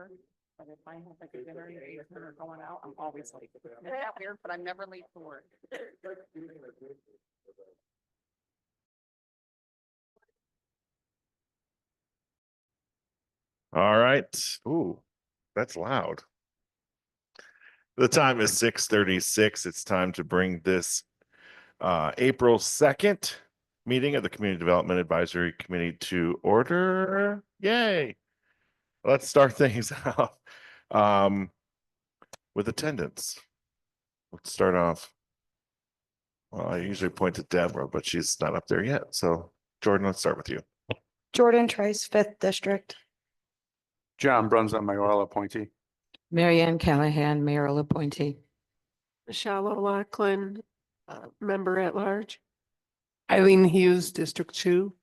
work, but if I have like a dinner engagement or going out, I'm always late. Isn't that weird? But I'm never late for work. All right. Ooh, that's loud. The time is 6:36. It's time to bring this April 2nd meeting of the Community Development Advisory Committee to order. Yay. Let's start things out with attendance. Let's start off. Well, I usually point to Deborah, but she's not up there yet. So Jordan, let's start with you. Jordan Trice, 5th District. John Brunson, mayoral appointee. Marianne Callahan, mayoral appointee. Michelle O'Loughlin, member at large. Eileen Hughes, District 2.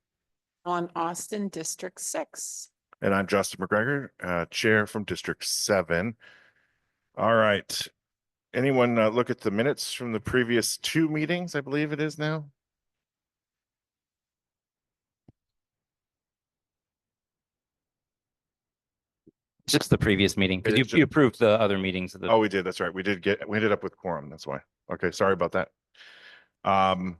On Austin, District 6. And I'm Justin McGregor, chair from District 7. All right. Anyone look at the minutes from the previous 2 meetings, I believe it is now? Just the previous meeting, It is because you approved the other meetings. Of the Oh, we did. That's right. We ended up with quorum. That's why. Okay. Sorry about that. All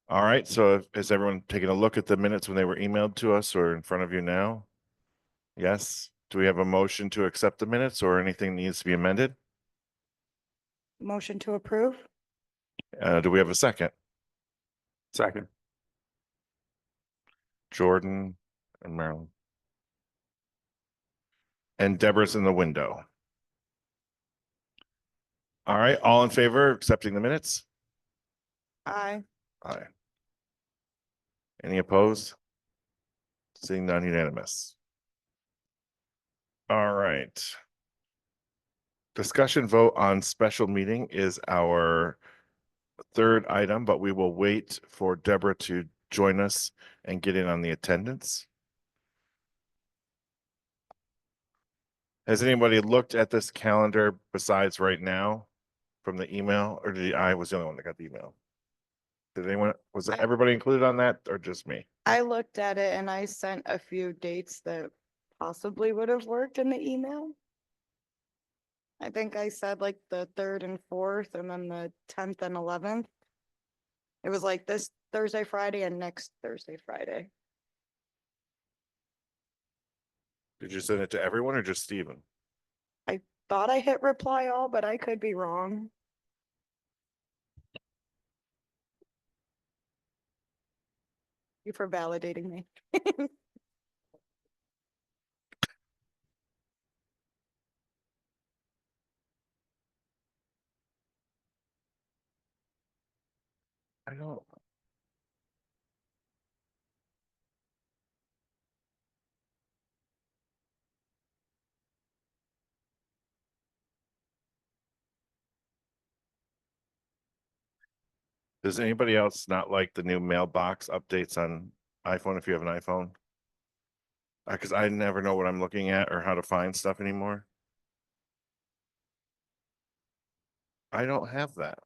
right. So has everyone taken a look at the minutes when they were emailed to us or in front of you now? Yes. Do we have a motion to accept the minutes or anything needs to be amended? Motion to approve. Do we have a second? Second. Jordan and Marilyn. And Deborah's in the window. All right. All in favor of accepting the minutes? Aye. Aye. Any opposed? Seeing none, unanimous. All right. Discussion vote on special meeting is our third item, but we will wait for Deborah to join us and get in on the attendance. Has anybody looked at this calendar besides right now from the email, or I was the only one that got the email? Did anyone, was everybody included on that or just me? I looked at it and I sent a few dates that possibly would have worked in the email. I think I said like the 3rd and 4th and then the 10th and 11th. It was like this Thursday, Friday and next Thursday, Friday. Did you send it to everyone or just Steven? Thought I hit reply all, but I could be wrong. Thank you for validating me. I don't. Does anybody else not like the new mailbox updates on iPhone if you have an iPhone? Because I never know what I'm looking at or how to find stuff anymore. I don't have that.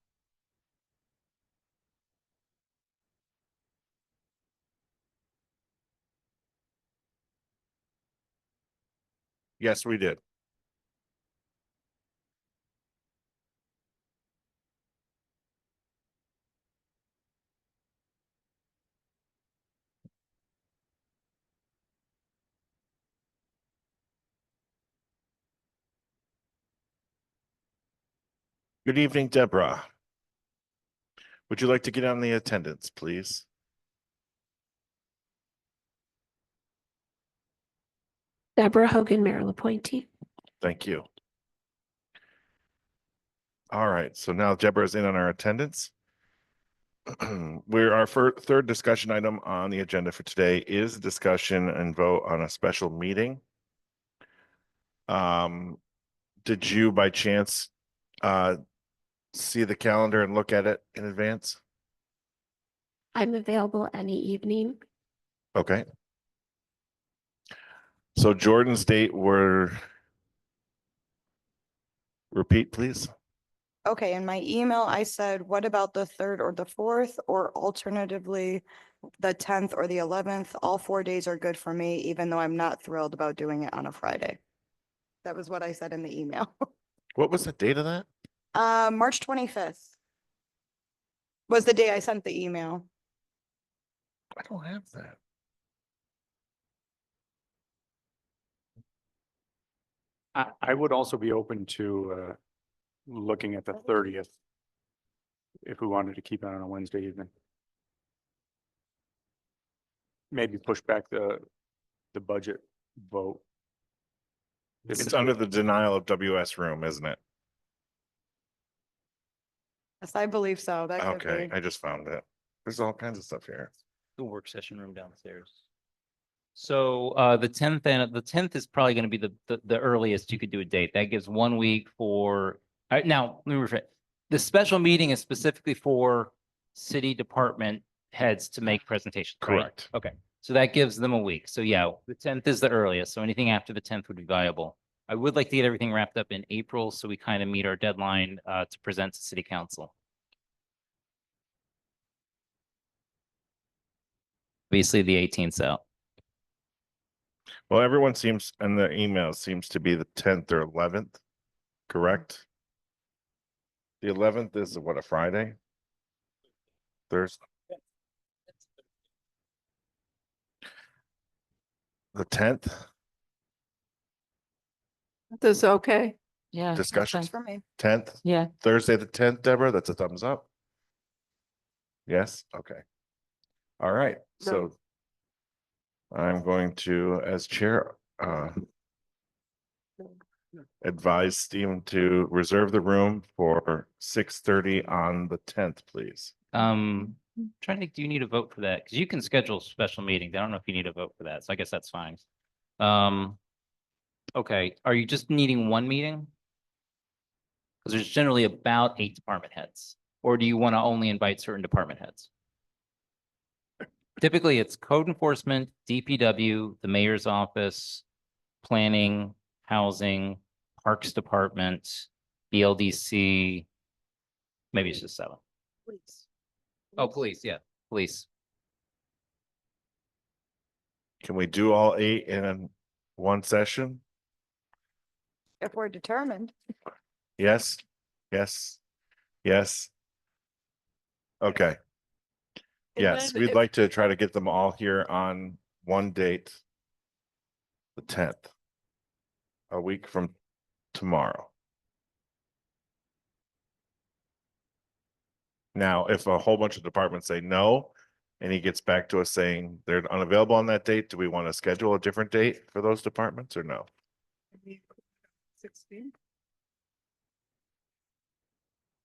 Yes, we did. Good evening, Deborah. Would you like to get on the attendance, please? Deborah Hogan, mayoral appointee. Thank you. All right, so now Deborah's in on our attendance. Our third discussion item on the agenda for today is discussion and vote on a special meeting. Did you by chance see the calendar and look at it in advance? I'm available any evening. Okay. So Jordan's date repeat, please. Okay, in my email, I said, what about the 3rd or the 4th, or alternatively, the 10th or the 11th? All 4 days are good for me, even though I'm not thrilled about doing it on a Friday. That was what I said in the email. What was the date of that? March 25th was the day I sent the email. I don't have that. I would also be open to looking at the 30th. If we wanted to keep it on a Wednesday evening. Maybe push back the budget vote. It's under the denial of WS room, isn't it? Yes, I believe so. That could Okay, be. I just found it. There's all kinds of stuff here. The work session room downstairs. So the 10th and the 10th is probably going to be the earliest you could do a date. That gives 1 week for, now, let me rephrase. The special meeting is specifically for city department heads to make presentations, right? Correct. Okay, so that gives them a week. So yeah, the 10th is the earliest. So anything after the 10th would be viable. I would like to get everything wrapped up in April, so we kind of meet our deadline to present to city council. Obviously, the 18th out. Well, everyone seems, and the email seems to be the 10th or 11th, correct? The 11th is what, a Friday? Thursday? The 10th, That's okay. Yeah. that's discussion, fine. For me. 10th, Yeah, Thursday, the 10th, Deborah, that's a thumbs up. Yes, okay. All right, so I'm going to, as chair, advise Stephen to reserve the room for 6:30 on the 10th, please. Trying to, do you need a vote for that? Because you can schedule special meetings. I don't know if you need a vote for that, so I guess that's fine. Okay, are you just needing one meeting? Because there's generally about 8 department heads, or do you want to only invite certain department heads? Typically, it's code enforcement, DPW, the mayor's office, planning, housing, parks department, BLDC. Maybe it's just 7. Oh, police, yeah, police. Can we do all 8 in one session? If we're determined. Yes, yes, yes. Okay, And yes, then we'd if- like to try to get them all here on one date. The 10th. A week from tomorrow. Now, if a whole bunch of departments say no, and he gets back to us saying they're unavailable on that date, do we want to schedule a different date for those departments or no? 16.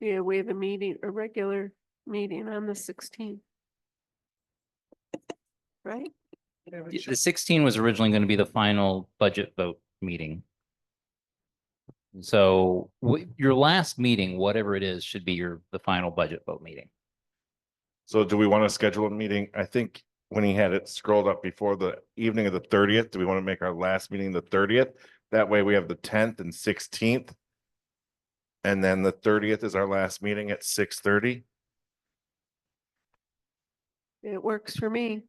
Yeah, we have a regular meeting on the 16th. Right? The 16 was originally going to be the final budget vote meeting. So your last meeting, whatever it is, should be the final budget vote meeting. So do we want to schedule a meeting? I think when he had it scrolled up before the evening of the 30th, do we want to make our last meeting the 30th? That way we have the 10th and 16th. And then the 30th is our last meeting at 6:30. It works for me.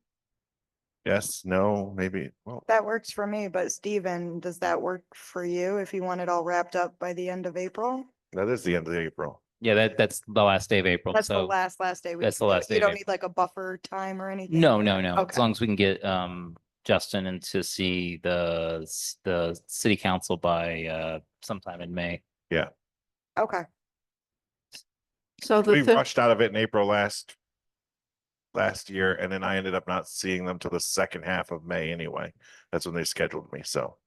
Yes, no, maybe, well, That works for me, but Steven, does that work for you if you want it all wrapped up by the end of April? that is the end of April. Yeah, that's the last day of April. That's the So last day. that's the can do it. last day You of don't April. need like a buffer time or anything? no, like no, that? no. As Okay. long as we can get Justin and to see the city council by sometime in May. Okay. So We the rushed out of it in April last year, and then I ended up not seeing them till the second half of May anyway. That's when they scheduled me, so.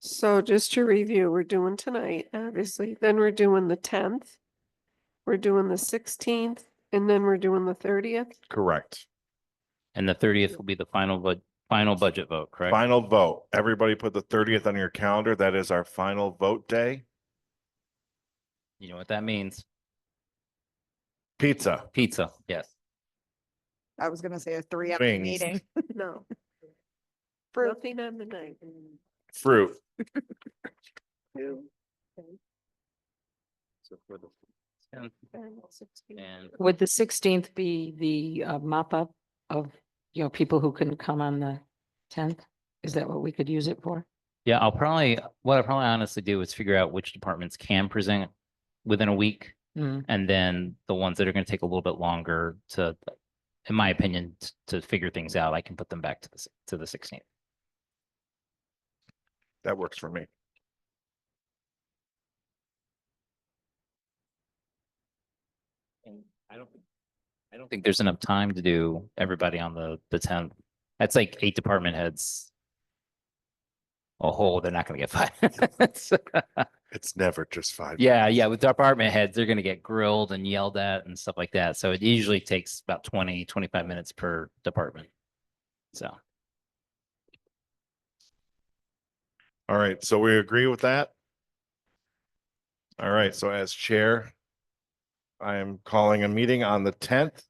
So just to review, we're doing tonight, obviously, then we're doing the 10th. We're doing the 16th, and then we're doing the 30th. Correct. And the 30th will be the final budget vote, correct? Final vote. Everybody put the 30th on your calendar. That is our final vote day. You know what that means? Pizza. Pizza, yes. I was gonna say a 3-hour Wings. meeting. No, Fruit. nothing on the night. Fruit. So for the 10th and Would the 16th be the mop-up of, people who couldn't come on the 10th? Is that what we could use it for? yeah, what I'll probably honestly do is figure out which departments can present within a week. Mm. And then the ones that are going to take a little bit longer to, in my opinion, to figure things out, I can put them back to the 16th. That works for me. And I don't think there's enough time to do everybody on the 10th. That's like 8 department heads. Oh, they're not going to get 5. It's never just 5. Yeah, with department heads, they're going to get grilled and yelled at and stuff like that. So it usually takes about 20, 25 minutes per department. So. All right, so we agree with that? All right, so as chair, I am calling a meeting on the 10th.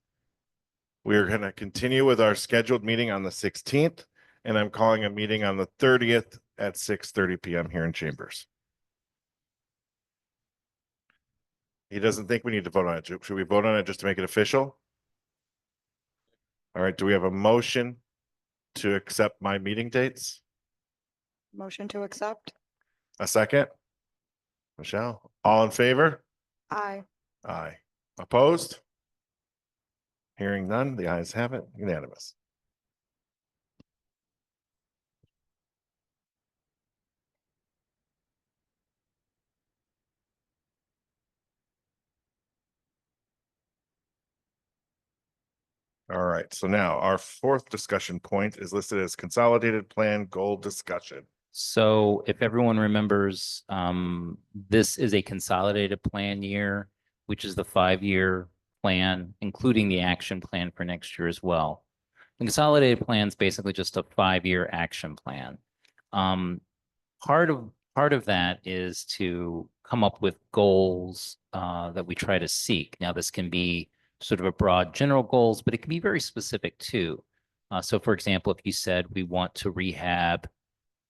We're going to continue with our scheduled meeting on the 16th, and I'm calling a meeting on the 30th at 6:30 p.m. here in Chambers. He doesn't think we need to vote on it. Should we vote on it just to make it official? All right, do we have a motion to accept my meeting dates? Motion to accept? A second? Michelle, all in favor? Aye. Aye. Opposed? Hearing none, the ayes have it, unanimous. All right, so now our 4th discussion point is listed as consolidated plan goal discussion. So if everyone remembers, this is a consolidated plan year, which is the 5-year plan, including the action plan for next year as well. The consolidated plan is basically just a 5-year action plan. Part of that is to come up with goals that we try to seek. Now, this can be sort of a broad general goals, but it can be very specific too. So for example, if you said we want to rehab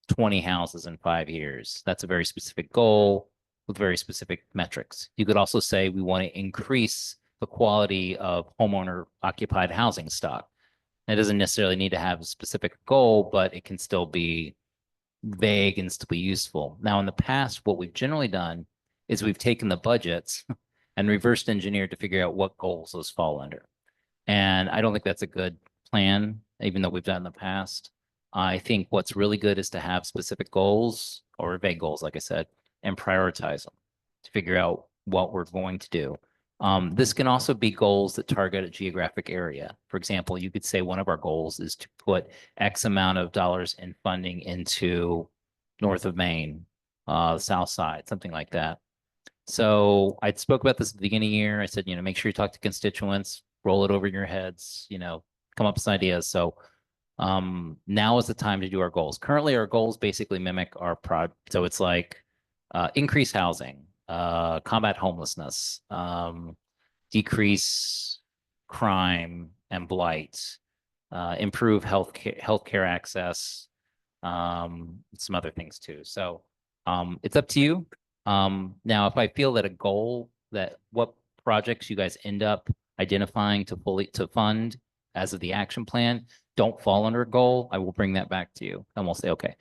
20 houses in 5 years, that's a very specific goal with very specific metrics. You could also say we want to increase the quality of homeowner occupied housing stock. It doesn't necessarily need to have a specific goal, but it can still be vague and still be useful. Now, in the past, what we've generally done is we've taken the budgets and reversed engineered to figure out what goals those fall under. And I don't think that's a good plan, even though we've done in the past. I think what's really good is to have specific goals or vague goals, like I said, and prioritize them to figure out what we're going to do. This can also be goals that target a geographic area. For example, you could say one of our goals is to put X amount of dollars in funding into north of Maine, south side, something like that. So I spoke about this at the beginning of the year. I said, make sure you talk to constituents, roll it over your heads, come up with ideas. So now is the time to do our goals. Currently, our goals basically mimic our so it's like increase housing, combat homelessness, decrease crime and blight, improve healthcare access, some other things too. So it's up to you. Now, if I feel that a goal that what projects you guys end up identifying to fund as of the action plan don't fall under a goal, I will bring that back to you and we'll say, okay,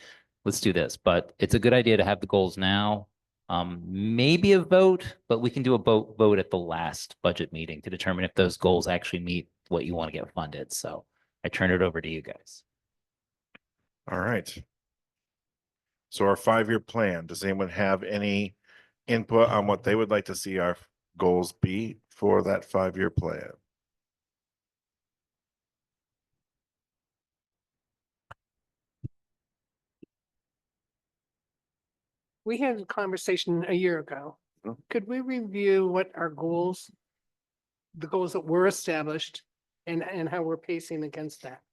let's do this. But it's a good idea to have the goals now. Maybe a vote, but we can do a vote at the last budget meeting to determine if those goals actually meet what you want to get funded. So I turn it over to you guys. All right. So our 5-year plan, does anyone have any input on what they would like to see our goals be for that 5-year plan? We had a conversation a year ago. Mhm. Could we review what our goals, the goals that were established and how we're pacing against that?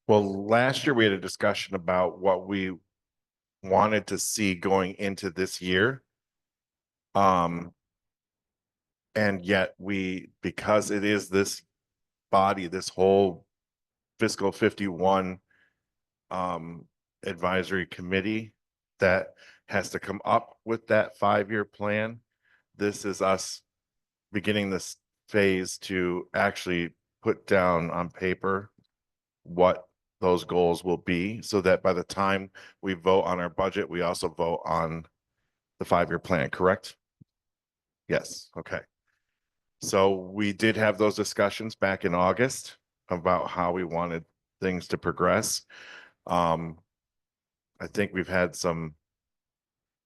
Well, last year we had a discussion about what we wanted to see going into this year. And yet because it is this body, this whole fiscal 51 advisory committee, that has to come up with that 5-year plan. This is us beginning this phase to actually put down on paper what those goals will be, so that by the time we vote on our budget, we also vote on the 5-year plan, correct? Yes, okay. So we did have those discussions back in August about how we wanted things to progress. I think we've had some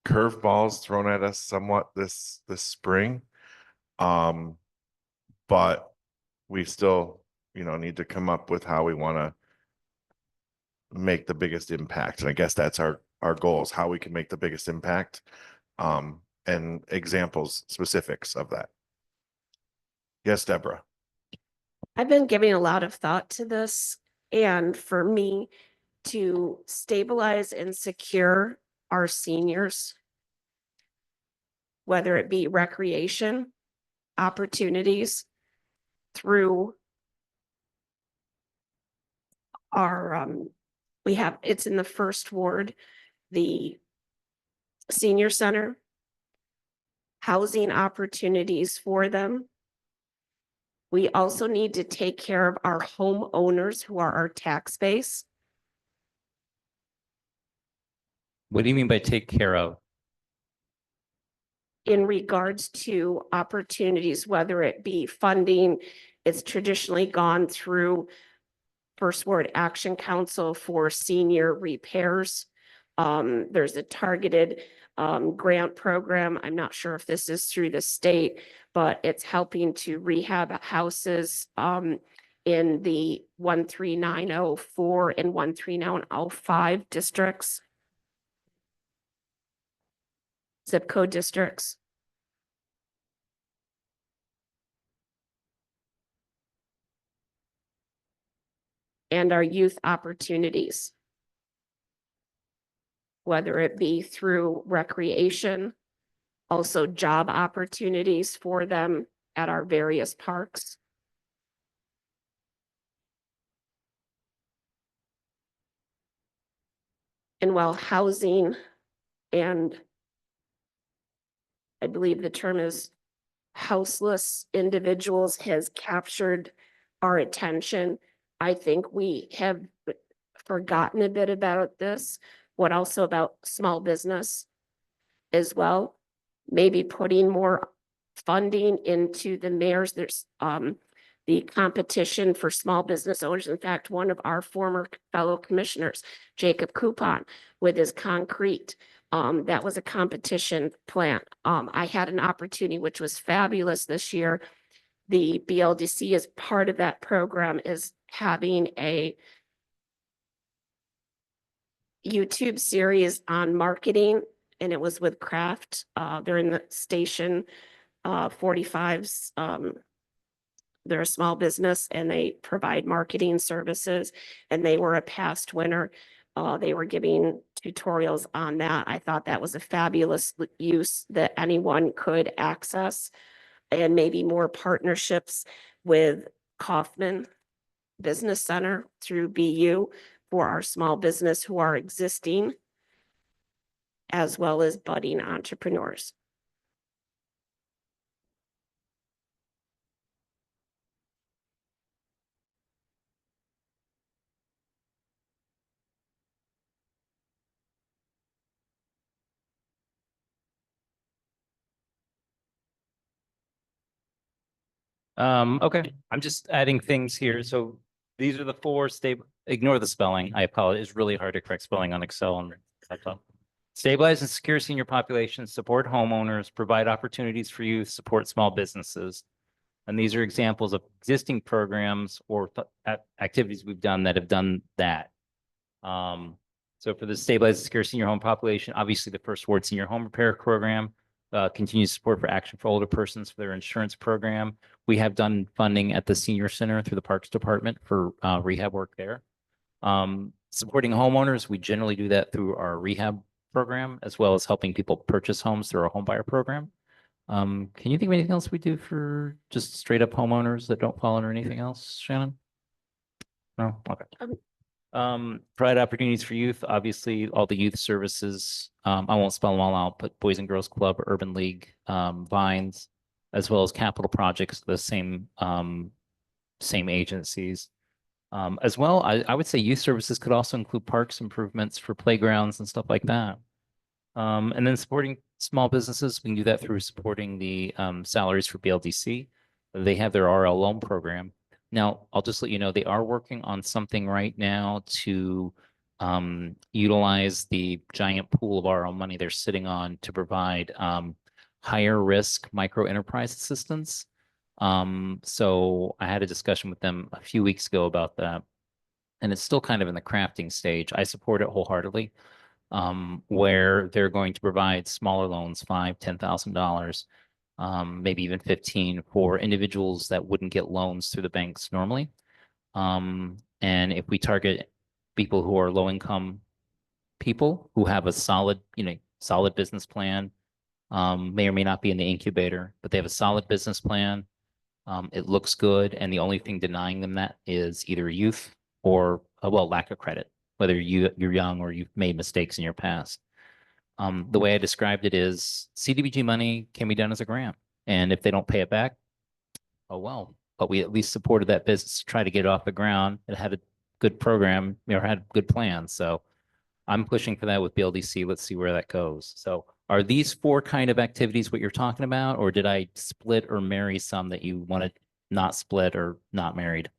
curveballs thrown at us somewhat this spring. But we still, need to come up with how we want to make the biggest impact. And I guess that's our goals, how we can make the biggest impact, and examples, specifics of that. Yes, Deborah. I've been giving a lot of thought to this, and for me to stabilize and secure our seniors, whether it be recreation opportunities through our, it's in the first ward, the senior center, housing opportunities for them. We also need to take care of our homeowners who are our tax base. What do you mean by take care of? In regards to opportunities, whether it be funding, it's traditionally gone through First Ward Action Council for senior repairs. There's a targeted grant program. I'm not sure if this is through the state, but it's helping to rehab houses in the 13904 and 13905 districts. Zip code districts. And our youth opportunities, whether it be through recreation, also job opportunities for them at our various parks. And while housing, and I believe the term is houseless individuals, has captured our attention, I think we have forgotten a bit about this. What also about small business as well? Maybe putting more funding into the mayor's, there's the competition for small business owners. In fact, one of our former fellow commissioners, Jacob Coupon, with his concrete, that was a competition plant. I had an opportunity, which was fabulous this year. The BLDC, as part of that program, is having a YouTube series on marketing, and it was with Kraft. They're in the station 45s. They're a small business and they provide marketing services, and they were a past winner. They were giving tutorials on that. I thought that was a fabulous use that anyone could access, and maybe more partnerships with Kaufman Business Center through BU for our small business who are existing, as well as budding entrepreneurs. Okay, I'm just adding things here. So these are the 4 stable, ignore the spelling. I apologize. It's really hard to correct spelling on Excel and laptop. Stabilize and secure senior populations, support homeowners, provide opportunities for youth, support small businesses. And these are examples of existing programs or activities we've done that have done that. So for the stabilize and secure senior home population, obviously the First Ward Senior Home Repair Program, continued support for Action for Older Persons for their insurance program. We have done funding at the senior center through the Parks Department for rehab work there. Supporting homeowners, we generally do that through our rehab program, as well as helping people purchase homes through our home buyer program. Can you think of anything else we do for just straight up homeowners that don't fall under anything else, Shannon? No? Okay. Provide opportunities for youth, obviously, all the youth services. I won't spell them all out, but Boys and Girls Club, Urban League, Vines, as well as capital projects, the same agencies. As well, I would say youth services could also include parks improvements for playgrounds and stuff like that. And then supporting small businesses, we can do that through supporting the salaries for BLDC. They have their RL loan program. Now, I'll just let you know, they are working on something right now to utilize the giant pool of RL money they're sitting on to provide higher risk micro enterprise assistance. So I had a discussion with them a few weeks ago about that, and it's still kind of in the crafting stage. I support it wholeheartedly, where they're going to provide smaller loans, $5,000, $10,000, maybe even 15 for individuals that wouldn't get loans through the banks normally. And if we target people who are low income people who have a solid business plan, may or may not be in the incubator, but they have a solid business plan. It looks good, and the only thing denying them that is either youth or lack of credit, whether you're young or you've made mistakes in your past. The way I described it is CDBG money can be done as a grant, and if they don't pay it back, oh well. But we at least supported that business to try to get it off the ground. It had a good program, had good plans. So I'm pushing for that with BLDC. Let's see where that goes. So are these 4 kind of activities what you're talking about, or did I split or marry some that you wanted not split or not married?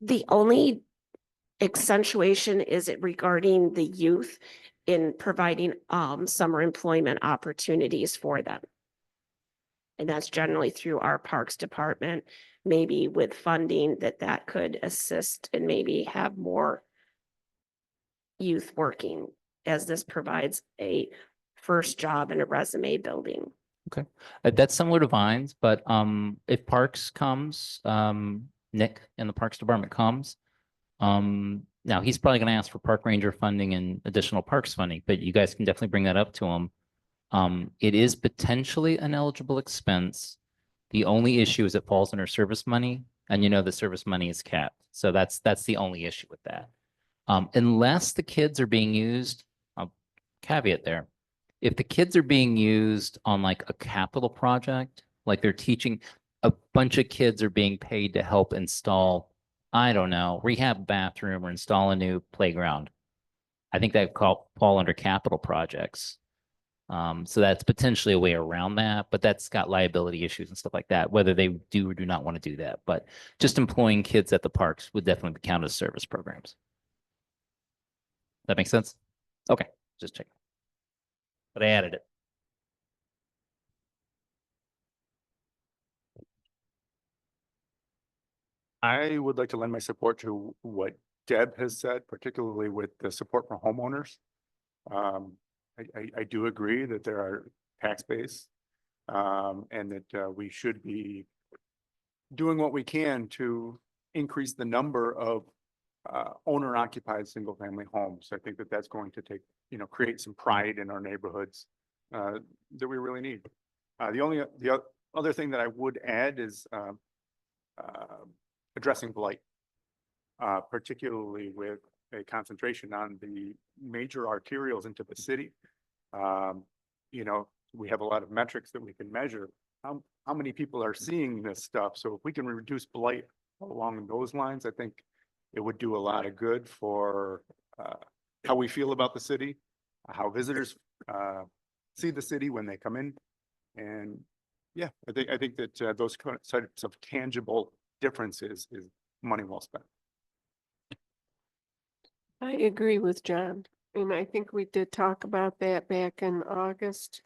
The only accentuation is it regarding the youth in providing summer employment opportunities for them. And that's generally through our parks department, maybe with funding that could assist and maybe have more youth working, as this provides a first job and a resume building. Okay. That's similar to Vines, but if Parks comes, Nick in the Parks Department comes, now he's probably going to ask for park ranger funding and additional parks funding, but you guys can definitely bring that up to him. It is potentially an eligible expense. The only issue is it falls under service money, and the service money is capped. So that's the only issue with that. Unless the kids are being used, I'll caveat there. If the kids are being used on like a capital project, like they're teaching, a bunch of kids are being paid to help install, I don't know, rehab a bathroom or install a new playground. I think that fall under capital projects. So that's potentially a way around that, but that's got liability issues and stuff like that, whether they do or do not want to do that. But just employing kids at the parks would definitely be counted as service programs. That makes sense? Okay, just checking. But I added it. I would like to lend my support to what Deb has said, particularly with the support for homeowners. I do agree that there are tax base, and that we should be doing what we can to increase the number of owner occupied single family homes. I think that that's going to take, create some pride in our neighborhoods that we really need. The other thing that I would add is addressing blight, particularly with a concentration on the major arterials into the city. We have a lot of metrics that we can measure. How many people are seeing this stuff? So if we can reduce blight along those lines, I think it would do a lot of good for how we feel about the city, how visitors see the city when they come in. And yeah, I think that those types of tangible differences is money well spent. I agree with John, and I think we did talk about that back in August.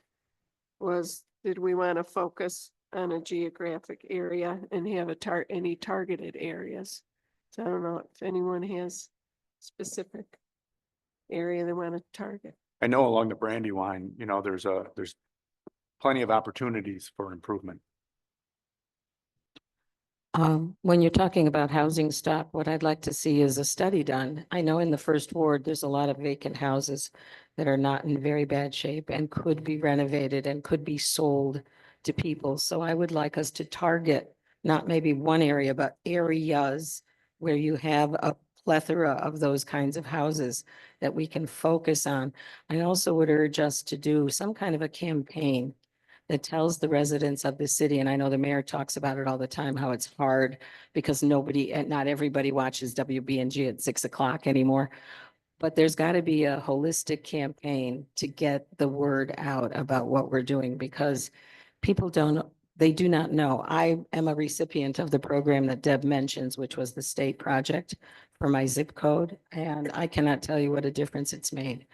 Did we want to focus on a geographic area and have any targeted areas? So I don't know if anyone has specific area they want to target. I know along the Brandywine, there's plenty of opportunities for improvement. When you're talking about housing stock, what I'd like to see is a study done. I know in the first ward, there's a lot of vacant houses that are not in very bad shape and could be renovated and could be sold to people. So I would like us to target not maybe one area, but areas where you have a plethora of those kinds of houses that we can focus on. I also would urge us to do some kind of a campaign that tells the residents of the city, and I know the mayor talks about it all the time, how it's hard because not everybody watches WBNG at 6 o'clock anymore. But there's got to be a holistic campaign to get the word out about what we're doing because people they do not know. I am a recipient of the program that Deb mentions, which was the state project for my zip code, and I cannot tell you what a difference it's made.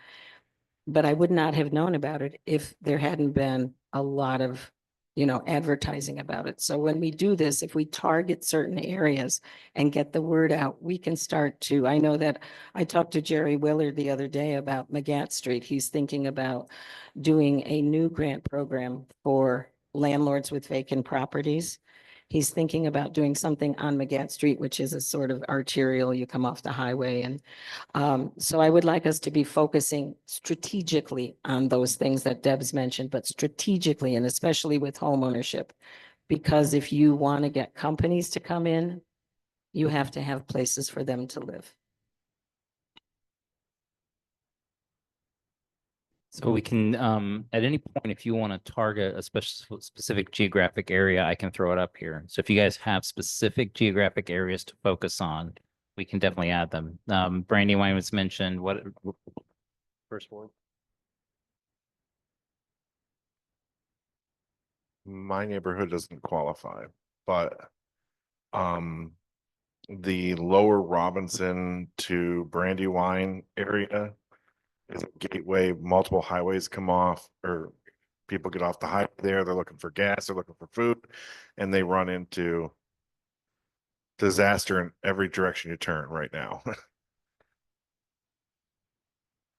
But I would not have known about it if there hadn't been a lot of, advertising about it. So when we do this, if we target certain areas and get the word out, we can start to, I know that I talked to Jerry Willard the other day about McGatt Street. He's thinking about doing a new grant program for landlords with vacant properties. He's thinking about doing something on McGatt Street, which is a sort of arterial, you come off the highway. And so I would like us to be focusing strategically on those things that Deb's mentioned, but strategically and especially with home ownership. Because if you want to get companies to come in, you have to have places for them to live. So we can, at any point, if you want to target a specific geographic area, I can throw it up here. So if you guys have specific geographic areas to focus on, we can definitely add them. Brandywine was mentioned, what? First word? My neighborhood doesn't qualify, but the lower Robinson to Brandywine area is a gateway. Multiple highways come off, or people get off the highway there. They're looking for gas, they're looking for food, and they run into disaster in every direction you turn right now.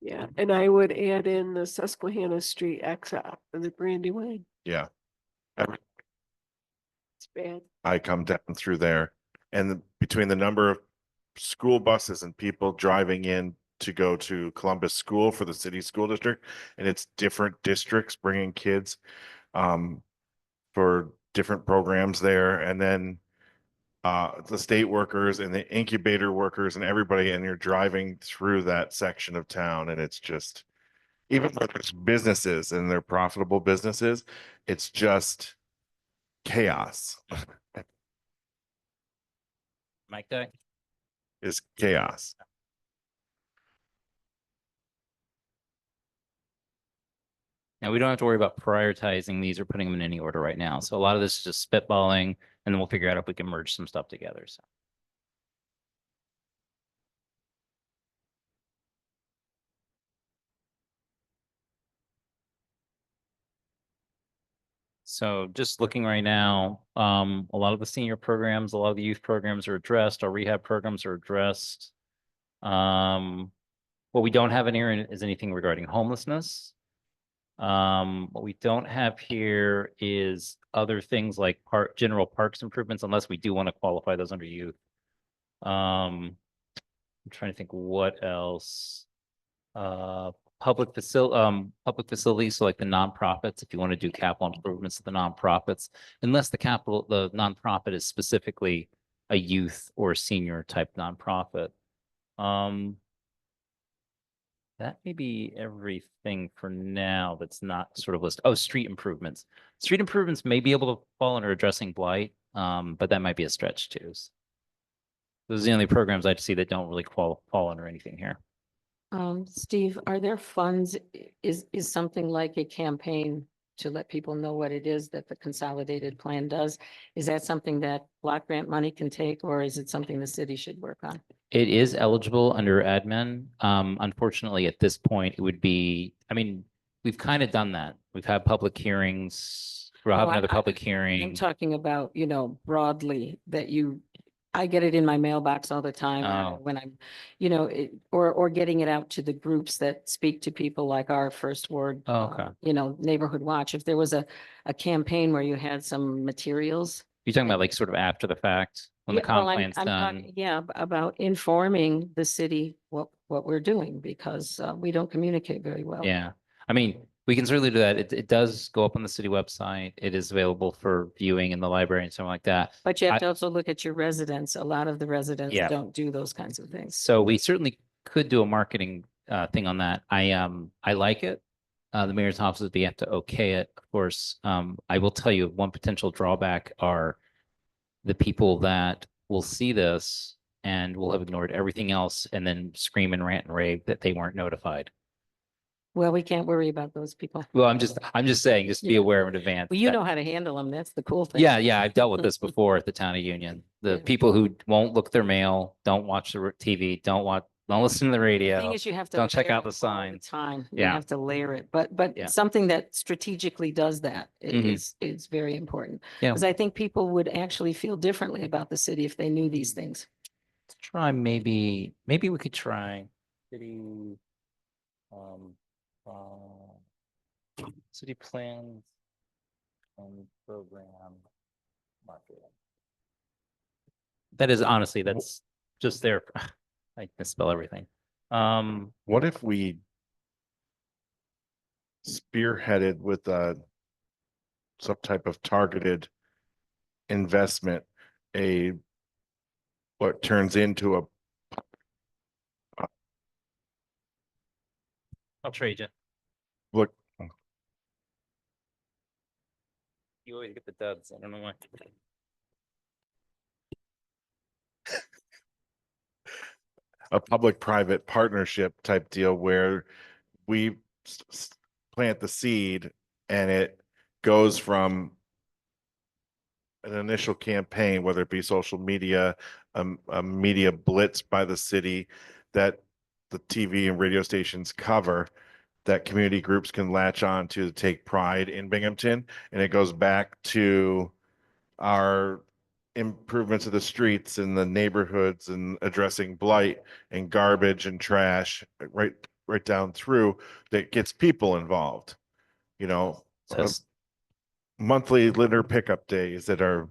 Yeah, and I would add in the Susquehanna Street exit and the Brandywine. Yeah. It's bad. I come down through there, and between the number of school buses and people driving in to go to Columbus School for the city school district, and it's different districts bringing kids for different programs there, and then the state workers and the incubator workers and everybody, and you're driving through that section of town, and it's just, even though there's businesses and they're profitable businesses, it's just chaos. Mike Day? Is chaos. Now, we don't have to worry about prioritizing these or putting them in any order right now. So a lot of this is just spitballing, and then we'll figure out if we can merge some stuff together. So just looking right now, a lot of the senior programs, a lot of the youth programs are addressed, our rehab programs are addressed. What we don't have in here is anything regarding homelessness. What we don't have here is other things like general parks improvements, unless we do want to qualify those under youth. I'm trying to think what else. Public facilities, so like the nonprofits, if you want to do capital improvements to the nonprofits, unless the nonprofit is specifically a youth or senior type nonprofit. That may be everything for now that's not sort of listed. Oh, street improvements. Street improvements may be able to fall under addressing blight, but that might be a stretch too. So those are the only programs I'd see that don't really fall under anything here. Steve, are there funds, is something like a campaign to let people know what it is that the consolidated plan does? Is that something that block grant money can take, or is it something the city should work on? It is eligible under admin. Unfortunately, at this point, it would be, I mean, we've kind of done that. We've had public hearings. We'll have Oh, another public I'm hearing. talking about, broadly that I get it in my mailbox all the time Oh. when I'm, or getting it out to the groups that speak to people like our First Ward, Oh, okay. Neighborhood Watch. If there was a campaign where you had some materials. You're talking about like sort of after the fact, when the Yeah, well, comp plan's I'm done. talking, yeah, about informing the city what we're doing because we don't communicate very well. Yeah, I mean, We can certainly do that. It does go up on the city website. It is available for viewing in the library and something like that. But you have I- to also look at your residents. A lot of the residents Yeah. don't do those kinds of things. So we certainly could do a marketing thing on that. I like it. The mayor's office would be have to okay it, of course. I will tell you one potential drawback are the people that will see this and will have ignored everything else and then scream and rant and rave that they weren't notified. Well, we can't worry about those people. Well, I'm just saying, just be Yeah. aware in advance. Well, you that- know how to handle them. That's the cool thing. Yeah, yeah, I've dealt with this before at the town of Union. The Yeah. people who won't look their mail, don't watch the TV, don't listen to the The radio. thing is you have to. Don't check layer out the it all signs. Time. You Yeah. have to layer it, but Yeah. something that strategically does that Mhm. is very important. Yeah. Because I think people would actually feel differently about the city if they knew these things. Try maybe we could try city um city plans and program marketing. That is honestly, that's just there. I misspell everything. What if we spearheaded with some type of targeted investment, what turns into a I'll trade you. look, You always get the duds. I don't know why. a public-private partnership type deal where we plant the seed and it goes from an initial campaign, whether it be social media, a media blitz by the city that the TV and radio stations cover, that community groups can latch on to take pride in Binghamton. And it goes back to our improvements of the streets and the neighborhoods and addressing blight and garbage and trash right down through, that gets people involved. You know, Says- monthly litter pickup days that are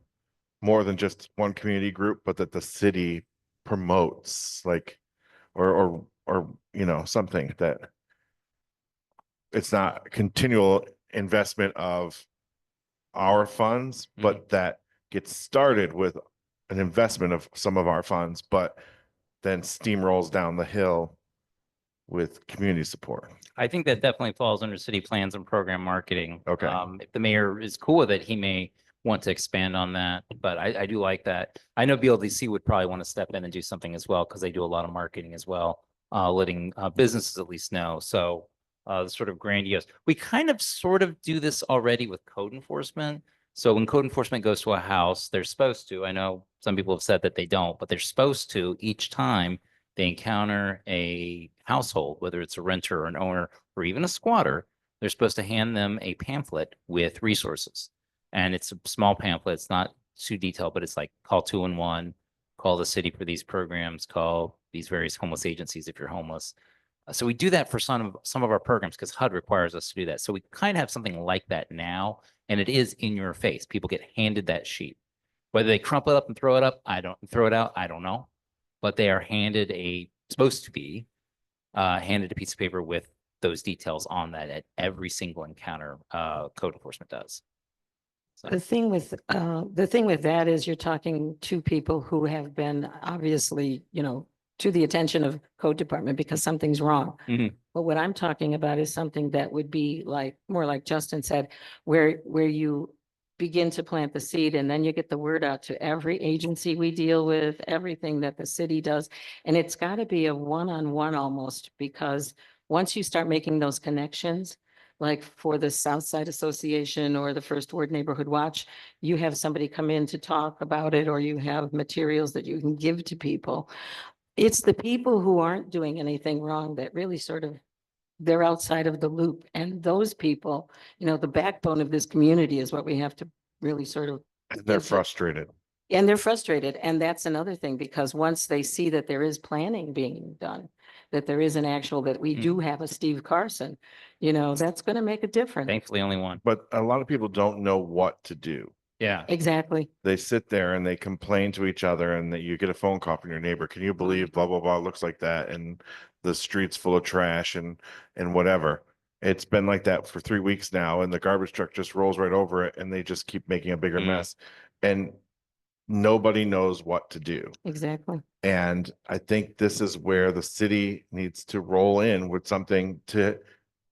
more than just one community group, but that the city promotes, like, or you know, something that it's not continual investment of our funds, but that gets started with an investment of some of our funds, but then steamrolls down the hill with community support. I think that definitely falls under city plans and program marketing. Okay. If the mayor is cool with it, he may want to expand on that, but I do like that. I know BLDC would probably want to step in and do something as well, because they do a lot of marketing as well, letting businesses at least know. So sort of grandiose. We kind of sort of do this already with code enforcement. So when code enforcement goes to a house, they're supposed to, I know some people have said that they don't, but they're supposed to, each time they encounter a household, whether it's a renter or an owner or even a squatter, they're supposed to hand them a pamphlet with resources. And it's a small pamphlet. It's not too detailed, but it's like call 211, call the city for these programs, call these various homeless agencies if you're homeless. So we do that for some of our programs because HUD requires us to do that. So we kind of have something like that now, and it is in your face. People get handed that sheet. Whether they crumple it up and throw it out, I don't know. But they are handed supposed to be handed a piece of paper with those details on that at every single encounter code enforcement does. So, The thing with that is you're talking to people who have been obviously, to the attention of code department because something's wrong. Mhm. But what I'm talking about is something that would be more like Justin said, where you begin to plant the seed and then you get the word out to every agency we deal with, everything that the city does. And it's got to be a one-on-one almost, because once you start making those connections, like for the South Side Association or the First Ward Neighborhood Watch, you have somebody come in to talk about it, or you have materials that you can give to people. It's the people who aren't doing anything wrong that really they're outside of the loop. And those people, the backbone of this community is what we have to really And they're frustrated. and they're frustrated. And that's another thing, because once they see that there is planning being done, that there is that we do have a Steve Carson, that's going to make a difference. thankfully, only one. But a lot of people don't know what to do. Yeah. Exactly. They sit there and they complain to each other, and that you get a phone call from your neighbor. Can you believe blah, blah, blah looks like that? And the street's full of trash and whatever. It's been like that for 3 weeks now, and the garbage truck just rolls right over it, and they just keep making a bigger Mm. mess. And nobody knows what to do. Exactly. And I think this is where the city needs to roll in with something to,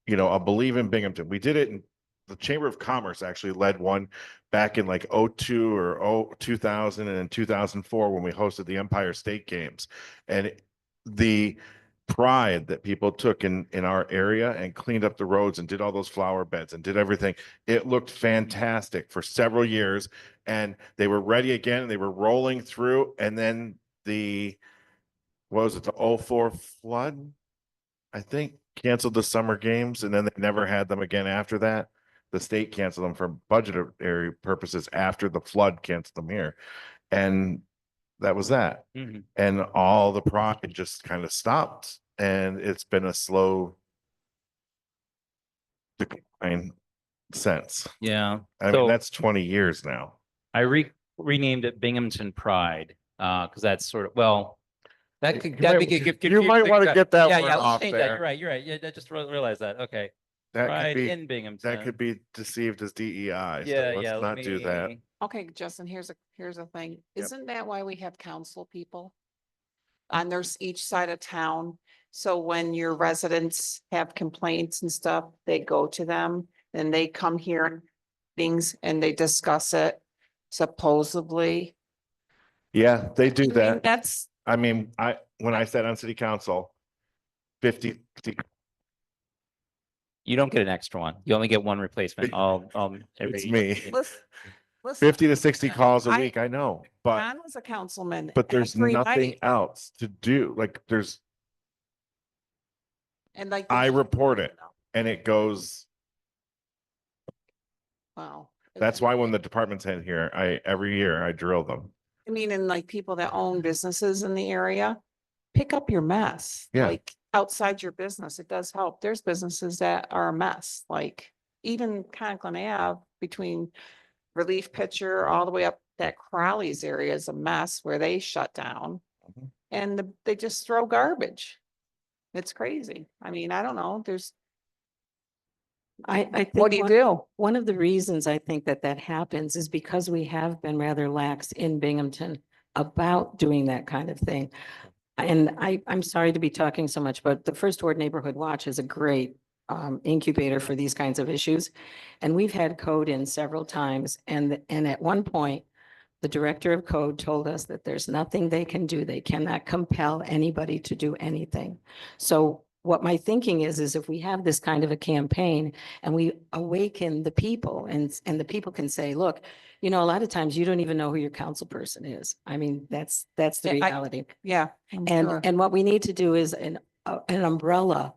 a Believe in Binghamton. We did it in the Chamber of Commerce actually led one back in like 02 or 2000 and in 2004 when we hosted the Empire State Games. And the pride that people took in our area and cleaned up the roads and did all those flower beds and did everything. It looked fantastic for several years, and they were ready again and they were rolling through. And then what was it, the 04 flood, I think, canceled the summer games, and then they never had them again after that. The state canceled them for budgetary purposes after the flood canceled them here. And that was that. Mhm. And all the pride just kind of stopped, and it's been a slow decline since. Yeah. I mean, So that's 20 years now. I renamed it Binghamton Pride, because that's sort of, well, that could, You that'd might- be good. you might wanna get that Yeah, one yeah, let's off change that. there. You're right, you're right. Yeah, I just realized that. Okay. That could Pride be, in Binghamton. that could be deceived as DEI. So Yeah, let's yeah. not do that. Okay, Justin, here's a thing. Yep. Isn't that why we have council people? On each side of town. So when your residents have complaints and stuff, they go to them and they come here and things and they discuss it supposedly. Yeah, they do I mean, that. that's, I mean, when I sat on city council, 50, You don't get an extra one. You only get one replacement every. it's me. listen, 50 to 60 calls a I- week, I know, but John was a councilman. there's every nothing night, else to do. Like And like. I report it and it goes. Wow. That's why when the department's in here, every year I drill them. I mean, and like people that own businesses in the area, pick up your mess. Yeah. Like outside your business, it does help. There's businesses that are a mess, like even Conklin Ave between Relief Pitcher all the way up that Crowley's area is a mess where they shut down. Mhm. And they just throw garbage. It's crazy. I mean, I don't know, I think. what do you one- do? One of the reasons I think that happens is because we have been rather lax in Binghamton about doing that kind of thing. And I'm sorry to be talking so much, but the First Ward Neighborhood Watch is a great incubator for these kinds of issues. And we've had code in several times. And at one point, the director of code told us that there's nothing they can do. They cannot compel anybody to do anything. So what my thinking is if we have this kind of a campaign and we awaken the people and the people can say, look, a lot of times you don't even know who your council person is. I mean, that's the Yeah, reality. Yeah. I'm sure. And what we need to do is an umbrella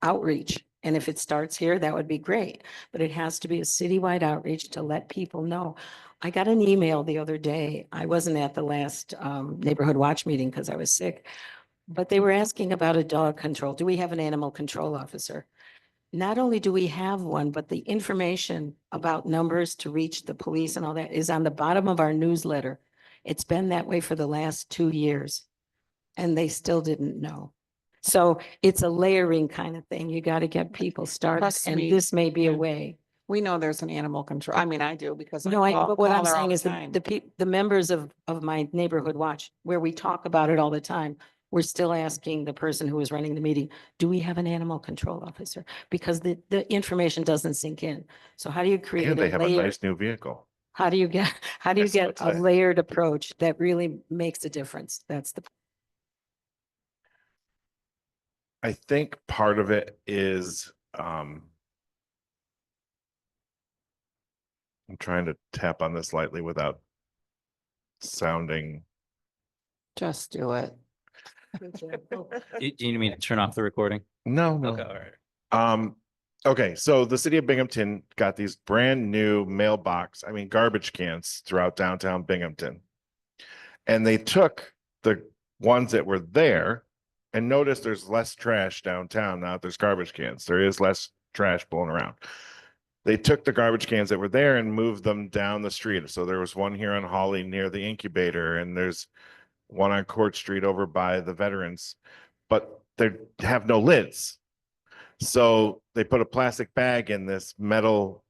outreach. And if it starts here, that would be great. But it has to be a citywide outreach to let people know. I got an email the other day. I wasn't at the last neighborhood watch meeting because I was sick. But they were asking about a dog control. Do we have an animal control officer? Not only do we have one, but the information about numbers to reach the police and all that is on the bottom of our newsletter. It's been that way for the last 2 years. And they still didn't know. So it's a layering kind of thing. You got to get people started, Trust and me, this may be a yeah. way. We know there's an animal control. I mean, I do because. No, but what call I'm her all saying the is time. the members of my neighborhood watch, where we talk about it all the time, we're still asking the person who is running the meeting, do we have an animal control officer? Because the information doesn't sink in. So how do you create And they a have a layer? nice new vehicle. How do you get That's a what's there. layered approach that really makes a difference? That's the. I think part of it is, I'm trying to tap on this lightly without sounding. Just do it. Do you need me to turn off the recording? No, Okay, no. all right. Okay, so the city of Binghamton got these brand new garbage cans throughout downtown Binghamton. And they took the ones that were there and noticed there's less trash downtown now that there's garbage cans. There is less trash blowing around. They took the garbage cans that were there and moved them down the street. So there was one here on Holly near the incubator, and there's one on Court Street over by the veterans, but they have no lids. So they put a plastic bag in this metal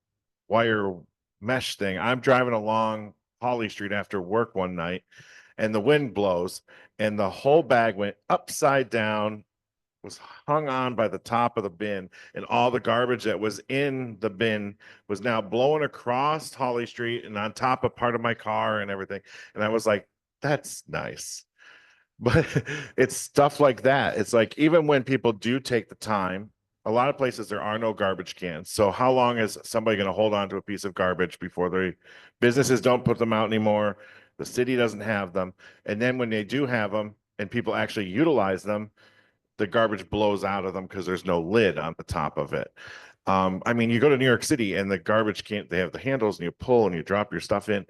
wire mesh thing. I'm driving along Holly Street after work one night and the wind blows and the whole bag went upside down, was hung on by the top of the bin, and all the garbage that was in the bin was now blowing across Holly Street and on top of part of my car and everything. And I was like, that's nice. But it's stuff like that. It's like, even when people do take the time, a lot of places there are no garbage cans. So how long is somebody going to hold on to a piece of garbage before they, businesses don't put them out anymore? The city doesn't have them. And then when they do have them and people actually utilize them, the garbage blows out of them because there's no lid on the top of it. I mean, you go to New York City and the garbage can, they have the handles and you pull and you drop your stuff in.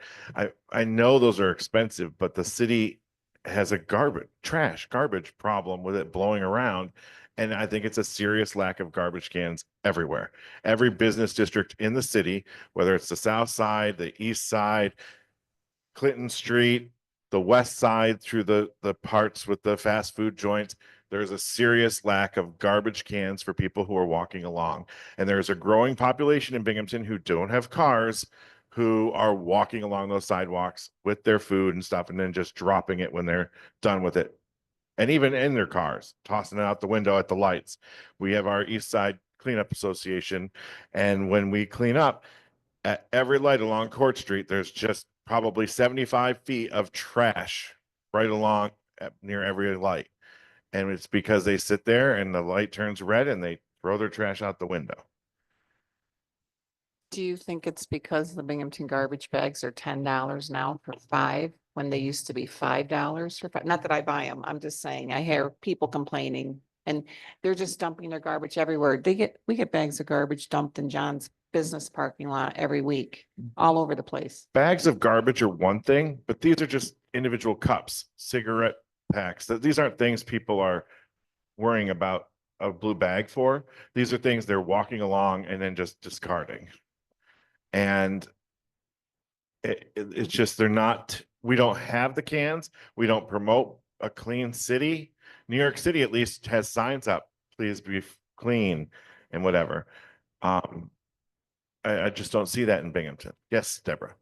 I know those are expensive, but the city has a garbage problem with it blowing around. And I think it's a serious lack of garbage cans everywhere. Every business district in the city, whether it's the south side, the east side, Clinton Street, the west side through the parts with the fast food joints, there's a serious lack of garbage cans for people who are walking along. And there's a growing population in Binghamton who don't have cars, who are walking along those sidewalks with their food and stuff, and then just dropping it when they're done with it. And even in their cars, tossing it out the window at the lights. We have our East Side Cleanup Association. And when we clean up at every light along Court Street, there's just probably 75 feet of trash right along near every light. And it's because they sit there and the light turns red and they throw their trash out the window. Do you think it's because the Binghamton garbage bags are $10 now for 5 when they used to be $5 for 5? Not that I buy them. I'm just saying I hear people complaining and they're just dumping their garbage everywhere. We get bags of garbage dumped in John's business parking lot every week, all over the place. Bags of garbage are one thing, but these are just individual cups, cigarette packs. These aren't things people are worrying about a blue bag for. These are things they're walking along and then just discarding. And it's just, we don't have the cans. We don't promote a clean city. New York City at least has signs up, please be clean and whatever. I just don't see that in Binghamton. Yes, Deborah.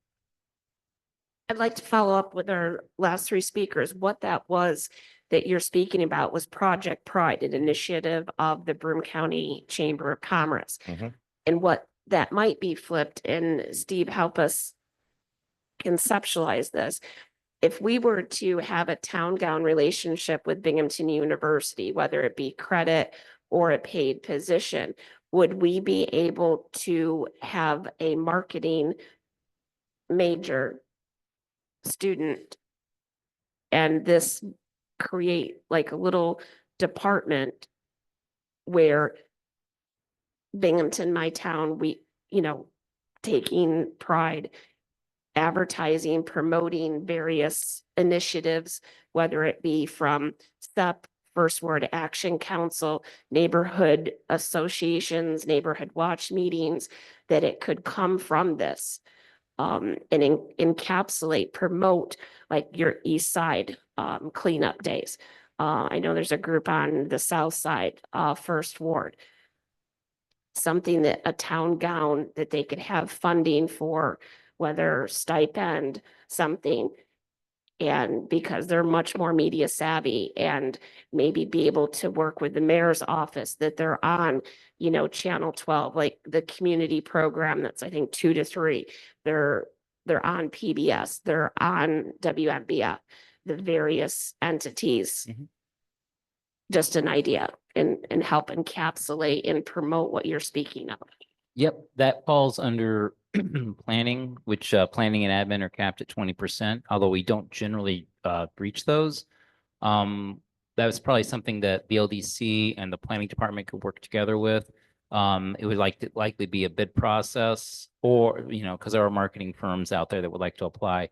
I'd like to follow up with our last 3 speakers. What that was that you're speaking about was Project Pride, an initiative of the Broome County Chamber of Commerce. Mhm. And what that might be flipped, and Steve, help us conceptualize this. If we were to have a town gown relationship with Binghamton University, whether it be credit or a paid position, would we be able to have a marketing major student and this create like a little department where Binghamton, my town, we, taking pride, advertising, promoting various initiatives, whether it be from STEP, First Word Action Council, neighborhood associations, neighborhood watch meetings, that it could come from this. And encapsulate, promote like your East Side cleanup days. I know there's a group on the South Side, First Ward. Something that a town gown that they could have funding for, whether stipend, something. And because they're much more media savvy and maybe be able to work with the mayor's office, that they're on, channel 12, like the community program that's I think 2 to 3. They're on PBS, they're on WMBF, the various entities. Mhm. Just an idea and help encapsulate and promote what you're speaking of. Yep, that falls under planning, which planning and admin are capped at 20%, although we don't generally breach those. That was probably something that the LDC and the planning department could work together with. It would likely be a bid process, or, because there are marketing firms out there that would like to apply.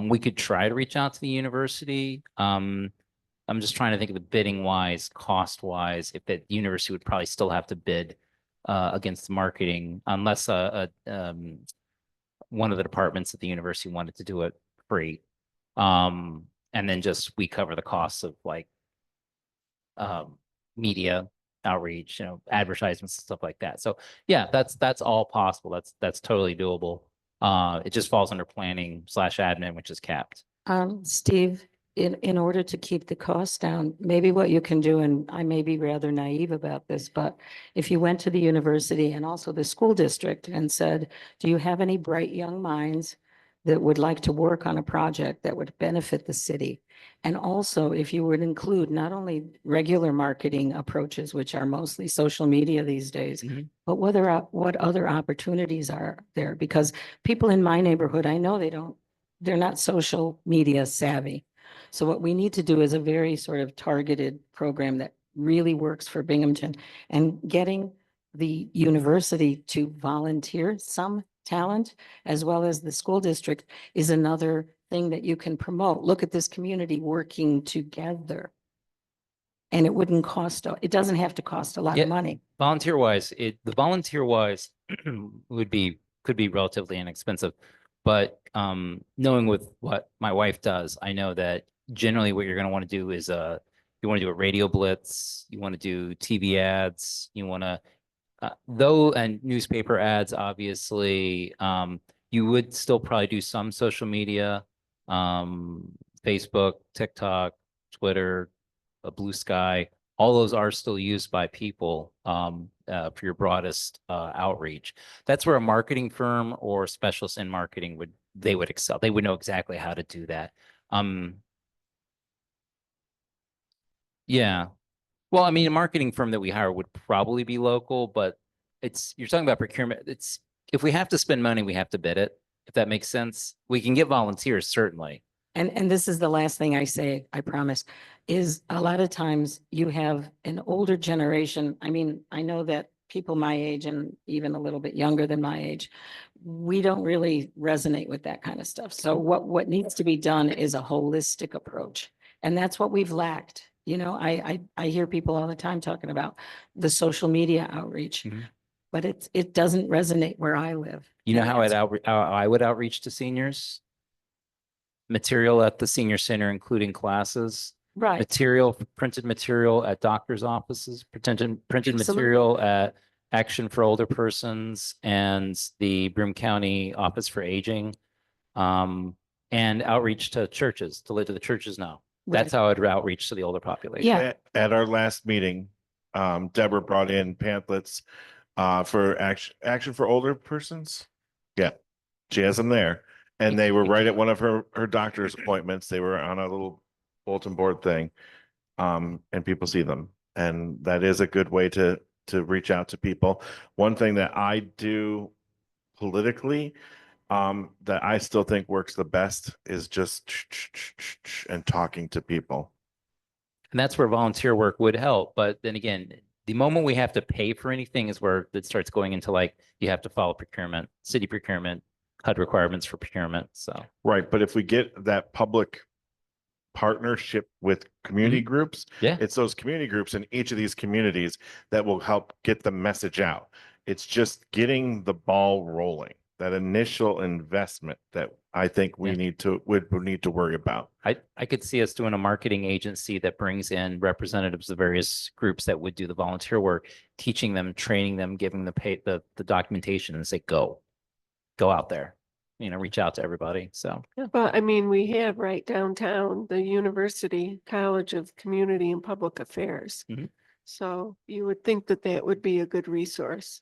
We could try to reach out to the university. I'm just trying to think of the bidding wise, cost wise, if the university would probably still have to bid against marketing unless one of the departments at the university wanted to do it free. And then just we cover the costs of like media outreach, advertisements, stuff like that. So yeah, that's all possible. That's totally doable. It just falls under planning / admin, which is capped. Steve, in order to keep the costs down, maybe what you can do, and I may be rather naive about this, but if you went to the university and also the school district and said, do you have any bright young minds that would like to work on a project that would benefit the city? And also, if you would include not only regular marketing approaches, which are mostly social media these days, Mhm. but what other opportunities are there? Because people in my neighborhood, I know they're not social media savvy. So what we need to do is a very sort of targeted program that really works for Binghamton, and getting the university to volunteer some talent as well as the school district is another thing that you can promote. Look at this community working together. And it wouldn't cost, it doesn't have to cost a lot Yeah. of money. Volunteer wise, the volunteer wise could be relatively inexpensive. But knowing with what my wife does, I know that generally what you're going to want to do is you want to do a radio blitz, you want to do TV ads, you want to and newspaper ads, obviously. You would still probably do some social media, Facebook, TikTok, Twitter, Blue Sky. All those are still used by people for your broadest outreach. That's where a marketing firm or specialist in marketing would excel. They would know exactly how to do that. Yeah. Well, I mean, a marketing firm that we hire would probably be local, but you're talking about procurement. If we have to spend money, we have to bid it, if that makes sense. We can get volunteers, certainly. And this is the last thing I say, I promise, is a lot of times you have an older generation. I mean, I know that people my age and even a little bit younger than my age, we don't really resonate with that kind of stuff. So what needs to be done is a holistic approach. And that's what we've lacked. I hear people all the time talking about the social media outreach, Mhm. but it doesn't resonate where I live. You know And how that's- how I would outreach to seniors? Material at the senior center, including classes. Right. Material, printed material at doctor's offices, printed Absolutely. material at Action for Older Persons and the Broome County Office for Aging. And outreach to churches, to let the churches know. That's Right. how I'd outreach to the older population. Yeah. At our last meeting, Deborah brought in pamphlets for action for older persons. Yeah, she has them there. And they were right at one of her doctor's appointments. They were on a little bulletin board thing. And people see them. And that is a good way to reach out to people. One thing that I do politically, that I still think works the best is just and talking to people. And that's where volunteer work would help. But then again, the moment we have to pay for anything is where it starts going into like, you have to follow procurement, city procurement, HUD requirements for procurement. So, Right, but if we get that public partnership with community groups, yeah. it's those community groups in each of these communities that will help get the message out. It's just getting the ball rolling, that initial investment that I think we would need to worry about. I could see us doing a marketing agency that brings in representatives of various groups that would do the volunteer work, teaching them, training them, giving the documentation, and say, go out there, reach out to everybody. So, yeah. But I mean, we have right downtown, the University College of Community and Public Affairs. Mhm. So you would think that that would be a good resource.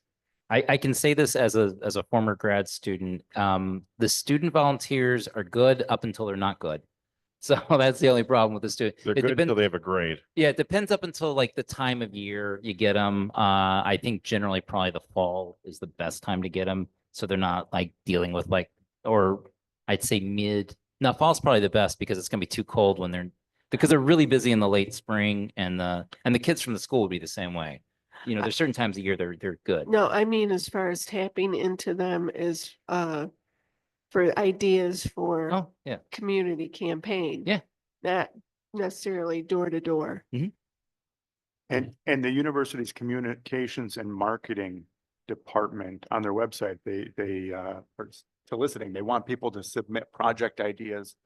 I can say this as a former grad student. The student volunteers are good up until they're not good. So that's the only problem with the student. They're It good depends- until they have a grade. Yeah, it depends up until like the time of year you get them. I think generally probably the fall is the best time to get them. So they're not like dealing with or I'd say no, fall's probably the best because it's gonna be too cold because they're really busy in the late spring and the kids from the school would be the same way. There's certain times of year they're good. No, I mean, as far as tapping into them is for ideas for Oh, yeah. community campaign. Yeah. Not necessarily door to door. And the university's communications and marketing department on their website, they are soliciting, they want people to submit project ideas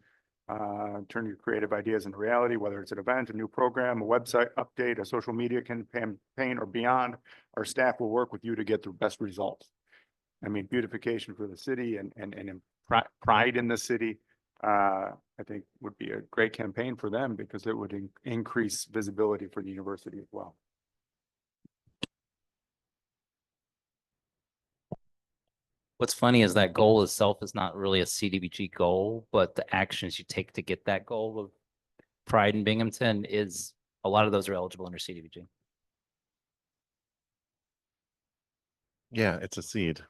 Turn your creative ideas into reality, whether it's an event, a new program, a website update, a social media campaign, or beyond. Our staff will work with you to get the best results. I mean, beautification for the city and pride in the city, I think would be a great campaign for them because it would increase visibility for the university as well. What's funny is that goal itself is not really a CDBG goal, but the actions you take to get that goal of pride in Binghamton is, a lot of those are eligible under CDBG. Yeah, it's a seed.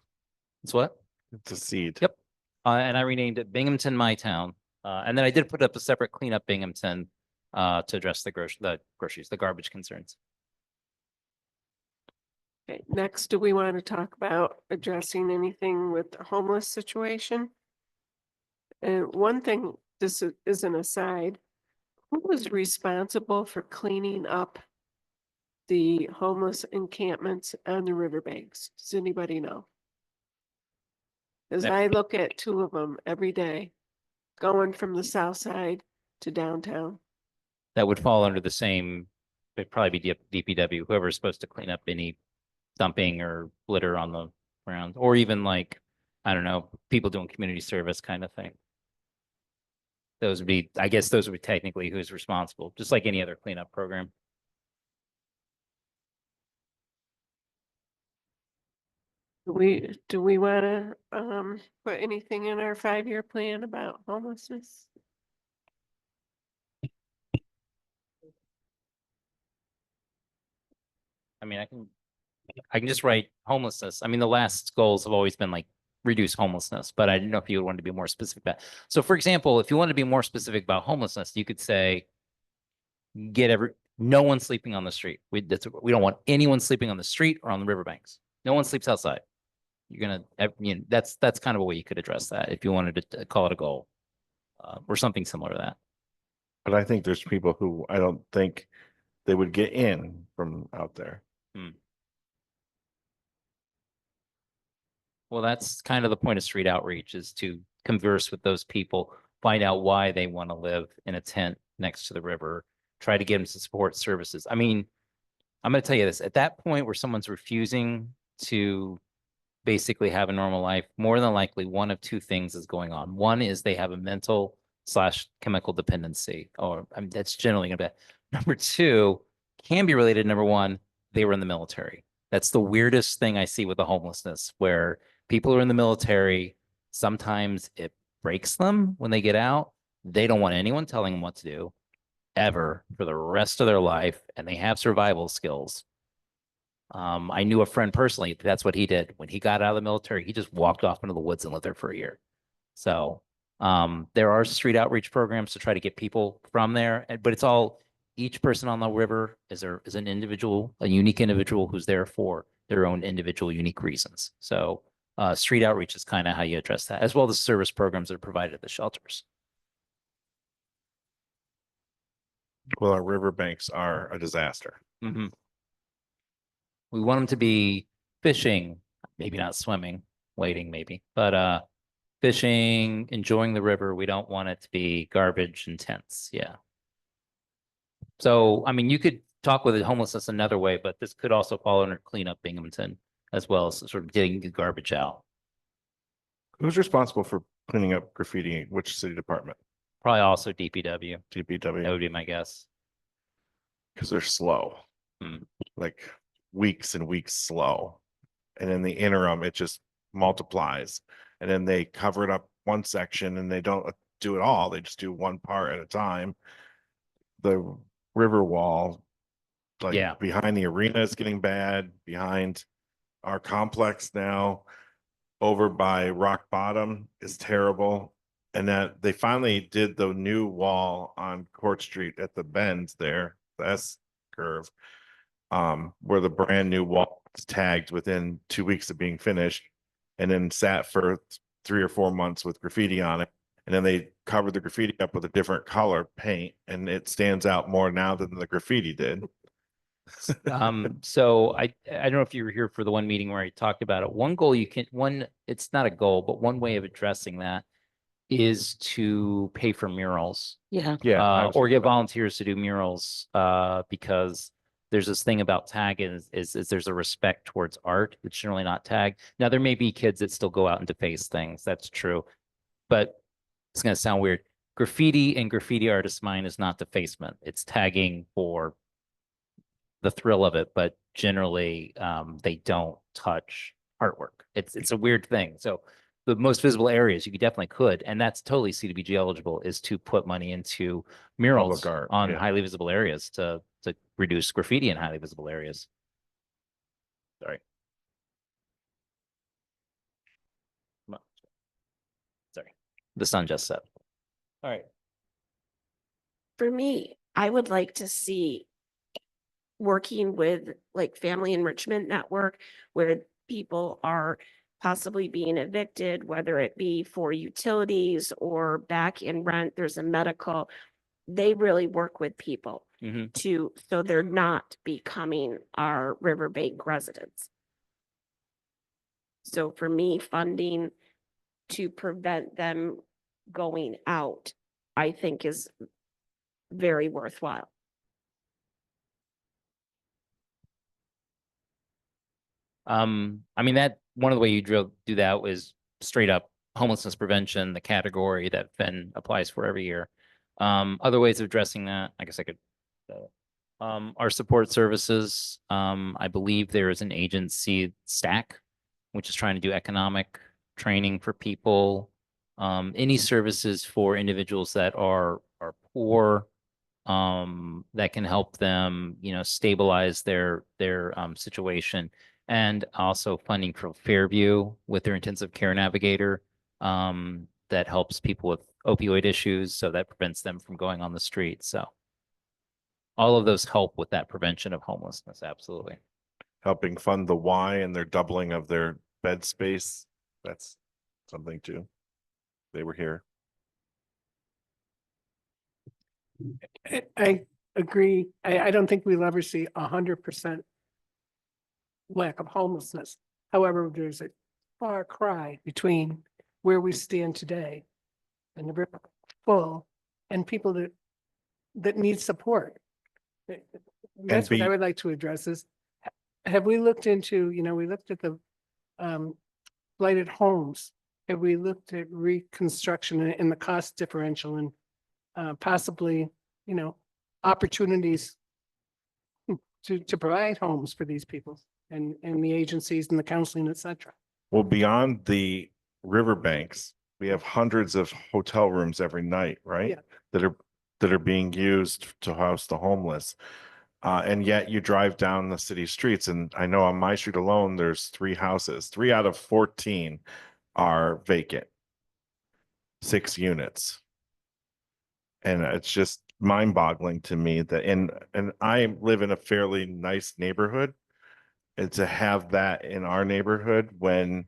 It's what? It's a seed. Yep. And I renamed it Binghamton My Town. And then I did put up a separate cleanup Binghamton to address the groceries, the garbage concerns. Okay, next, do we want to talk about addressing anything with the homeless situation? And one thing, this is an aside, who was responsible for cleaning up the homeless encampments on the riverbanks? Does anybody know? As Yep. I look at two of them every day, going from the south side to downtown. That would fall under the same, it'd probably be DPW, whoever's supposed to clean up any dumping or litter on the ground, or even like, I don't know, people doing community service kind of thing. Those would be, I guess those would be technically who's responsible, just like any other cleanup program. Do we want to put anything in our 5-year plan about homelessness? I mean, I can just write homelessness. I mean, the last goals have always been like reduce homelessness, but I didn't know if you would want to be more specific about. So for example, if you want to be more specific about homelessness, you could say, no one sleeping on the street. We don't want anyone sleeping on the street or on the riverbanks. No one sleeps outside. You're gonna, that's kind of a way you could address that if you wanted to call it a goal, or something similar to that. But I think there's people who I don't think they would get in from out there. Well, that's kind of the point of street outreach, is to converse with those people, find out why they want to live in a tent next to the river, try to get them to support services. I mean, I'm going to tell you this, at that point where someone's refusing to basically have a normal life, more than likely one of two things is going on. One is they have a mental/chemical dependency, or I mean, that's generally going to be. Number two, can be related to number one, they were in the military. That's the weirdest thing I see with the homelessness, where people are in the military, sometimes it breaks them when they get out. They don't want anyone telling them what to do ever for the rest of their life, and they have survival skills. I knew a friend personally, that's what he did. When he got out of the military, he just walked off into the woods and lived there for a year. So there are street outreach programs to try to get people from there, but it's all, each person on the river is an individual, a unique individual who's there for their own individual unique reasons. So street outreach is kind of how you address that, as well as service programs that are provided at the shelters. Well, our riverbanks are a disaster. Mm-hmm. We want them to be fishing, maybe not swimming, wading maybe, but fishing, enjoying the river. We don't want it to be garbage and tents. Yeah. So, I mean, you could talk with homelessness another way, but this could also fall under cleanup Binghamton, as well as sort of getting the garbage out. Who's responsible for cleaning up graffiti? Which city department? Probably also DPW. That DPW, would be my guess. because they're slow. Like weeks and weeks slow. And in the interim, it just multiplies. And then they cover it up one section and they don't do it all. They just do one part at a time. The river wall, like Yeah. behind the arena is getting bad, behind our complex now, over by Rock Bottom is terrible. And that they finally did the new wall on Court Street at the bend there, the S curve, where the brand new wall was tagged within 2 weeks of being finished, and then sat for 3 or 4 months with graffiti on it. And then they covered the graffiti up with a different color paint, and it stands out more now than the graffiti did. So I don't know if you were here for the one meeting where I talked about it. One goal it's not a goal, but one way of addressing that is to pay for murals. Yeah, Yeah. I was Or thinking get about- volunteers to do murals, because there's this thing about tag is there's a respect towards art. It's generally not tagged. Now, there may be kids that still go out and deface things. That's true. But it's gonna sound weird. Graffiti and graffiti artist mine is not defacement. It's tagging for the thrill of it, but generally, they don't touch artwork. It's a weird thing. So the most visible areas you could, and that's totally CDBG eligible, is to put money into murals art, on yeah. highly visible areas to reduce graffiti in highly visible areas. Sorry. Sorry, the sun just set. All right. For me, I would like to see working with like Family Enrichment Network where people are possibly being evicted, whether it be for utilities or back in rent, there's a medical. They really work with people Mhm. so they're not becoming our riverbank residents. So for me, funding to prevent them going out, I think is very worthwhile. I mean, that one of the way you do that was straight up homelessness prevention, the category that Finn applies for every year. Other ways of addressing that, I guess I could. Our support services, I believe there is an agency, Cdac, which is trying to do economic training for people. Any services for individuals that are poor, that can help them, stabilize their situation. And also funding for Fairview with their intensive care navigator, that helps people with opioid issues, so that prevents them from going on the street. So all of those help with that prevention of homelessness. Absolutely. Helping fund the Y and their doubling of their bed space. That's something too. They were here. I agree. I don't think we'll ever see 100% lack of homelessness. However, there's a far cry between where we stand today and the river full and people that need support. That's what I be- would like to address is, have we looked into, we looked at the blighted homes. Have we looked at reconstruction and the cost differential and possibly, opportunities to provide homes for these people and the agencies and the counseling, et cetera. Well, beyond the riverbanks, we have hundreds of hotel rooms every night, right? Yeah. That are being used to house the homeless. And yet you drive down the city streets, and I know on my street alone, there's 3 houses. 3 out of 14 are vacant. 6 units. And it's just mind-boggling to me that and I live in a fairly nice neighborhood. And to have that in our neighborhood when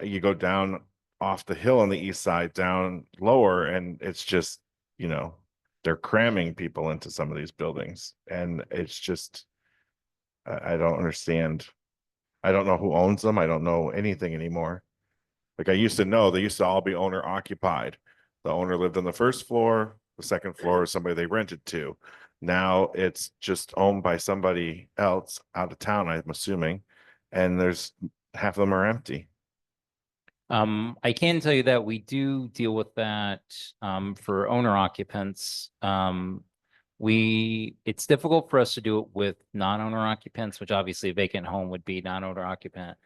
you go down off the hill on the east side, down lower, and it's just, they're cramming people into some of these buildings. And it's just, I don't understand. I don't know who owns them. I don't know anything anymore. Like I used to know, they used to all be owner occupied. The owner lived on the first floor, the second floor is somebody they rented to. Now it's just owned by somebody else out of town, I'm assuming. And there's half of them are empty. I can tell you that we do deal with that, for owner occupants. It's difficult for us to do it with non-owner occupants, which obviously a vacant home would be non-owner occupant.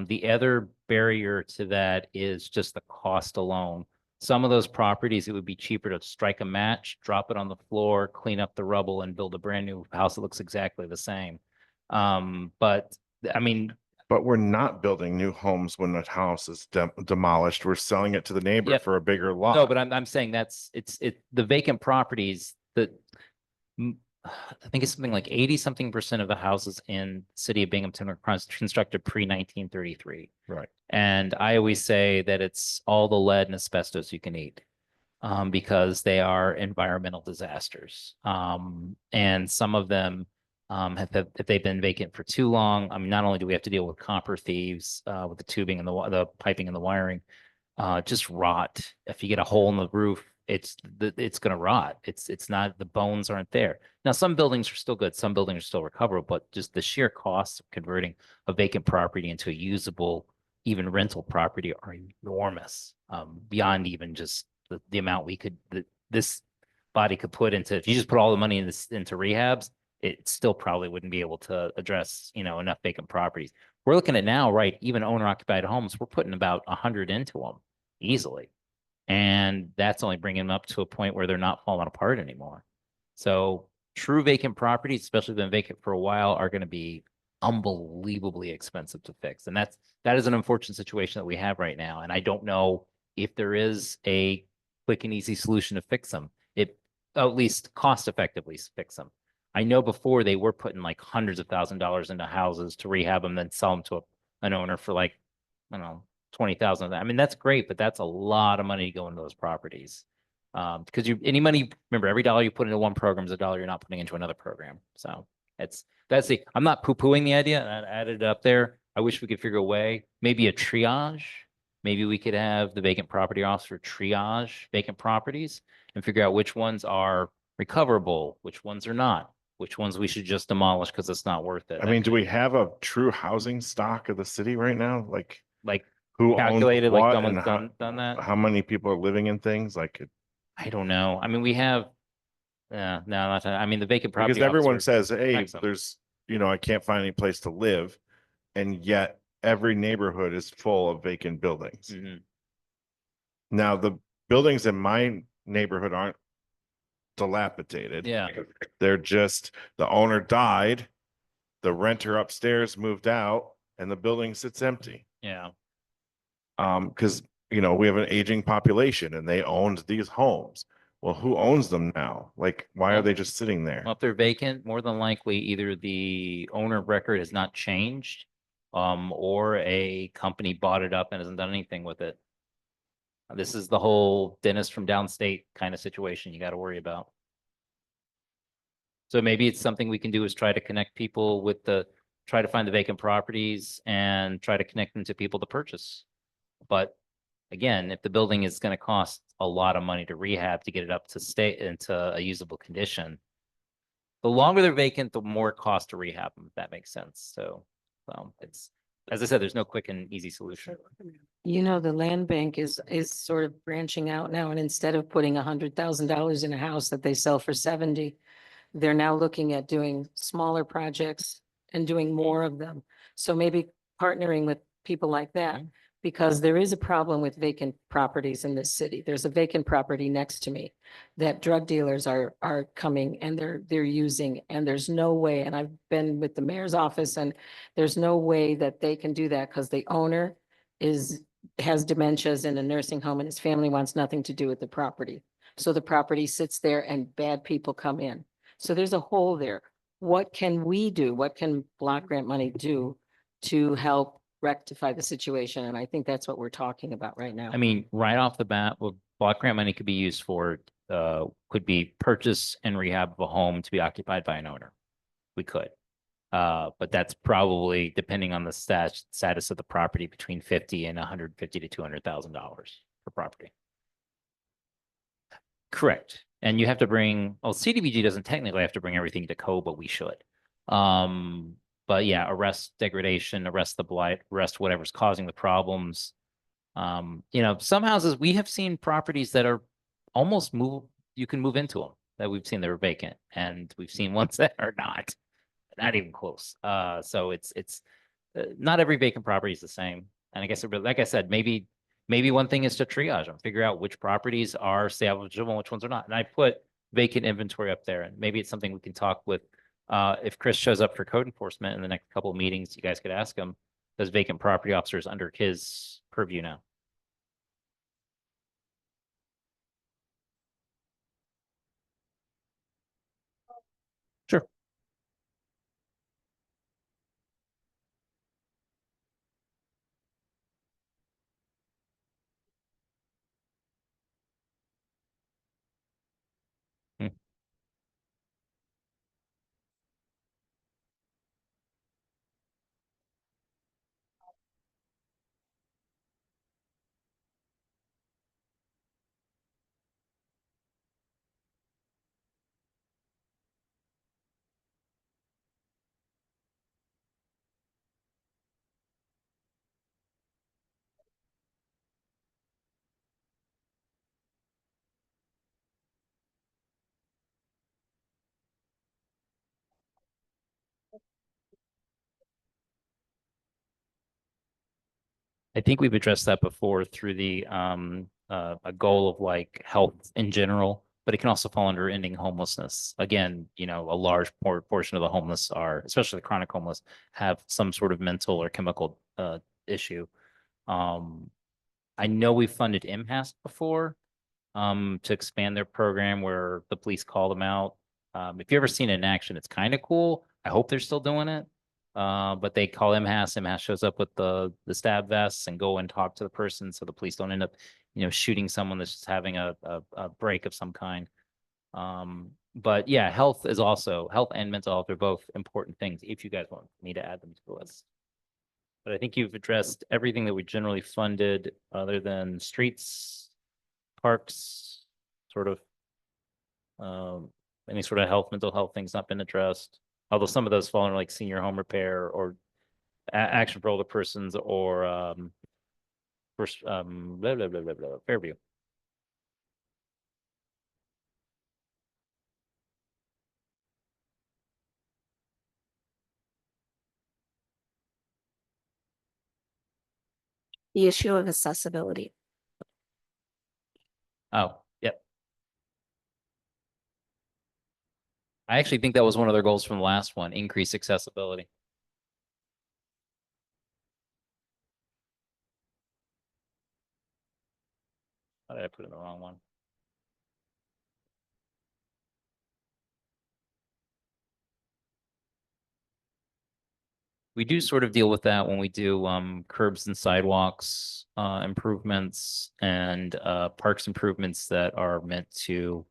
The other barrier to that is just the cost alone. Some of those properties, it would be cheaper to strike a match, drop it on the floor, clean up the rubble, and build a brand new house that looks exactly the same. But I mean, But we're not building new homes when the house is demolished. We're selling it to the neighbor Yeah. for a bigger lot. no, but I'm saying the vacant properties that I think it's something like 80-something% of the houses in the city of Binghamton are constructed pre-1933. Right. And I always say that it's all the lead and asbestos you can eat, because they are environmental disasters. And some of them, if they've been vacant for too long, I mean, not only do we have to deal with copper thieves, with the tubing and the piping and the wiring, just rot. If you get a hole in the roof, it's gonna rot. It's not, the bones aren't there. Now, some buildings are still good, some buildings are still recoverable, but just the sheer costs of converting a vacant property into a usable, even rental property are enormous. Beyond even just the amount this body could put into, if you just put all the money into rehabs, it still probably wouldn't be able to address, enough vacant properties. We're looking at now, right? Even owner occupied homes, we're putting about 100 into them easily. And that's only bringing them up to a point where they're not falling apart anymore. So true vacant properties, especially been vacant for a while, are going to be unbelievably expensive to fix. And that is an unfortunate situation that we have right now. And I don't know if there is a quick and easy solution to fix them. At least cost effectively fix them. I know before they were putting like hundreds of $1,000s into houses to rehab them, then sell them to an owner for like, I don't know, 20,000. I mean, that's great, but that's a lot of money to go into those properties. Because any money, remember, every dollar you put into one program is a dollar you're not putting into another program. So I'm not poo-pooing the idea, and I added it up there. I wish we could figure a way, maybe a triage. Maybe we could have the vacant property officer triage vacant properties and figure out which ones are recoverable, which ones are not, which ones we should just demolish because it's not worth it. I mean, do we have a true housing stock of the city right now? Like who owns calculated, like what someone's and done that? how many people are living in things? Like, I don't know. I mean, we have, no, not, I mean, the vacant property. because everyone officer says, hey, tracks them. there's, I can't find any place to live. And yet every neighborhood is full of vacant buildings. Mhm. Now, the buildings in my neighborhood aren't dilapidated. Yeah. They're just, the owner died, the renter upstairs moved out, and the building sits empty. Yeah. Because, we have an aging population and they owned these homes. Well, who owns them now? Like, why are Well- they just sitting there? Well, if they're vacant, more than likely either the owner of record has not changed, or a company bought it up and hasn't done anything with it. This is the whole dentist from downstate kind of situation you got to worry about. So maybe it's something we can do is try to connect people try to find the vacant properties and try to connect them to people to purchase. But again, if the building is going to cost a lot of money to rehab to get it up to stay into a usable condition, the longer they're vacant, the more it costs to rehab them, if that makes sense. So it's, as I said, there's no quick and easy solution. The land bank is sort of branching out now, and instead of putting $100,000 in a house that they sell for 70, they're now looking at doing smaller projects and doing more of them. So maybe partnering with people like that, because there is a problem with vacant properties in this city. There's a vacant property next to me that drug dealers are coming and they're using, and there's no way, and I've been with the mayor's office, and there's no way that they can do that because the owner has dementias in a nursing home and his family wants nothing to do with the property. So the property sits there and bad people come in. So there's a hole there. What can we do? What can block grant money do to help rectify the situation? And I think that's what we're talking about right now. I mean, right off the bat, what block grant money could be used for, could be purchase and rehab of a home to be occupied by an owner. We could. But that's probably, depending on the status of the property, between $50,000 and $150,000 to $200,000 per property. Correct. And you have to bring, well, CDBG doesn't technically have to bring everything to code, but we should. But yeah, arrest degradation, arrest the blight, arrest whatever's causing the problems. Some houses, we have seen properties that are almost you can move into them, that we've seen that are vacant, and we've seen ones that are not even close. So it's not every vacant property is the same. And I guess, like I said, maybe one thing is to triage them, figure out which properties are salvageable and which ones are not. And I put vacant inventory up there, and maybe it's something we can talk with. If Chris shows up for code enforcement in the next couple of meetings, you guys could ask him, does vacant property officers under his purview now? Sure. I think we've addressed that before through the a goal of like health in general, but it can also fall under ending homelessness. Again, you know, a large portion of the homeless are, especially the chronic homeless, have some sort of mental or chemical issue. I know we funded MHAS before to expand their program where the police call them out. If you've ever seen it in action, it's kind of cool. I hope they're still doing it. But they call MHAS. MHAS shows up with the stab vests and go and talk to the person so the police don't end up, you know, shooting someone that's just having a break of some kind. But yeah, health and mental health are both important things if you guys want me to add them to the list. But I think you've addressed everything that we generally funded other than streets, parks, sort of any sort of mental health things not been addressed. Although some of those fall under like senior home repair or action for older persons or first blah, blah, blah, blah, blah, Fairview. The issue of accessibility. Oh, yep. I actually think that was one of their goals from the last one, increase accessibility. How did I put in the wrong one? We do sort of deal with that when we do curbs and sidewalks improvements and parks improvements that are meant to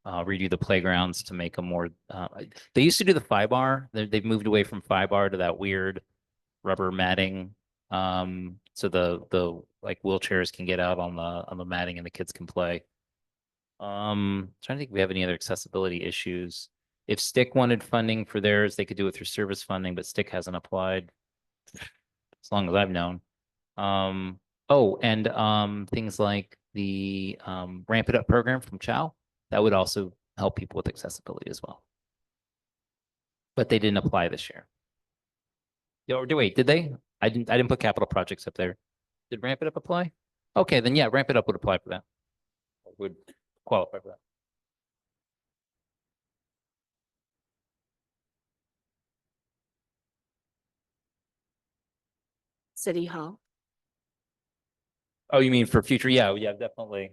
redo the playgrounds to make them more. They used to do the 5R. They've moved away from 5R to that weird rubber matting. So the like wheelchairs can get out on the matting and the kids can play. Trying to think if we have any other accessibility issues. If Cdac wanted funding for theirs, they could do it through service funding, but Cdac hasn't applied as long as I've known. Things like the Ramp It Up program from Chow, that would also help people with accessibility as well. But they didn't apply this year. Wait, did they? I didn't put capital projects up there. Did Ramp It Up apply? Okay, then yeah, Ramp It Up would apply for that. Would qualify for that. City Hall. Oh, you mean for future? Yeah, definitely.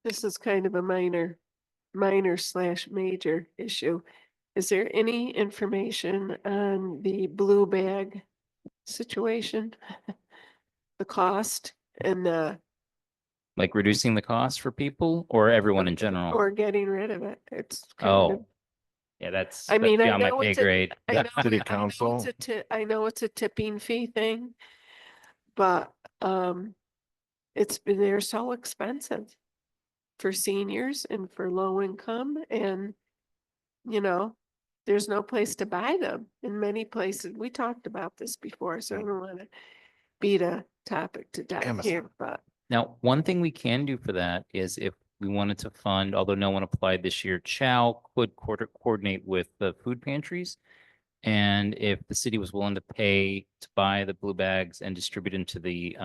This is kind of a minor / major issue. Is there any information on the blue bag situation? The cost and Like reducing the cost for people or everyone in general? or getting rid of it? It's kind of, Oh, yeah, that's I mean, I beyond my know pay it's a- grade. I know, City I know Council. I know it's a tipping fee thing, but they're so expensive for seniors and for low income and, you know, there's no place to buy them in many places. We talked about this before, so I don't want to beat a topic to death Amazon. here, but Now, one thing we can do for that is if we wanted to fund, although no one applied this year, Chow could coordinate with the food pantries. And if the city was willing to pay to buy the blue bags and distribute them to the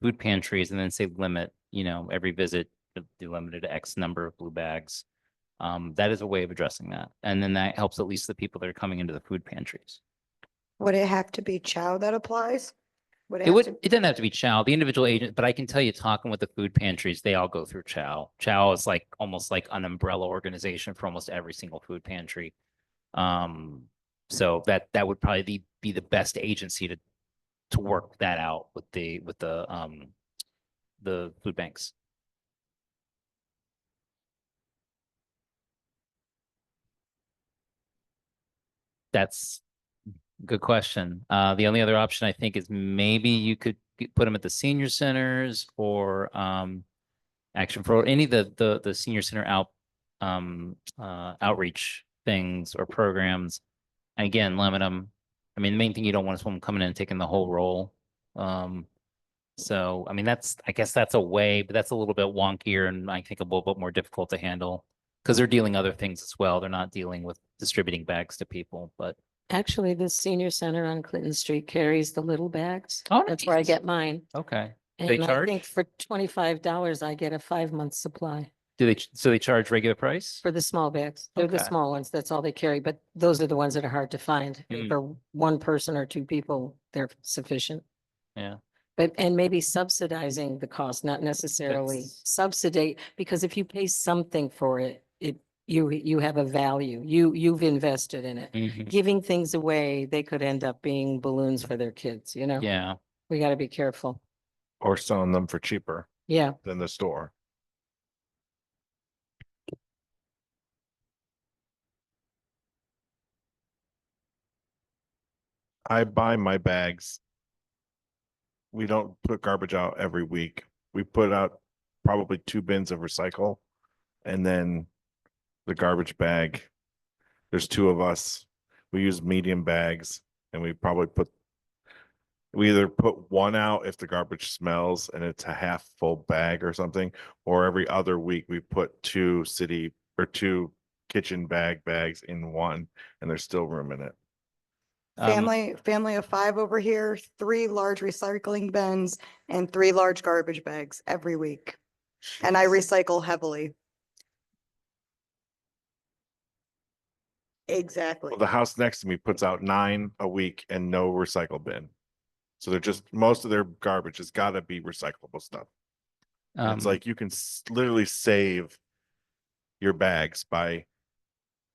food pantries and then say limit, you know, every visit be limited to X number of blue bags. That is a way of addressing that. And then that helps at least the people that are coming into the food pantries. Would it have to be Chow that applies? Would It doesn't have to be Chow, the individual agent, but I can tell you, talking with the food pantries, they all go through Chow. Chow is like almost like an umbrella organization for almost every single food pantry. So that would probably be the best agency to work that out with the food banks. That's a good question. The only other option I think is maybe you could put them at the senior centers or Action for any of the senior center outreach things or programs. And again, limit them. I mean, the main thing you don't want is someone coming in and taking the whole role. So I mean, I guess that's a way, but that's a little bit wonkier and I think a little bit more difficult to handle because they're dealing other things as well. They're not dealing with distributing bags to people, but Actually, the senior center on Clinton Street carries the little bags. Oh, That's where I nice. get mine. okay. They And I charge? think for $25, I get a 5-month supply So they charge regular price? for the small bags. They're the Okay. small ones. That's all they carry, but those are the ones that are hard to find. And Mm. for one person or two people, they're sufficient. Yeah. But, and maybe subsidizing the cost, not necessarily That's- subsidy, because if you pay something for it, you have a value. You've invested in it. Mhm. Giving things away, they could end up being balloons for their kids, you know? Yeah. We got to be careful. Or selling them for cheaper Yeah. than the store. I buy my bags. We don't put garbage out every week. We put out probably 2 bins of recycle and then the garbage bag. There's 2 of us. We use medium bags and we either put one out if the garbage smells and it's a half full bag or something, or every other week we put 2 kitchen bags in one and there's still room in it. Family of 5 over here, 3 large recycling bins and 3 large garbage bags every week. And I recycle heavily. Exactly. Well, the house next to me puts out 9 a week and no recycle bin. So they're just, most of their garbage has got to be recyclable stuff. And it's like you can literally save your bags by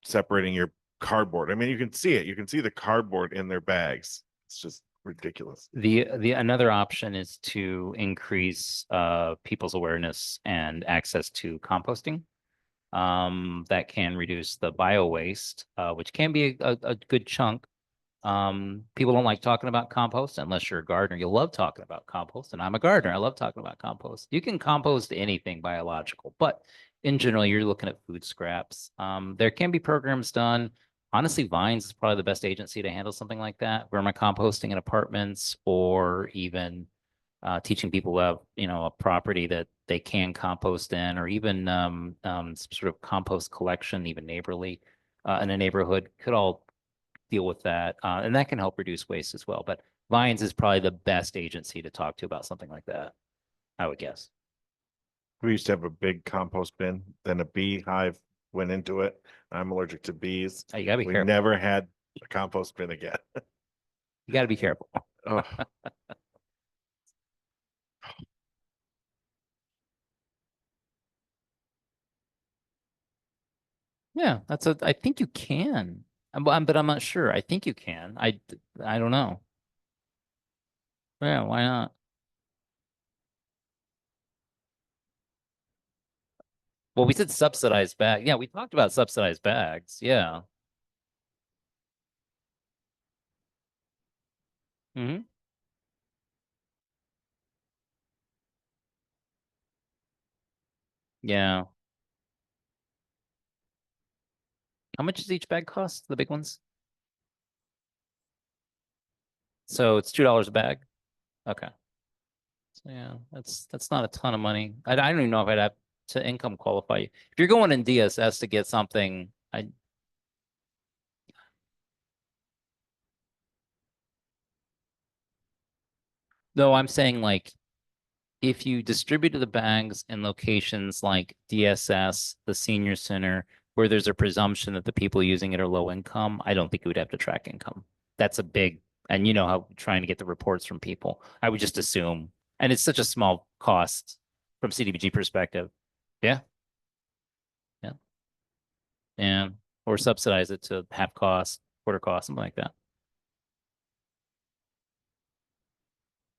separating your cardboard. I mean, you can see it. You can see the cardboard in their bags. It's just ridiculous. The another option is to increase people's awareness and access to composting. That can reduce the bio waste, which can be a good chunk. People don't like talking about compost unless you're a gardener. You love talking about compost, and I'm a gardener. I love talking about compost. You can compost anything biological, but in general, you're looking at food scraps. There can be programs done. Honestly, Vines is probably the best agency to handle something like that. Vermicomposting in apartments, or even teaching people who have, a property that they can compost in, or even some sort of compost collection, even neighborly in a neighborhood, could all deal with that. And that can help reduce waste as well. But Vines is probably the best agency to talk to about something like that, I would guess. We used to have a big compost bin, then a beehive went into it. I'm allergic to bees. Oh, you gotta be We careful. never had a compost bin again. You gotta be careful. Oh, Yeah, I think you can. But I'm not sure. I think you can. I don't know. Yeah, why not? Well, we said subsidized bag. Yeah, we talked about subsidized bags. Yeah. Hmm. Yeah. How much does each bag cost? The big ones? So it's $2 a bag. Okay. So yeah, that's not a ton of money. I don't even know if I'd have to income qualify. If you're going in DSS to get something, no, I'm saying like if you distributed the bags in locations like DSS, the senior center, where there's a presumption that the people using it are low income, I don't think you would have to track income. That's a big, and you know how trying to get the reports from people, I would just assume, and it's such a small cost from CDBG perspective. Yeah. Yeah. And, or subsidize it to half cost, quarter cost, something like that.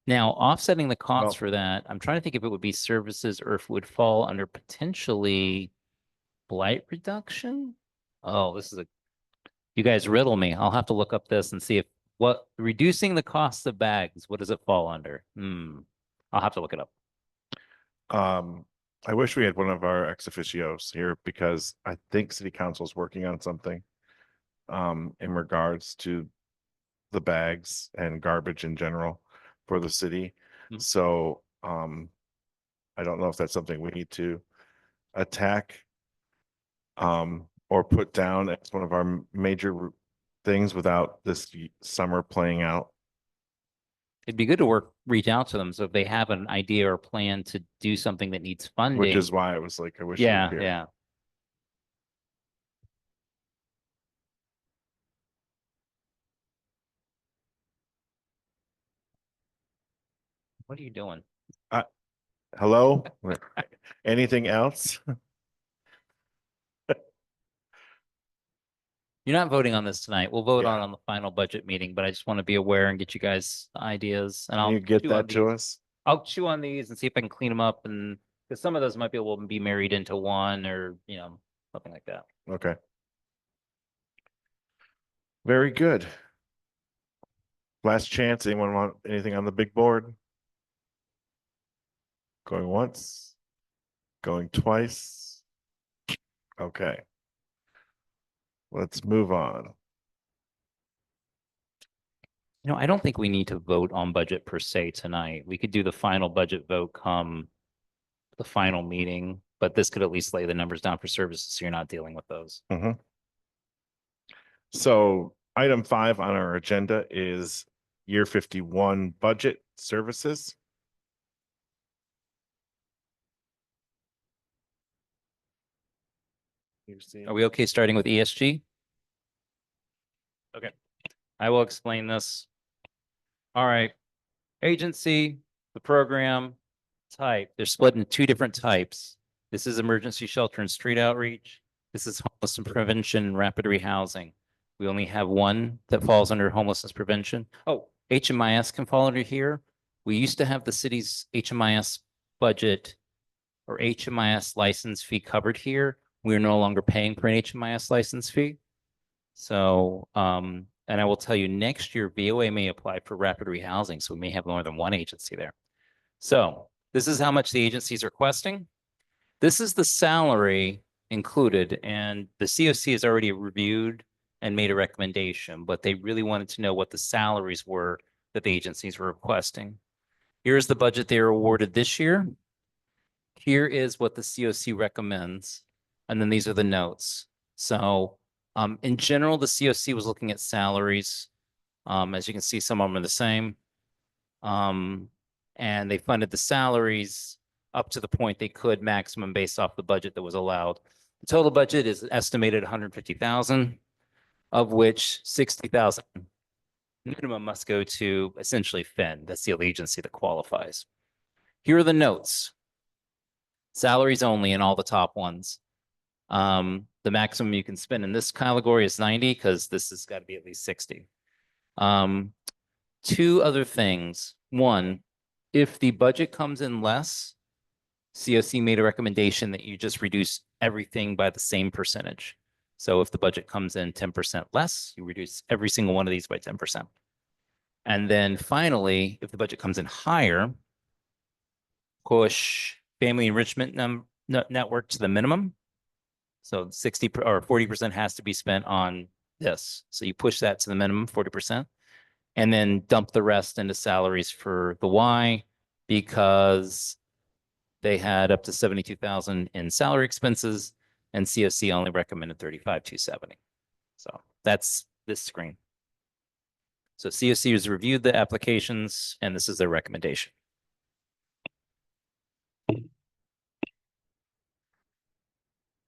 Now, offsetting the costs Well- for that, I'm trying to think if it would be services or if it would fall under potentially blight reduction. Oh, this is You guys riddle me. I'll have to look up this and see if reducing the cost of bags, what does it fall under? I'll have to look it up. I wish we had one of our ex officios here because I think city council is working on something in regards to the bags and garbage in general for the city. Mhm. So I don't know if that's something we need to attack or put down as one of our major things without this summer playing out. It'd be good to reach out to them. So if they have an idea or plan to do something that needs funding. Which is why I was like, I wish. you were Yeah, here. yeah. What are you doing? Hello? Anything else? You're not voting on this tonight. We'll vote Yeah. on the final budget meeting, but I just want to be aware and get you guys ideas and Can I'll you get chew on that to these. us? I'll chew on these and see if I can clean them up and because some of those might be able to be married into one or, something like that. Okay. Very good. Last chance. Anyone want anything on the big board? Going once? Going twice? Okay. Let's move on. I don't think we need to vote on budget per se tonight. We could do the final budget vote come the final meeting, but this could at least lay the numbers down for services so you're not dealing with those. So item 5 on our agenda is year 51 budget services. Are we okay starting with ESG? Okay, I will explain this. All right, agency, the program type, they're split into 2 different types. This is emergency shelter and street outreach. This is homelessness prevention and rapid rehousing. We only have one that falls under homelessness prevention. Oh, HMIS can fall under here. We used to have the city's HMIS budget or HMIS license fee covered here. We're no longer paying for an HMIS license fee. So, and I will tell you next year, VOA may apply for rapid rehousing. So we may have more than one agency there. So this is how much the agency is requesting. This is the salary included, and the COC has already reviewed and made a recommendation, but they really wanted to know what the salaries were that the agencies were requesting. Here's the budget they were awarded this year. Here is what the COC recommends. And then these are the notes. So in general, the COC was looking at salaries. As you can see, some of them are the same. And they funded the salaries up to the point they could maximum based off the budget that was allowed. The total budget is estimated 150,000, of which 60,000 minimum must go to essentially Finn. That's the only agency that qualifies. Here are the notes. Salaries only in all the top ones. The maximum you can spend in this category is 90 because this has got to be at least 60. 2 other things. One, if the budget comes in less, COC made a recommendation that you just reduce everything by the same percentage. So if the budget comes in 10% less, you reduce every single one of these by 10%. And then finally, if the budget comes in higher, push family enrichment network to the minimum. So 60 or 40% has to be spent on this. So you push that to the minimum, 40%, and then dump the rest into salaries for the Y because they had up to 72,000 in salary expenses and COC only recommended 35,270. So that's this screen. So COC has reviewed the applications and this is their recommendation.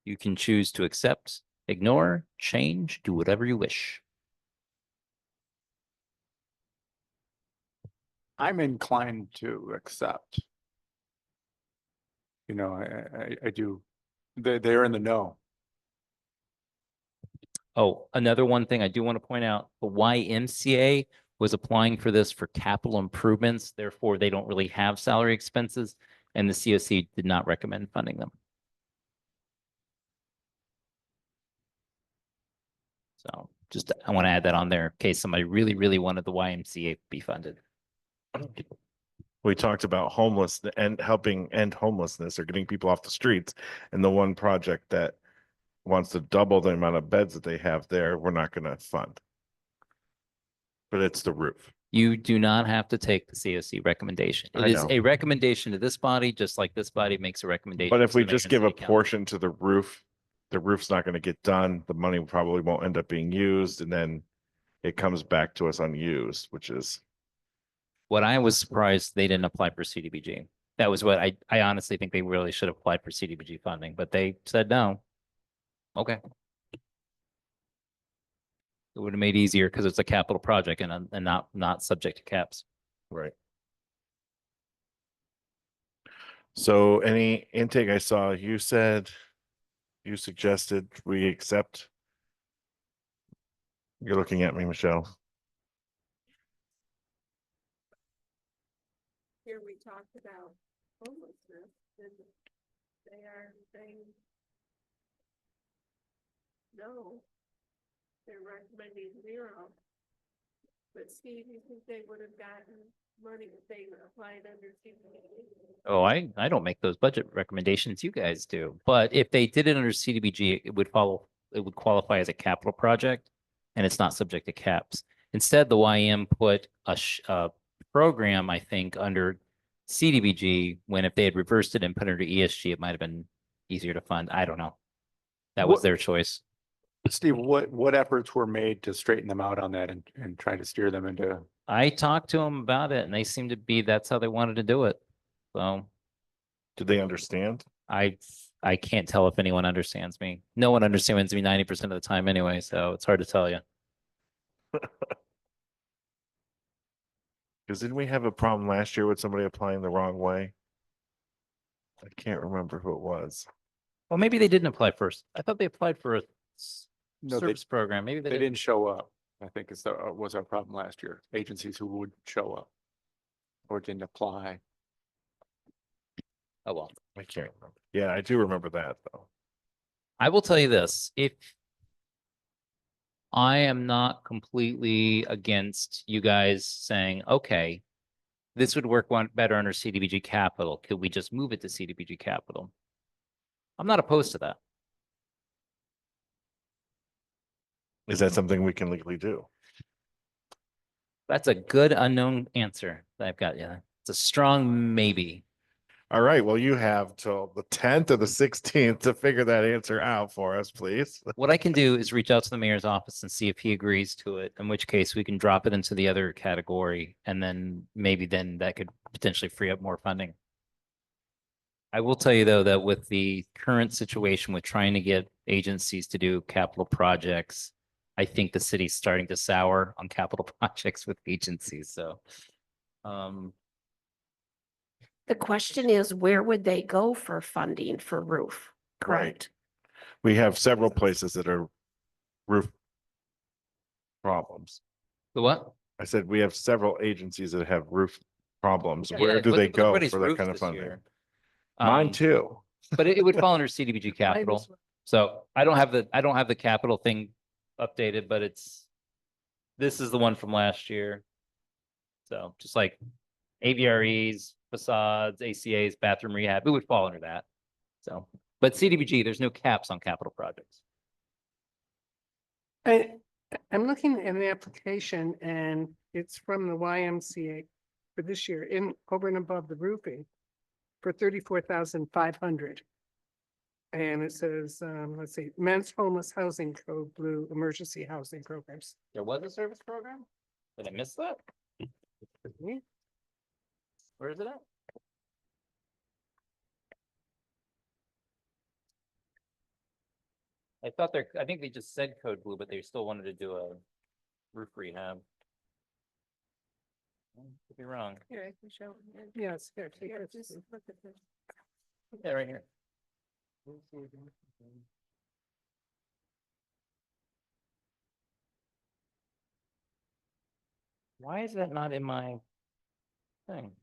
You can choose to accept, ignore, change, do whatever you wish. I'm inclined to accept. I do. They're in the know. Oh, another one thing I do want to point out, the YMCA was applying for this for capital improvements. Therefore, they don't really have salary expenses and the COC did not recommend funding them. So Just, I want to add that on there in case somebody really, really wanted the YMCA to be funded. We talked about homeless and helping end homelessness or getting people off the streets. And the one project that wants to double the amount of beds that they have there, we're not gonna fund. But it's the roof. You do not have to take the COC recommendation. It I is know. a recommendation to this body, just like this body makes a recommendation. But if to we the just mayor give and a city council. portion to the roof's not gonna get done. The money probably won't end up being used, and then it comes back to us unused, which is, What I was surprised they didn't apply for CDBG. That was what I honestly think they really should have applied for CDBG funding, but they said no. Okay. It would have made it easier because it's a capital project and not subject to caps. right. So any intake I saw, you suggested we accept. You're looking at me, Michelle. Here we talked about homelessness and they are saying no. They're recommending 0. But Steve, you think they would have gotten money if they applied under CDBG? Oh, I don't make those budget recommendations. You guys do. But if they did it under CDBG, it would qualify as a capital project and it's not subject to caps. Instead, the YM put a program, I think, under CDBG, when if they had reversed it and put it under ESG, it might have been easier to fund. I don't know. That was What- their choice. Steve, what efforts were made to straighten them out on that and try to steer them into? I talked to them about it and they seemed to be, that's how they wanted to do it. So Did they understand? I can't tell if anyone understands me. No one understands me 90% of the time anyway, so it's hard to tell you. Because didn't we have a problem last year with somebody applying the wrong way? I can't remember who it was. Well, maybe they didn't apply first. I thought they applied for a No, they service program. Maybe they They didn't. didn't show up. I think was our problem last year. Agencies who would show up or didn't apply. Oh, well. I can't remember. Yeah, I do remember that though. I will tell you this, if I am not completely against you guys saying, okay, this would work better under CDBG capital. Could we just move it to CDBG capital? I'm not opposed to that. Is that something we can legally do? That's a good unknown answer that I've got. Yeah, it's a strong maybe. All right, well, you have till the 10th or the 16th to figure that answer out for us, please. What I can do is reach out to the mayor's office and see if he agrees to it, in which case we can drop it into the other category and then maybe then that could potentially free up more funding. I will tell you though, that with the current situation with trying to get agencies to do capital projects, I think the city's starting to sour on capital projects with agencies, so. The question is, where would they go for funding for roof? Right. Correct? We have several places that are roof problems. The what? I said we have several agencies that have roof problems. Yeah, Where do look- they look go everybody's for that roofs kind of this funding? year. Mine Um, too. But it would fall under CDBG capital. So I don't have the capital thing updated, but this is the one from last year. So just like AVREs, facades, ACAs, bathroom rehab, it would fall under that. So, but CDBG, there's no caps on capital projects. I'm looking at an application and it's from the YMCA for this year over and above the roofing for 34,500. And it says, let's see, men's homeless housing code blue emergency housing programs. There was a service program? Did I miss that? Where is it at? I think they just said code blue, but they still wanted to do a roof rehab. Could be wrong. Here, I can show. you. Yes, here, take Yeah, this. just look at this. Yeah, right here. Why is that not in my thing?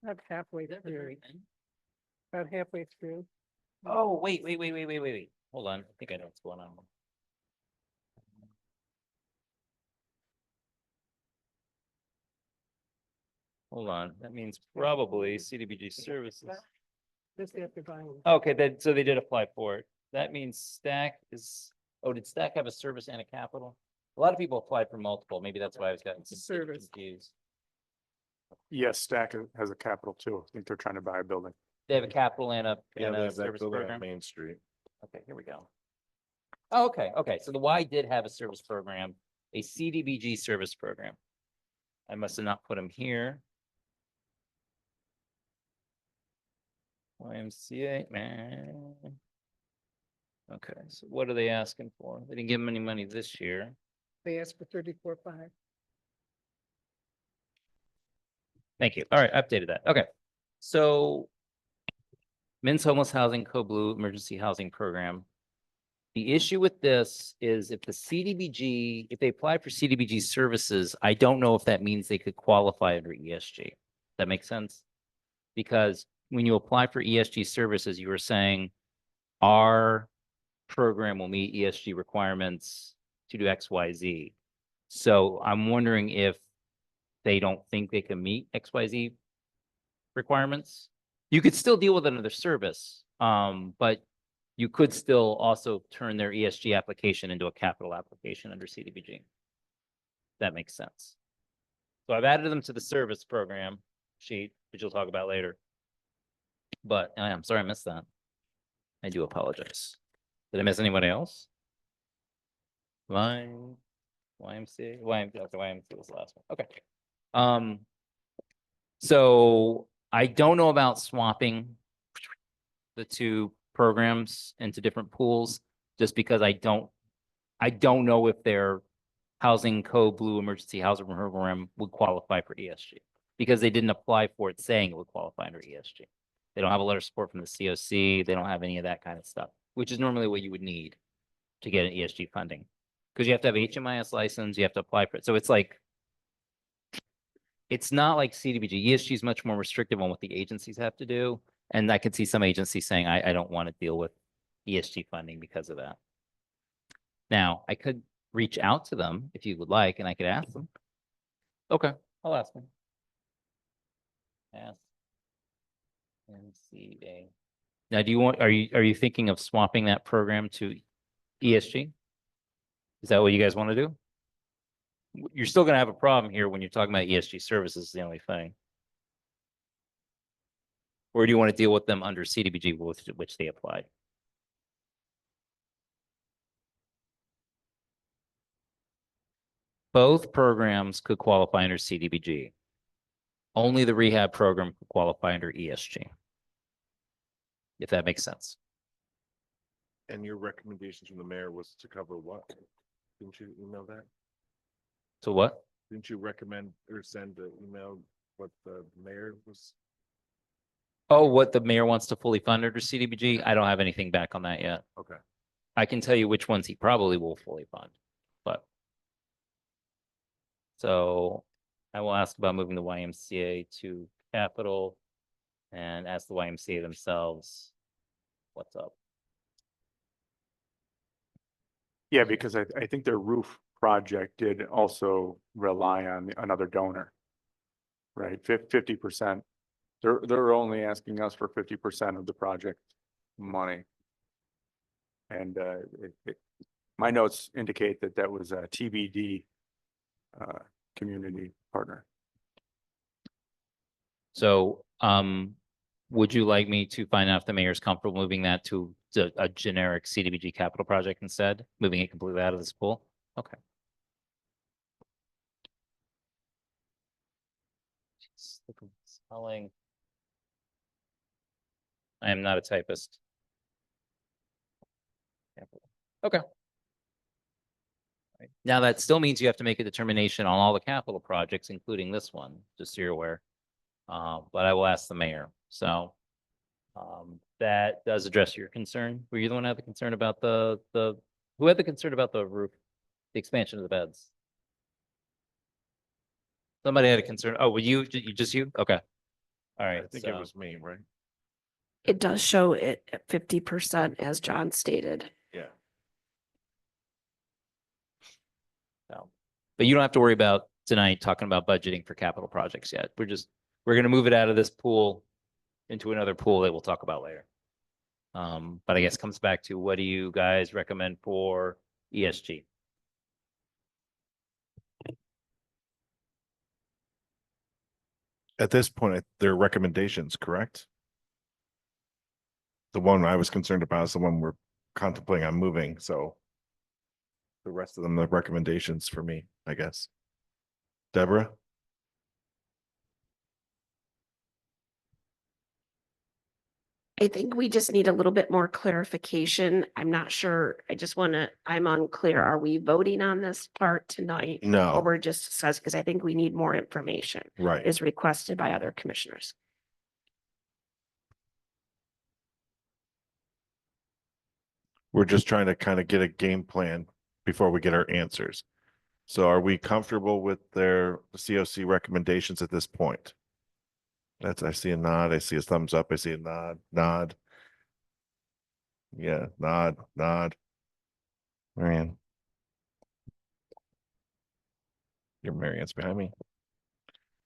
Not halfway Is that the through. very thing? about halfway through. Oh, wait. Hold on. I think I know what's going on. Hold on. That means probably CDBG services. Just after buying. Okay, then, so they did apply for it. That means Cdac is, oh, did Cdac have a service and a capital? A lot of people applied for multiple. Maybe that's why I was getting a service. confused. Yes, Cdac has a capital too. I think they're trying to buy a building. They have a capital and a, Yeah, and they a have that service building on program. Main Street. Okay, here we go. Oh, okay. So the Y did have a service program, a CDBG service program. I must have not put them here. YMCA, man. Okay, so what are they asking for? They didn't give them any money this year. They asked for 34.5. Thank you. All right, I updated that. Okay. So Men's Homeless Housing Code Blue Emergency Housing Program. The issue with this is if the CDBG, if they apply for CDBG services, I don't know if that means they could qualify under ESG. That makes sense? Because when you apply for ESG services, you were saying our program will meet ESG requirements to do X, Y, Z. So I'm wondering if they don't think they can meet XYZ requirements. You could still deal with another service, but you could still also turn their ESG application into a capital application under CDBG. That makes sense. So I've added them to the service program sheet, which you'll talk about later. But I'm sorry I missed that. I do apologize. Did I miss anybody else? YMCA, okay, YMCA was the last one. Okay. So I don't know about swapping the two programs into different pools, just because I don't know if their housing code blue emergency housing program would qualify for ESG, because they didn't apply for it saying it would qualify under ESG. They don't have a letter of support from the COC. They don't have any of that kind of stuff, which is normally what you would need to get an ESG funding, because you have to have HMIS license, you have to apply for it. So it's like, it's not like CDBG. ESG is much more restrictive on what the agencies have to do. And I could see some agencies saying, I don't want to deal with ESG funding because of that. Now, I could reach out to them if you would like, and I could ask them. Okay, I'll ask them. Ask. NCA. Now, do you want, are you thinking of swapping that program to ESG? Is that what you guys want to do? You're still going to have a problem here when you're talking about ESG services, is the only thing. Or do you want to deal with them under CDBG, with which they applied? Both programs could qualify under CDBG. Only the rehab program could qualify under ESG. If that makes sense. And your recommendations from the mayor was to cover what? Didn't you email that? So what? Didn't you recommend or send the email what the mayor was? Oh, what the mayor wants to fully fund under CDBG? I don't have anything back on that yet. Okay. I can tell you which ones he probably will fully fund, but. So I will ask about moving the YMCA to capital and ask the YMCA themselves, what's up? Yeah, because I think their roof project did also rely on another donor. Right, 50%. They're only asking us for 50% of the project money. And my notes indicate that that was a TBD community partner. So, would you like me to find out if the mayor's comfortable moving that to a generic CDBG capital project instead, moving it completely out of this pool? Okay. Jeez, look at the spelling. I am not a typist. Okay. Right. Now, that still means you have to make a determination on all the capital projects, including this one, just so you're aware. But I will ask the mayor. So that does address your concern. Were you the one who had the concern about who had the concern about the roof, the expansion of the beds? Somebody had a concern. Oh, were you just you? Okay. All right. I think so- it was me, right? It does show it at 50%, as John stated. Yeah. So, but you don't have to worry about tonight talking about budgeting for capital projects yet. We're gonna move it out of this pool into another pool that we'll talk about later. But I guess it comes back to, what do you guys recommend for ESG? At this point, they're recommendations, correct? The one I was concerned about is the one we're contemplating on moving, so. The rest of them, the recommendations for me, I guess. Deborah? I think we just need a little bit more clarification. I'm not sure. I'm unclear. Are we voting on this part tonight? Or No, we're just discussing, because I think we need more information right. is requested by other commissioners. We're just trying to kind of get a game plan before we get our answers. So are we comfortable with their COC recommendations at this point? I see a nod, I see a thumbs up, I see a nod. Yeah, nod. Marianne. Marianne's behind me.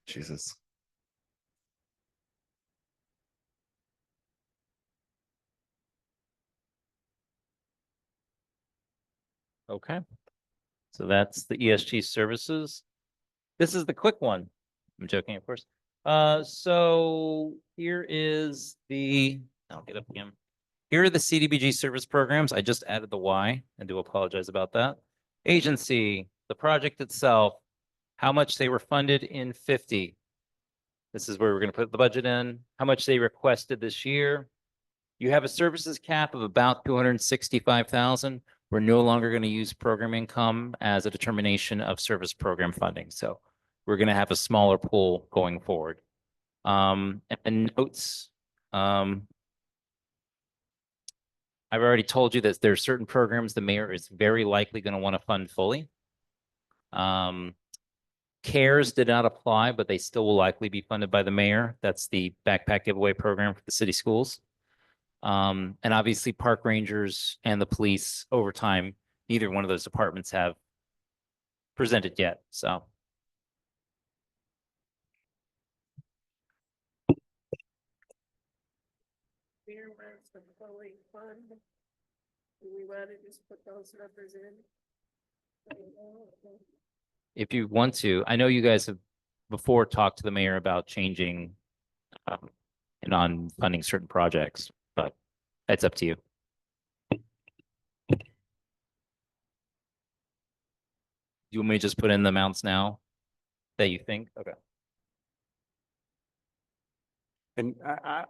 Jesus. Okay. So that's the ESG services. This is the quick one. I'm joking, of course. So here is I'll get up again. Here are the CDBG service programs. I just added the Y. I do apologize about that. Agency, the project itself, how much they were funded in 50. This is where we're going to put the budget in, how much they requested this year. You have a services cap of about 265,000. We're no longer going to use program income as a determination of service program funding. So we're going to have a smaller pool going forward. And notes, I've already told you that there are certain programs the mayor is very likely going to want to fund fully. CARES did not apply, but they still will likely be funded by the mayor. That's the backpack giveaway program for the city schools. And obviously park rangers and the police over time, neither one of those departments have presented yet, so. Mayor wants to fully fund. Do we want to just put those numbers in? If you want to, I know you guys have before talked to the mayor about changing and on funding certain projects, but it's up to you. You want me to just put in the amounts now that you think? Okay. And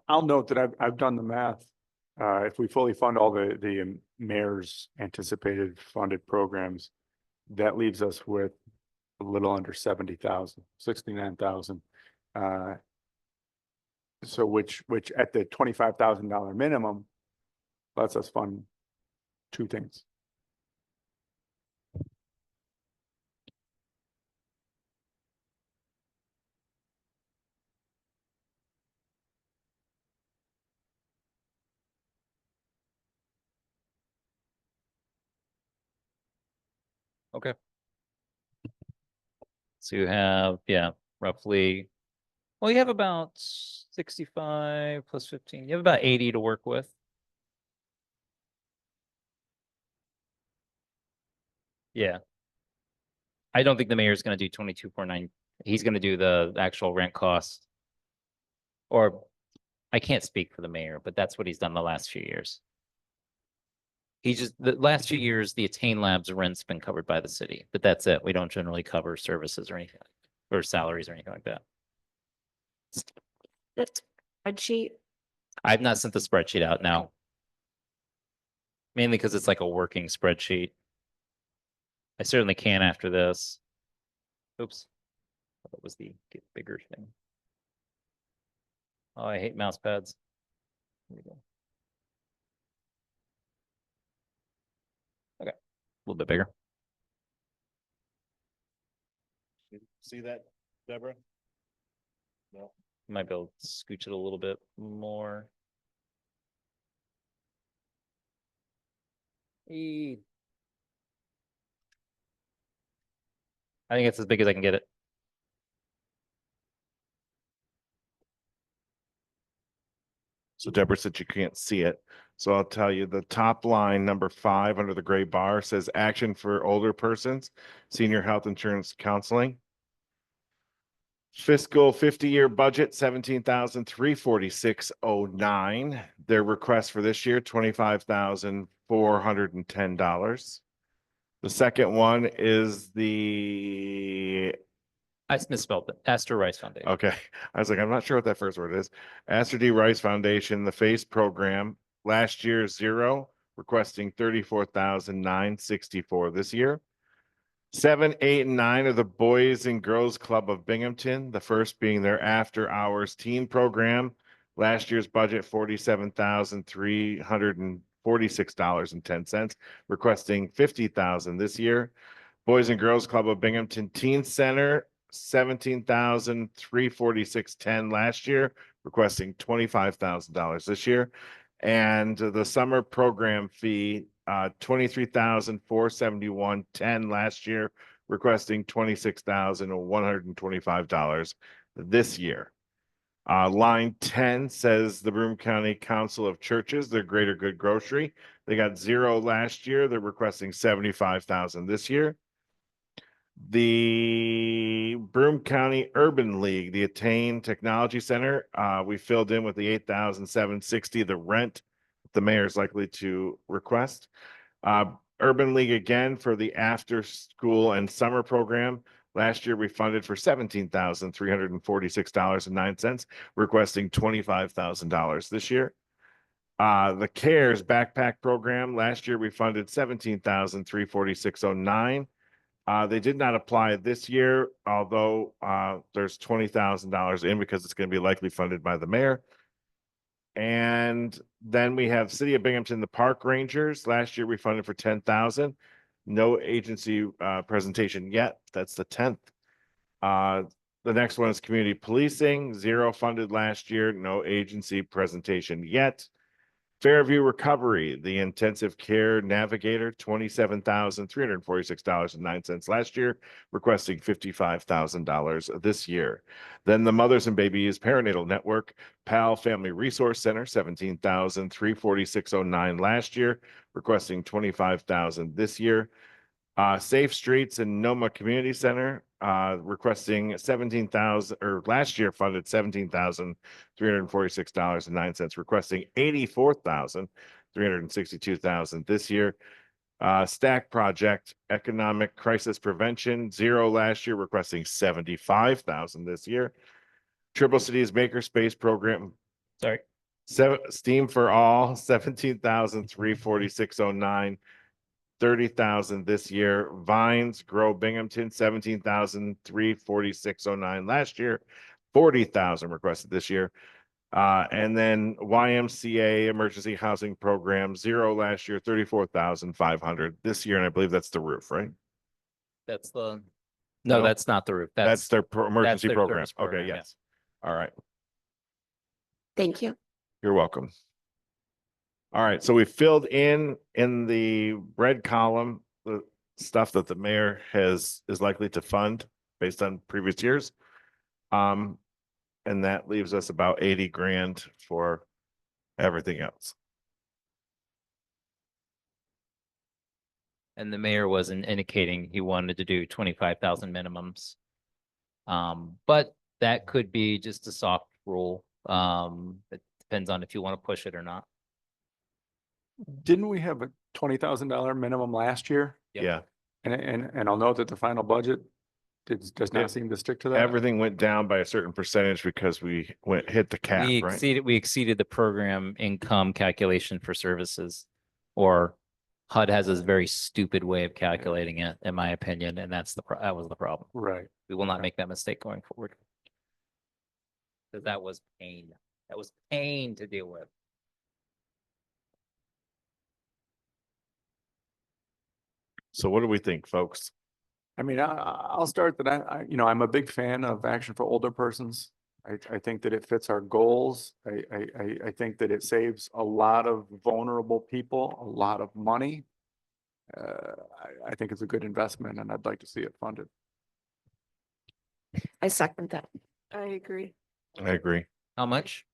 I'll note that I've done the math. If we fully fund all the mayor's anticipated funded programs, that leaves us with a little under 70,000, 69,000. So which at the $25,000 minimum lets us fund two things. Okay. So you have, yeah, roughly, well, you have about 65 plus 15. You have about 80 to work with. Yeah. I don't think the mayor's gonna do 22.9. He's gonna do the actual rent cost. Or I can't speak for the mayor, but that's what he's done the last few years. The last few years, the Attain Labs rent's been covered by the city, but that's it. We don't generally cover services or anything, or salaries or anything like that. That spreadsheet, I've not sent the spreadsheet out now. Mainly because it's like a working spreadsheet. I certainly can after this. Oops. That was the get bigger thing. Oh, I hate mouse pads. Here we go. Okay, a little bit bigger. See that, Deborah? No. Might be able to scooch it a little bit more. I think it's as big as I can get it. So Deborah said you can't see it. So I'll tell you, the top line, number 5 under the gray bar says action for older persons, senior health insurance counseling. Fiscal 50-year budget, 17,346.09. Their request for this year, $25,410. The second one is the, I misspelled it. Astor Rice Foundation. okay, I was like, I'm not sure what that first word is. Astor D. Rice Foundation, the FACE program, last year 0, requesting 34,964 this year. 7, 8, and 9 are the Boys and Girls Club of Binghamton, the first being their after hours teen program. Last year's budget, $47,346.10, requesting 50,000 this year. Boys and Girls Club of Binghamton Teen Center, 17,346.10 last year, requesting $25,000 this year. And the summer program fee, 23,471.10 last year, requesting $26,125 this year. Line 10 says the Broome County Council of Churches, their Greater Good Grocery. They got 0 last year. They're requesting 75,000 this year. The Broome County Urban League, the Attain Technology Center, we filled in with the 8,760, the rent the mayor is likely to request. Urban League again for the after school and summer program. Last year we funded for $17,346.09, requesting $25,000 this year. The CARES backpack program, last year we funded $17,346.09. They did not apply this year, although there's $20,000 in because it's going to be likely funded by the mayor. And then we have City of Binghamton, the Park Rangers. Last year we funded for 10,000. No agency presentation yet. That's the 10th. The next one is community policing, 0 funded last year. No agency presentation yet. Fairview Recovery, the intensive care navigator, $27,346.09 last year, requesting $55,000 this year. Then the Mothers and Babies Perinatal Network, PAL Family Resource Center, $17,346.09 last year, requesting $25,000 this year. Safe Streets and Noma Community Center, requesting 17,000, or last year funded $17,346.09, requesting $84,362 this year. Cdac Project Economic Crisis Prevention, 0 last year, requesting 75,000 this year. Triple Cities Makerspace Program, Sorry. Steam for All, 17,346.09. 30,000 this year. Vines Grow Binghamton, 17,346.09 last year, 40,000 requested this year. And then YMCA Emergency Housing Program, 0 last year, 34,500 this year. And I believe that's the roof, right? That's the, No? no, that's not the roof. That's their emergency their program. service Okay, program, yeah. yes. All right. Thank you. You're welcome. All right, so we filled in the red column, the stuff that the mayor is likely to fund based on previous years. And that leaves us about 80 grand for everything else. And the mayor wasn't indicating he wanted to do 25,000 minimums. But that could be just a soft rule. It depends on if you want to push it or not. Didn't we have a $20,000 minimum last year? Yep. Yeah, And I'll note that the final budget does Yeah. not seem to stick to that. everything went down by a certain percentage because we hit the cap, We right? exceeded the program income calculation for services. Or HUD has this very stupid way of calculating it, in my opinion, and that was the problem. Right. We will not make that mistake going forward. Because that was pain. That was pain to deal with. So what do we think, folks? I mean, I'll start that I'm a big fan of Action for Older Persons. I think that it fits our goals. I think that it saves a lot of vulnerable people, a lot of money. I think it's a good investment and I'd like to see it funded. I second that. I agree. I agree. How much?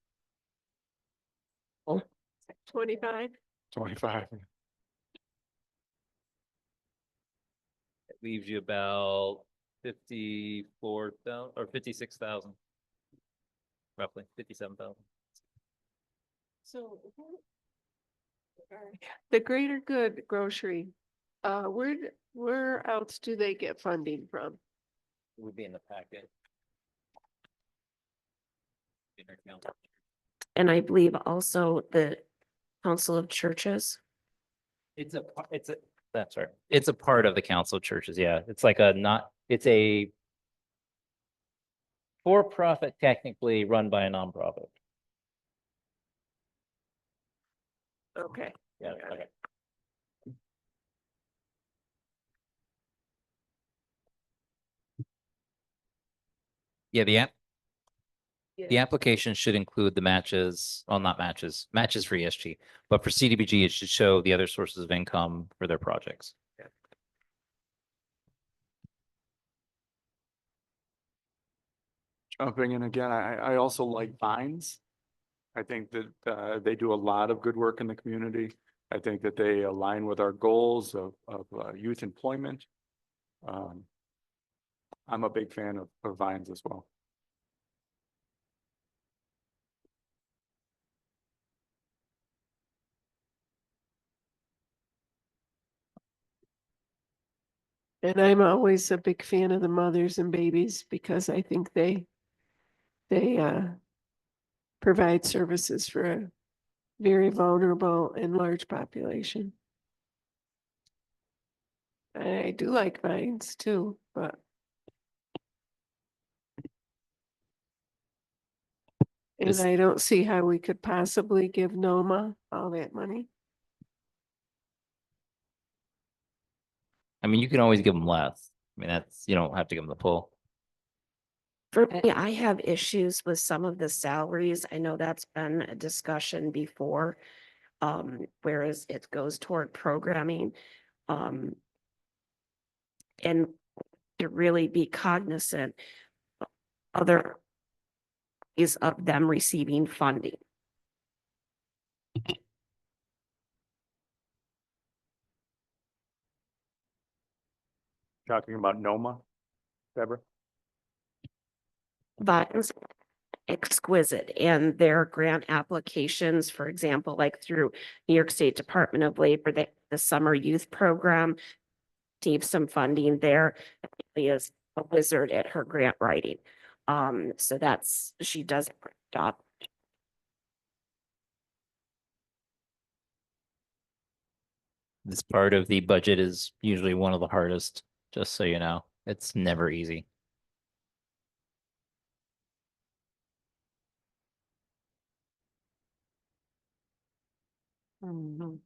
25. 25. It leaves you about 54,000 or 56,000. Roughly 57,000. So. The Greater Good Grocery, where else do they get funding from? Would be in the packet. In our account. And I believe also the Council of Churches. That's right. It's a part of the council of churches. Yeah. It's like it's a for-profit technically run by a nonprofit. Okay. Yeah. Got Okay. Yeah, the application should include the matches, well, not matches for ESG, but for CDBG, it should show the other sources of income for their projects. Jumping in again, I also like Vines. I think that they do a lot of good work in the community. I think that they align with our goals of youth employment. I'm a big fan of Vines as well. And I'm always a big fan of the mothers and babies because I think they provide services for a very vulnerable and large population. I do like Vines too, but and This- I don't see how we could possibly give NOMA all that money. I mean, you can always give them less. I mean, you don't have to give them the full. For me, I have issues with some of the salaries. I know that's been a discussion before. Whereas it goes toward programming. And to really be cognizant of other ways of them receiving funding. Talking about NOMA, Deborah? Vines exquisite and their grant applications, for example, like through New York State Department of Labor, the summer youth program, received some funding there. She is a wizard at her grant writing. So she does a great job. This part of the budget is usually one of the hardest, just so you know. It's never easy. Mhm.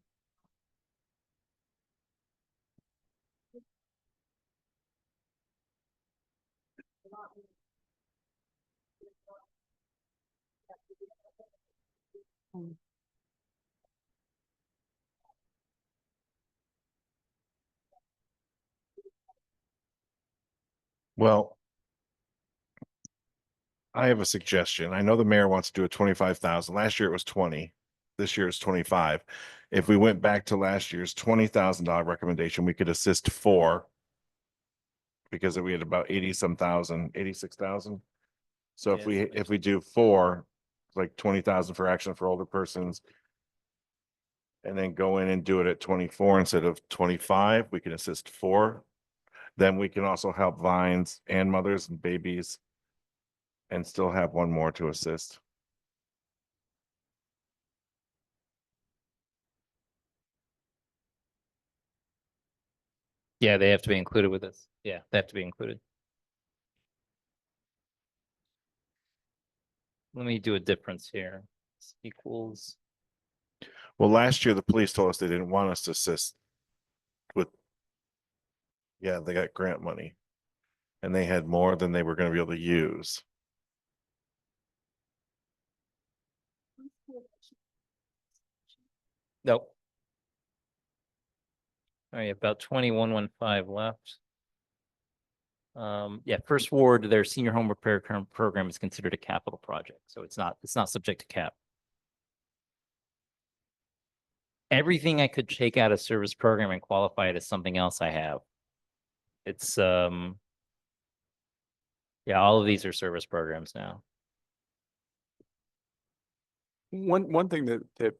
Well, I have a suggestion. I know the mayor wants to do a 25,000. Last year it was 20. This year is 25. If we went back to last year's $20,000 recommendation, we could assist 4. Because we had about 80 some thousand, 86,000. So Yeah, if we do 4, like 20,000 for action for older persons. And then go in and do it at 24 instead of 25, we can assist 4. Then we can also help Vines and mothers and babies. And still have one more to assist. Yeah, they have to be included with this. Yeah, they have to be included. Let me do a difference here. This equals. Well, last year the police told us they didn't want us to assist with. Yeah, they got grant money. And they had more than they were going to be able to use. Nope. All right, about 2115 left. Yeah, first ward, their senior home repair program is considered a capital project, so it's not subject to cap. Everything I could take out of service program and qualify it as something else I have. It's yeah, all of these are service programs now. One thing that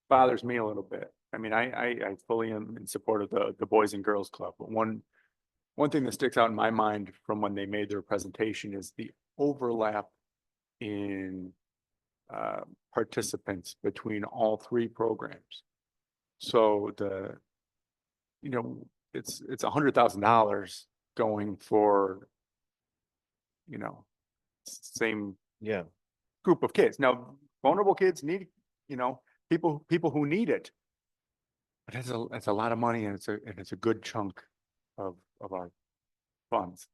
bothers me a little bit, I mean, I fully am in support of the Boys and Girls Club, but one thing that sticks out in my mind from when they made their presentation is the overlap in participants between all three programs. So it's $100,000 going for, same Yeah. group of kids. Now, vulnerable kids need, people who need it. But it's a lot of money, and it's a good chunk of our funds.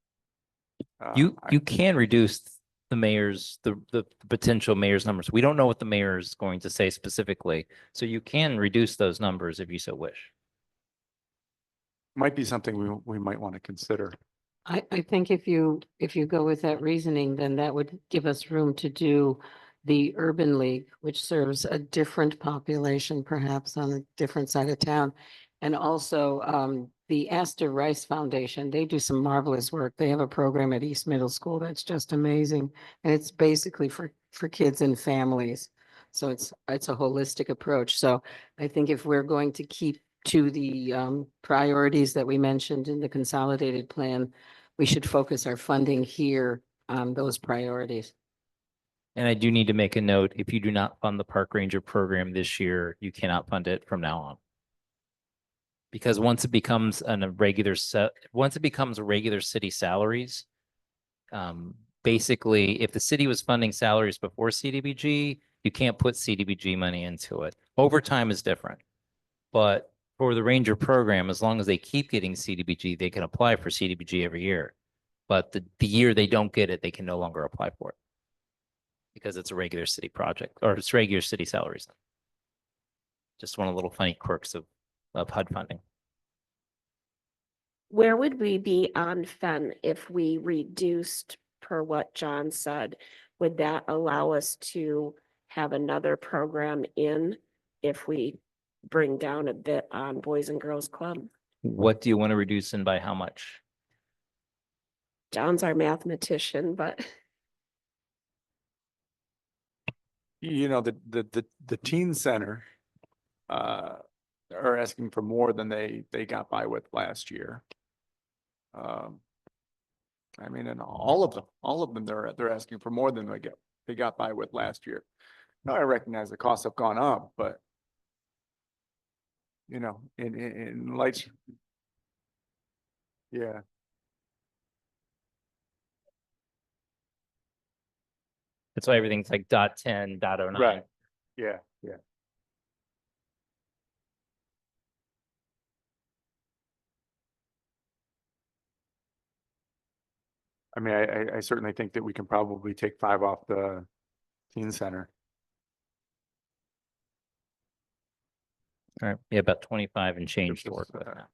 You can reduce the mayor's, the potential mayor's numbers. We don't know what the mayor is going to say specifically, so you can reduce those numbers if you so wish. Might be something we might want to consider. I think if you go with that reasoning, then that would give us room to do the Urban League, which serves a different population, perhaps on a different side of town. And also the Astor Rice Foundation, they do some marvelous work. They have a program at East Middle School that's just amazing. And it's basically for kids and families. So it's a holistic approach. So I think if we're going to keep to the priorities that we mentioned in the consolidated plan, we should focus our funding here on those priorities. And I do need to make a note, if you do not fund the park ranger program this year, you cannot fund it from now on. Because once it becomes regular city salaries, basically, if the city was funding salaries before CDBG, you can't put CDBG money into it. Overtime is different. But for the ranger program, as long as they keep getting CDBG, they can apply for CDBG every year. But the year they don't get it, they can no longer apply for it. Because it's a regular city project, or it's regular city salaries. Just one of the little funny quirks of HUD funding. Where would we be on Fen if we reduced per what John said? Would that allow us to have another program in if we bring down a bit on Boys and Girls Club? What do you want to reduce and by how much? John's our mathematician, but The teen center are asking for more than they got by with last year. I mean, and all of them, they're asking for more than they got by with last year. Now, I recognize the costs have gone up, but in lights, yeah. That's why everything's like .10, .09. Right. Yeah. I mean, I certainly think that we can probably take 5 off the teen center. All right, yeah, about 25 and change to This work is, with now.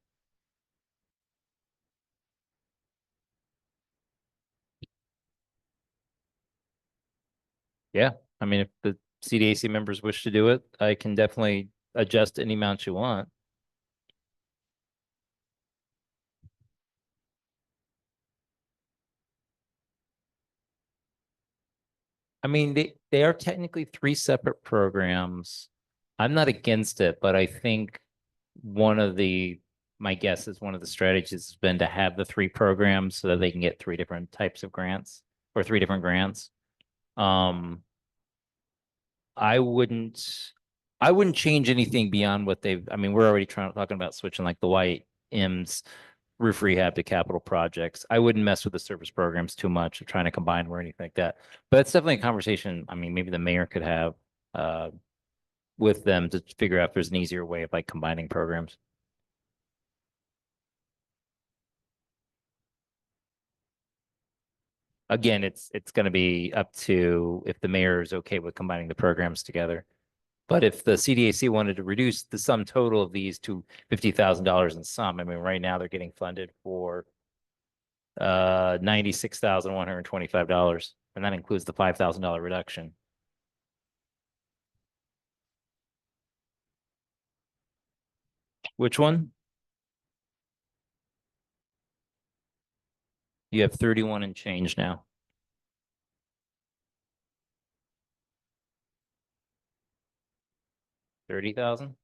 Yeah, I mean, if the CDAC members wish to do it, I can definitely adjust any amount you want. I mean, they are technically 3 separate programs. I'm not against it, but I think my guess is one of the strategies has been to have the 3 programs so that they can get 3 different types of grants or 3 different grants. I wouldn't change anything beyond what I mean, we're already talking about switching like the white M's roof rehab to capital projects. I wouldn't mess with the service programs too much or trying to combine or anything like that. But it's definitely a conversation. I mean, maybe the mayor could have with them to figure out if there's an easier way of like combining programs. Again, it's going to be up to if the mayor is okay with combining the programs together. But if the CDAC wanted to reduce the sum total of these to $50,000 in sum, I mean, right now they're getting funded for $96,125, and that includes the $5,000 reduction. Which one? You have 31 and change now. $30,000?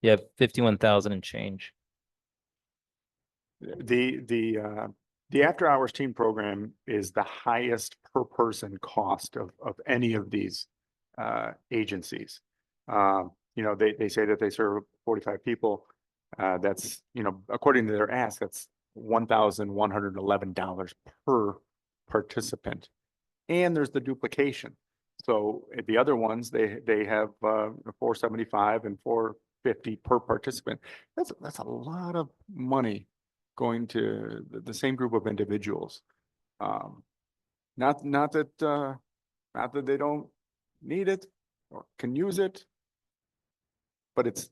You have 51,000 and change. The after hours team program is the highest per person cost of any of these agencies. You know, they say that they serve 45 people. That's, you know, according to their ask, that's $1,111 per participant. And there's the duplication. So the other ones, they have 475 and 450 per participant. That's a lot of money going to the same group of individuals. Not that they don't need it or can use it, but it's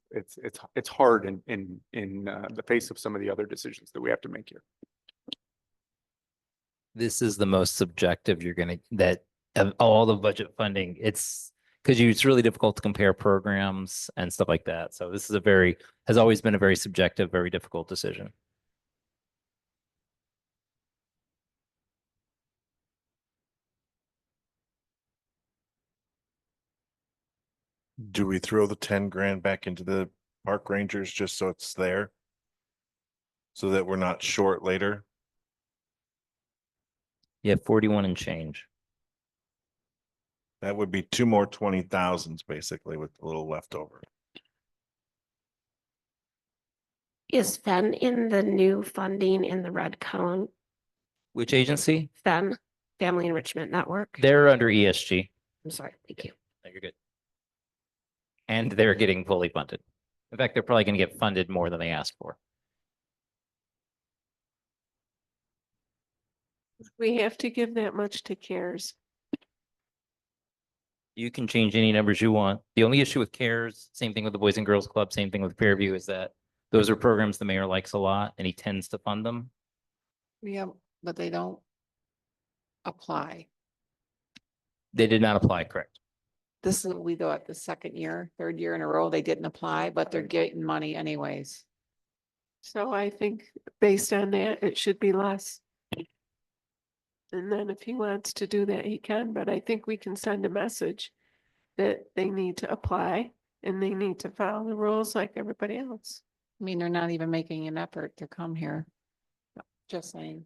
hard in the face of some of the other decisions that we have to make here. This is the most subjective that of all the budget funding, it's because it's really difficult to compare programs and stuff like that. So this is has always been a very subjective, very difficult decision. Do we throw the 10 grand back into the park rangers just so it's there? So that we're not short later? You have 41 and change. That would be two more 20,000s basically with a little leftover. Is FEN in the new funding in the red column? Which agency? FEN, Family Enrichment Network? They're under ESG. I'm sorry, thank you. No, you're good. And they're getting fully funded. In fact, they're probably going to get funded more than they asked for. We have to give that much to CARES. You can change any numbers you want. The only issue with CARES, same thing with the Boys and Girls Club, same thing with Fairview, is that those are programs the mayor likes a lot and he tends to fund them. Yeah, but they don't apply. They did not apply, correct? This is, we go at the third year in a row, they didn't apply, but they're getting money anyways. So I think based on that, it should be less. And then if he wants to do that, he can, but I think we can send a message that they need to apply and they need to follow the rules like everybody else. I mean, they're not even making an effort to come here. Just saying.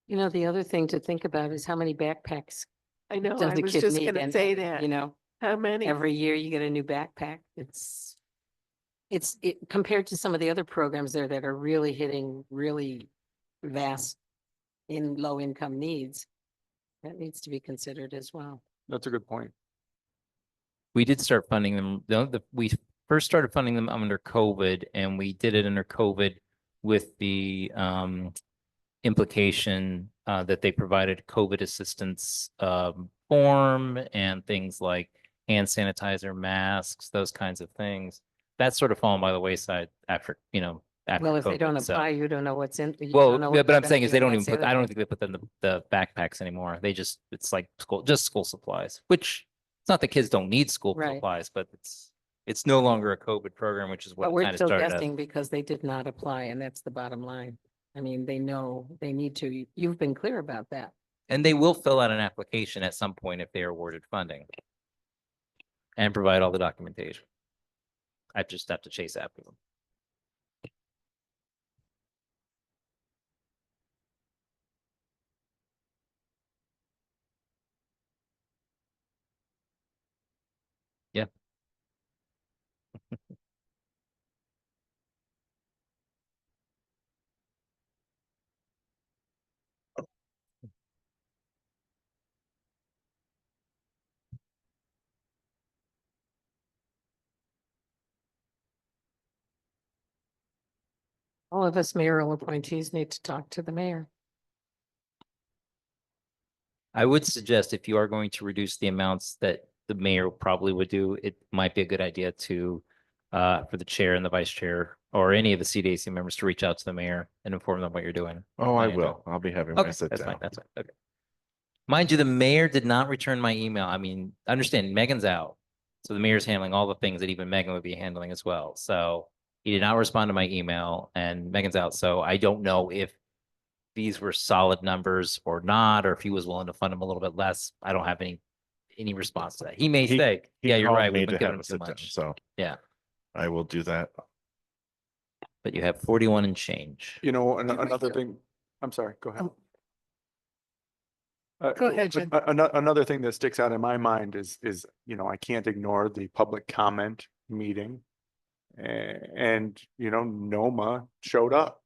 You know, the other thing to think about is how many backpacks I know, does I the was kid just need? gonna And, say that. you know, How many? every year you get a new backpack. It's compared to some of the other programs there that are really hitting really vast in low income needs. That needs to be considered as well. That's a good point. We did start funding them. We first started funding them under COVID, and we did it under COVID with the implication that they provided COVID assistance form and things like hand sanitizer, masks, those kinds of things. That's sort of fallen by the wayside after, after Well, if they COVID, don't so- apply, you don't know what's in. you Well, don't know yeah, what but you're I'm saying is they spending, don't and even that's the I other don't think they put them in the backpacks anymore. It's like just school supplies, which it's not that kids don't need school Right. supplies, but it's no longer a COVID program, which is what But it we're kind of still started as. guessing because they did not apply, and that's the bottom line. I mean, they know they need to. You've been clear about that. And they will fill out an application at some point if they are awarded funding and provide all the documentation. I just have to chase after them. Yeah. All of us mayoral appointees need to talk to the mayor. I would suggest if you are going to reduce the amounts that the mayor probably would do, it might be a good idea to, for the chair and the vice chair or any of the CDAC members to reach out to the mayor and inform them what you're doing. Oh, I Yeah, will. I'll be having my Okay, sit that's fine. down. That's fine. Okay. Mind you, the mayor did not return my email. I mean, understand Megan's out. So the mayor's handling all the things that even Megan would be handling as well. So he did not respond to my email and Megan's out. So I don't know if these were solid numbers or not, or if he was willing to fund them a little bit less. I don't have any response to that. He may He- say, He yeah, you're called right. me We've been to giving have him a too sit down, much. so Yeah, I will do that. but you have 41 and change. You know, another thing, I'm sorry, go ahead. Go ahead, Jen. Another thing that sticks out in my mind is, you know, I can't ignore the public comment meeting. And, you know, NOMA showed up.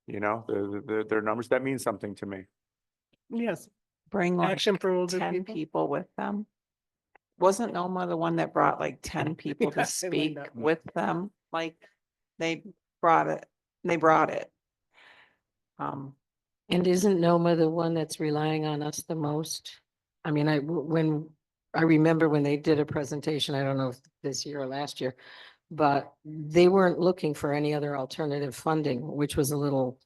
You know, their numbers, that means something to me. Yes, Bring like action for older 10 people. people with them. Wasn't Noma the one that brought like 10 people to Yes, they lined speak up. with them? Like they brought it. And isn't NOMA the one that's relying on us the most? I mean, I remember when they did a presentation, I don't know if this year or last year, but they weren't looking for any other alternative funding, which was a little,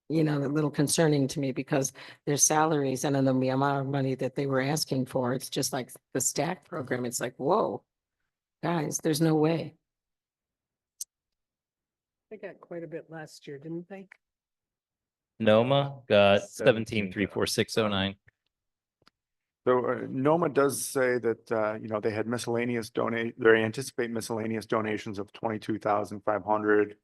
a little concerning to me because their salaries and then the amount of money that they were asking for, it's just like the Cdac program. It's like, whoa, guys, there's no way. They got quite a bit last year, didn't they? NOMA got 17,34609. So NOMA does say that, you know, they had miscellaneous they anticipate miscellaneous donations of 22,500.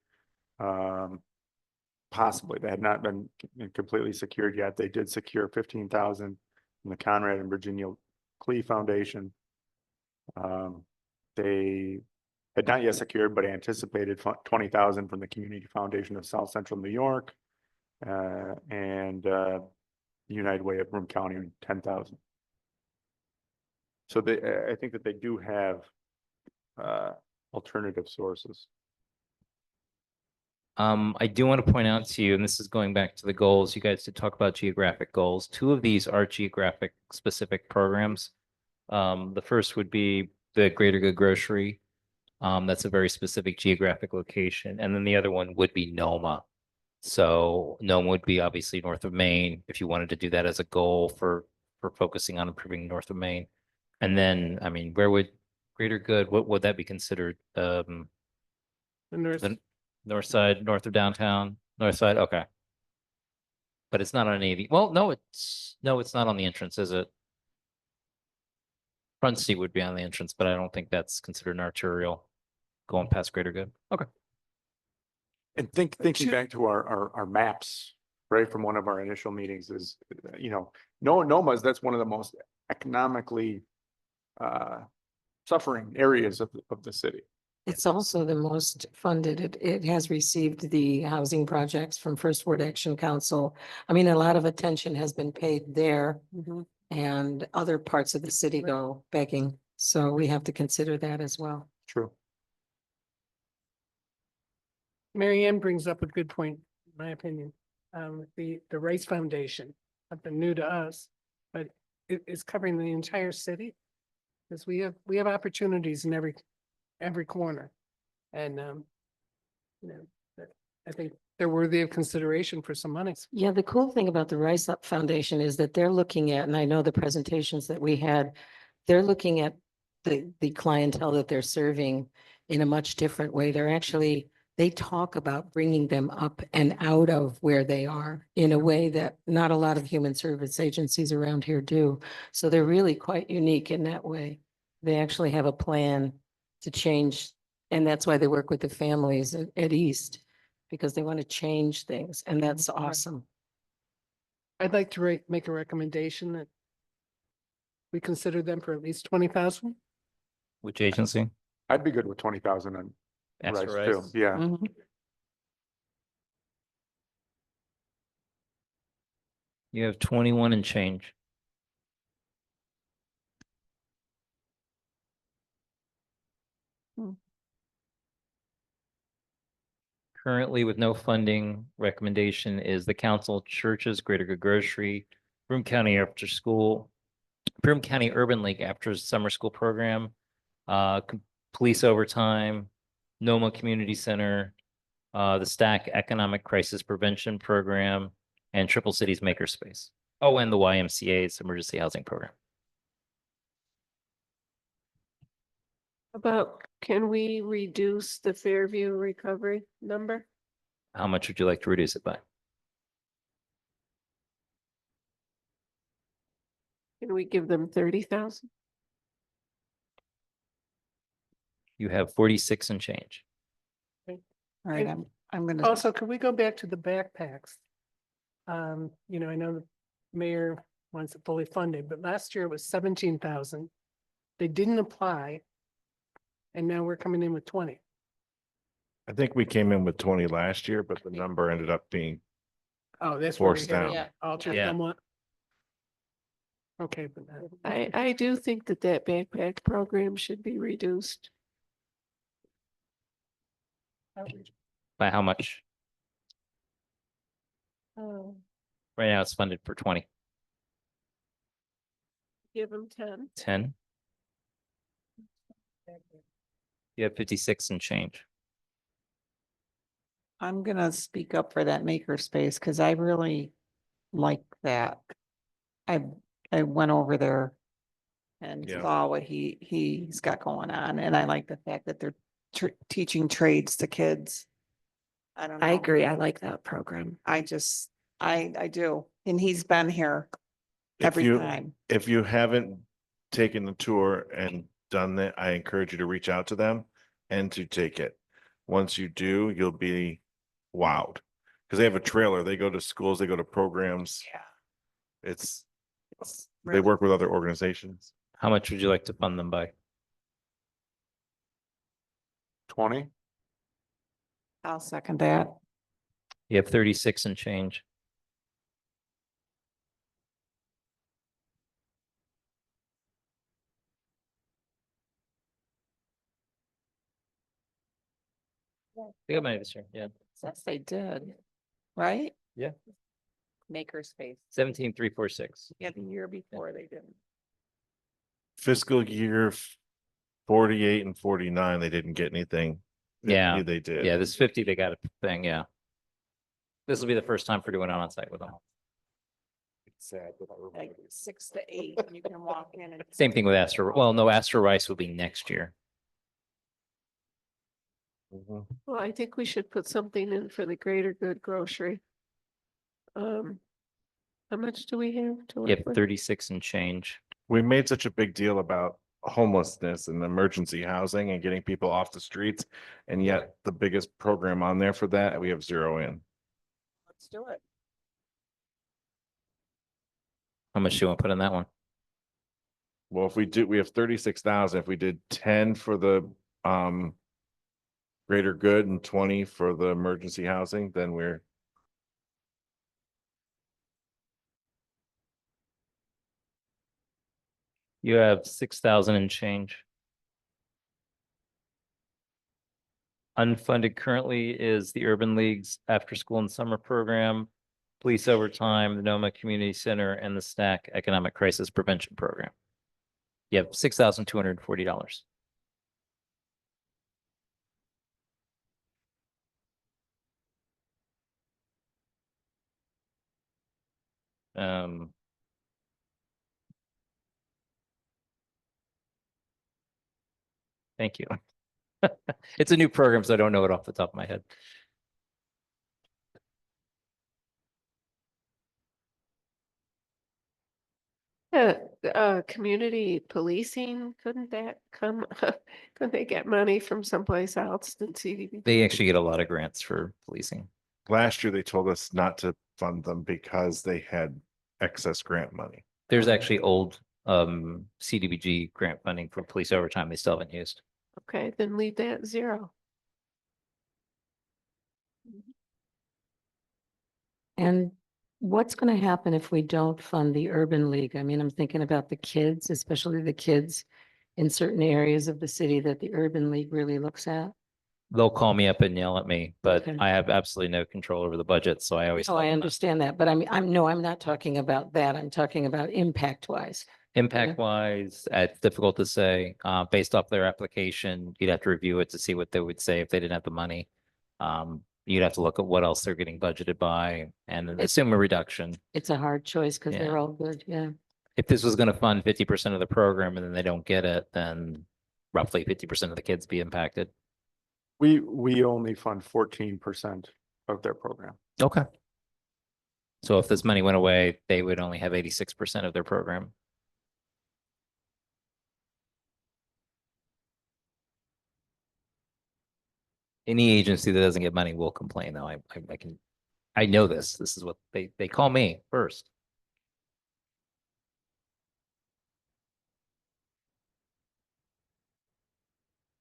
Possibly, they had not been completely secured yet. They did secure 15,000 from the Conrad and Virginia Clee Foundation. They had not yet secured, but anticipated 20,000 from the Community Foundation of South Central New York. And United Way of Broome County, 10,000. So I think that they do have alternative sources. I do want to point out to you, and this is going back to the goals, you guys did talk about geographic goals. Two of these are geographic specific programs. The first would be the Greater Good Grocery. That's a very specific geographic location. And then the other one would be NOMA. So NOMA would be obviously north of Maine, if you wanted to do that as a goal for focusing on improving north of Maine. And then, I mean, where would Greater Good, what would that be considered? The nurse, The north side, north of downtown, north side, okay. But it's not on any, well, no, it's not on the entrance, is it? Front Street would be on the entrance, but I don't think that's considered an arterial going past Greater Good. Okay. And thinking back to our maps, right, from one of our initial meetings is, you know, NOMA's, that's one of the most economically suffering areas of the city. It's also the most funded. It has received the housing projects from First Ward Action Council. I mean, a lot of attention has been paid there and other parts of the city go begging. So we have to consider that as well. True. Mary Ann brings up a good point, in my opinion. The Rice Foundation, something new to us, but it is covering the entire city. Because we have opportunities in every corner. And, you know, I think they're worthy of consideration for some money. Yeah, the cool thing about the Rise Up Foundation is that they're looking at, and I know the presentations that we had, they're looking at the clientele that they're serving in a much different way. They talk about bringing them up and out of where they are in a way that not a lot of human service agencies around here do. So they're really quite unique in that way. They actually have a plan to change, and that's why they work with the families at East, because they want to change things, and that's awesome. I'd like to make a recommendation that we consider them for at least 20,000. Which agency? I'd be good with 20,000 on Extra Rice too. Rice? Yeah. Mhm. You have 21 and change. currently with no funding, recommendation is the council, churches, Greater Good Grocery, Broome County After School, Broome County Urban League After Summer School Program, police overtime, NOMA Community Center, the Cdac Economic Crisis Prevention Program, and Triple Cities Makerspace. Oh, and the YMCA's Emergency Housing Program. About, can we reduce the Fairview recovery number? How much would you like to reduce it by? Can we give them 30,000? You have 46 and change. All right, I'm gonna, Also, could we go back to the backpacks? You know, I know the mayor wants it fully funded, but last year it was 17,000. They didn't apply. And now we're coming in with 20. I think we came in with 20 last year, but the number ended up being Oh, that's where we forced got down. Yeah. altered Yeah. somewhat. Okay, but I do think that backpack program should be reduced. By how much? Oh. Right now it's funded for 20, Give them 10. 10. You have 56 and change. I'm gonna speak up for that makerspace because I really like that. I went over there and Yeah. saw what he's got going on, and I like the fact that they're teaching trades to kids. I don't know. I agree. I like that program. I just, I do, and he's been here If every you, time. if you haven't taken the tour and done that, I encourage you to reach out to them and to take it. Once you do, you'll be wowed. Because they have a trailer. They go to schools, they go to programs. Yeah. It's, It's they really- work with other organizations. How much would you like to fund them by? 20? I'll second that. You have 36 and change. They got money this year, yeah. Yes, they did, right? Yeah. Makerspace. 17,346. Yeah, the year before they didn't. Fiscal year 48 and 49, they didn't get anything. 50 Yeah. They did. Yeah, this 50, they got a thing, yeah. This will be the first time for doing it on site with them. Sad, but I Like 6 to 8, and you can walk in and. Same thing with Astor. Well, no, Astor Rice will be next year. Mhm. Well, I think we should put something in for the Greater Good Grocery. How much do we have to You work have with? 36 and change. We made such a big deal about homelessness and emergency housing and getting people off the streets. And yet the biggest program on there for that, we have 0 in. Let's do it. How much do you want to put in that one? Well, if we do, we have 36,000. If we did 10 for the greater good and 20 for the emergency housing, then we're You have 6,000 and change. Unfunded currently is the Urban League's after school and summer program, police overtime, the NOMA Community Center, and the Cdac Economic Crisis Prevention Program. You have $6,240. Um. Thank you. It's a new program, so I don't know it off the top of my head. Community policing, couldn't that come, couldn't they get money from someplace else than CDBG? They actually get a lot of grants for policing. last year they told us not to fund them because they had excess grant money. There's actually old CDBG grant funding for police overtime they still haven't used. Okay, then leave that 0. And what's going to happen if we don't fund the Urban League? I mean, I'm thinking about the kids, especially the kids in certain areas of the city that the Urban League really looks at. they'll call me up and yell at me, but Okay. I have absolutely no control over the budget, so I always. Oh, tell I them that. understand that, but I'm not talking about that. I'm talking about impact wise. Impact wise, it's difficult to say, based off their application, you'd have to review it to see what they would say if they didn't have the money. You'd have to look at what else they're getting budgeted by and then assume a reduction. It's a hard choice because Yeah. they're all good, yeah. If this was gonna fund 50% of the program and then they don't get it, then roughly 50% of the kids be impacted. We only fund 14% of their program. Okay. So if this money went away, they would only have 86% of their program. Any agency that doesn't get money will complain, though. I know this. This is what they call me first.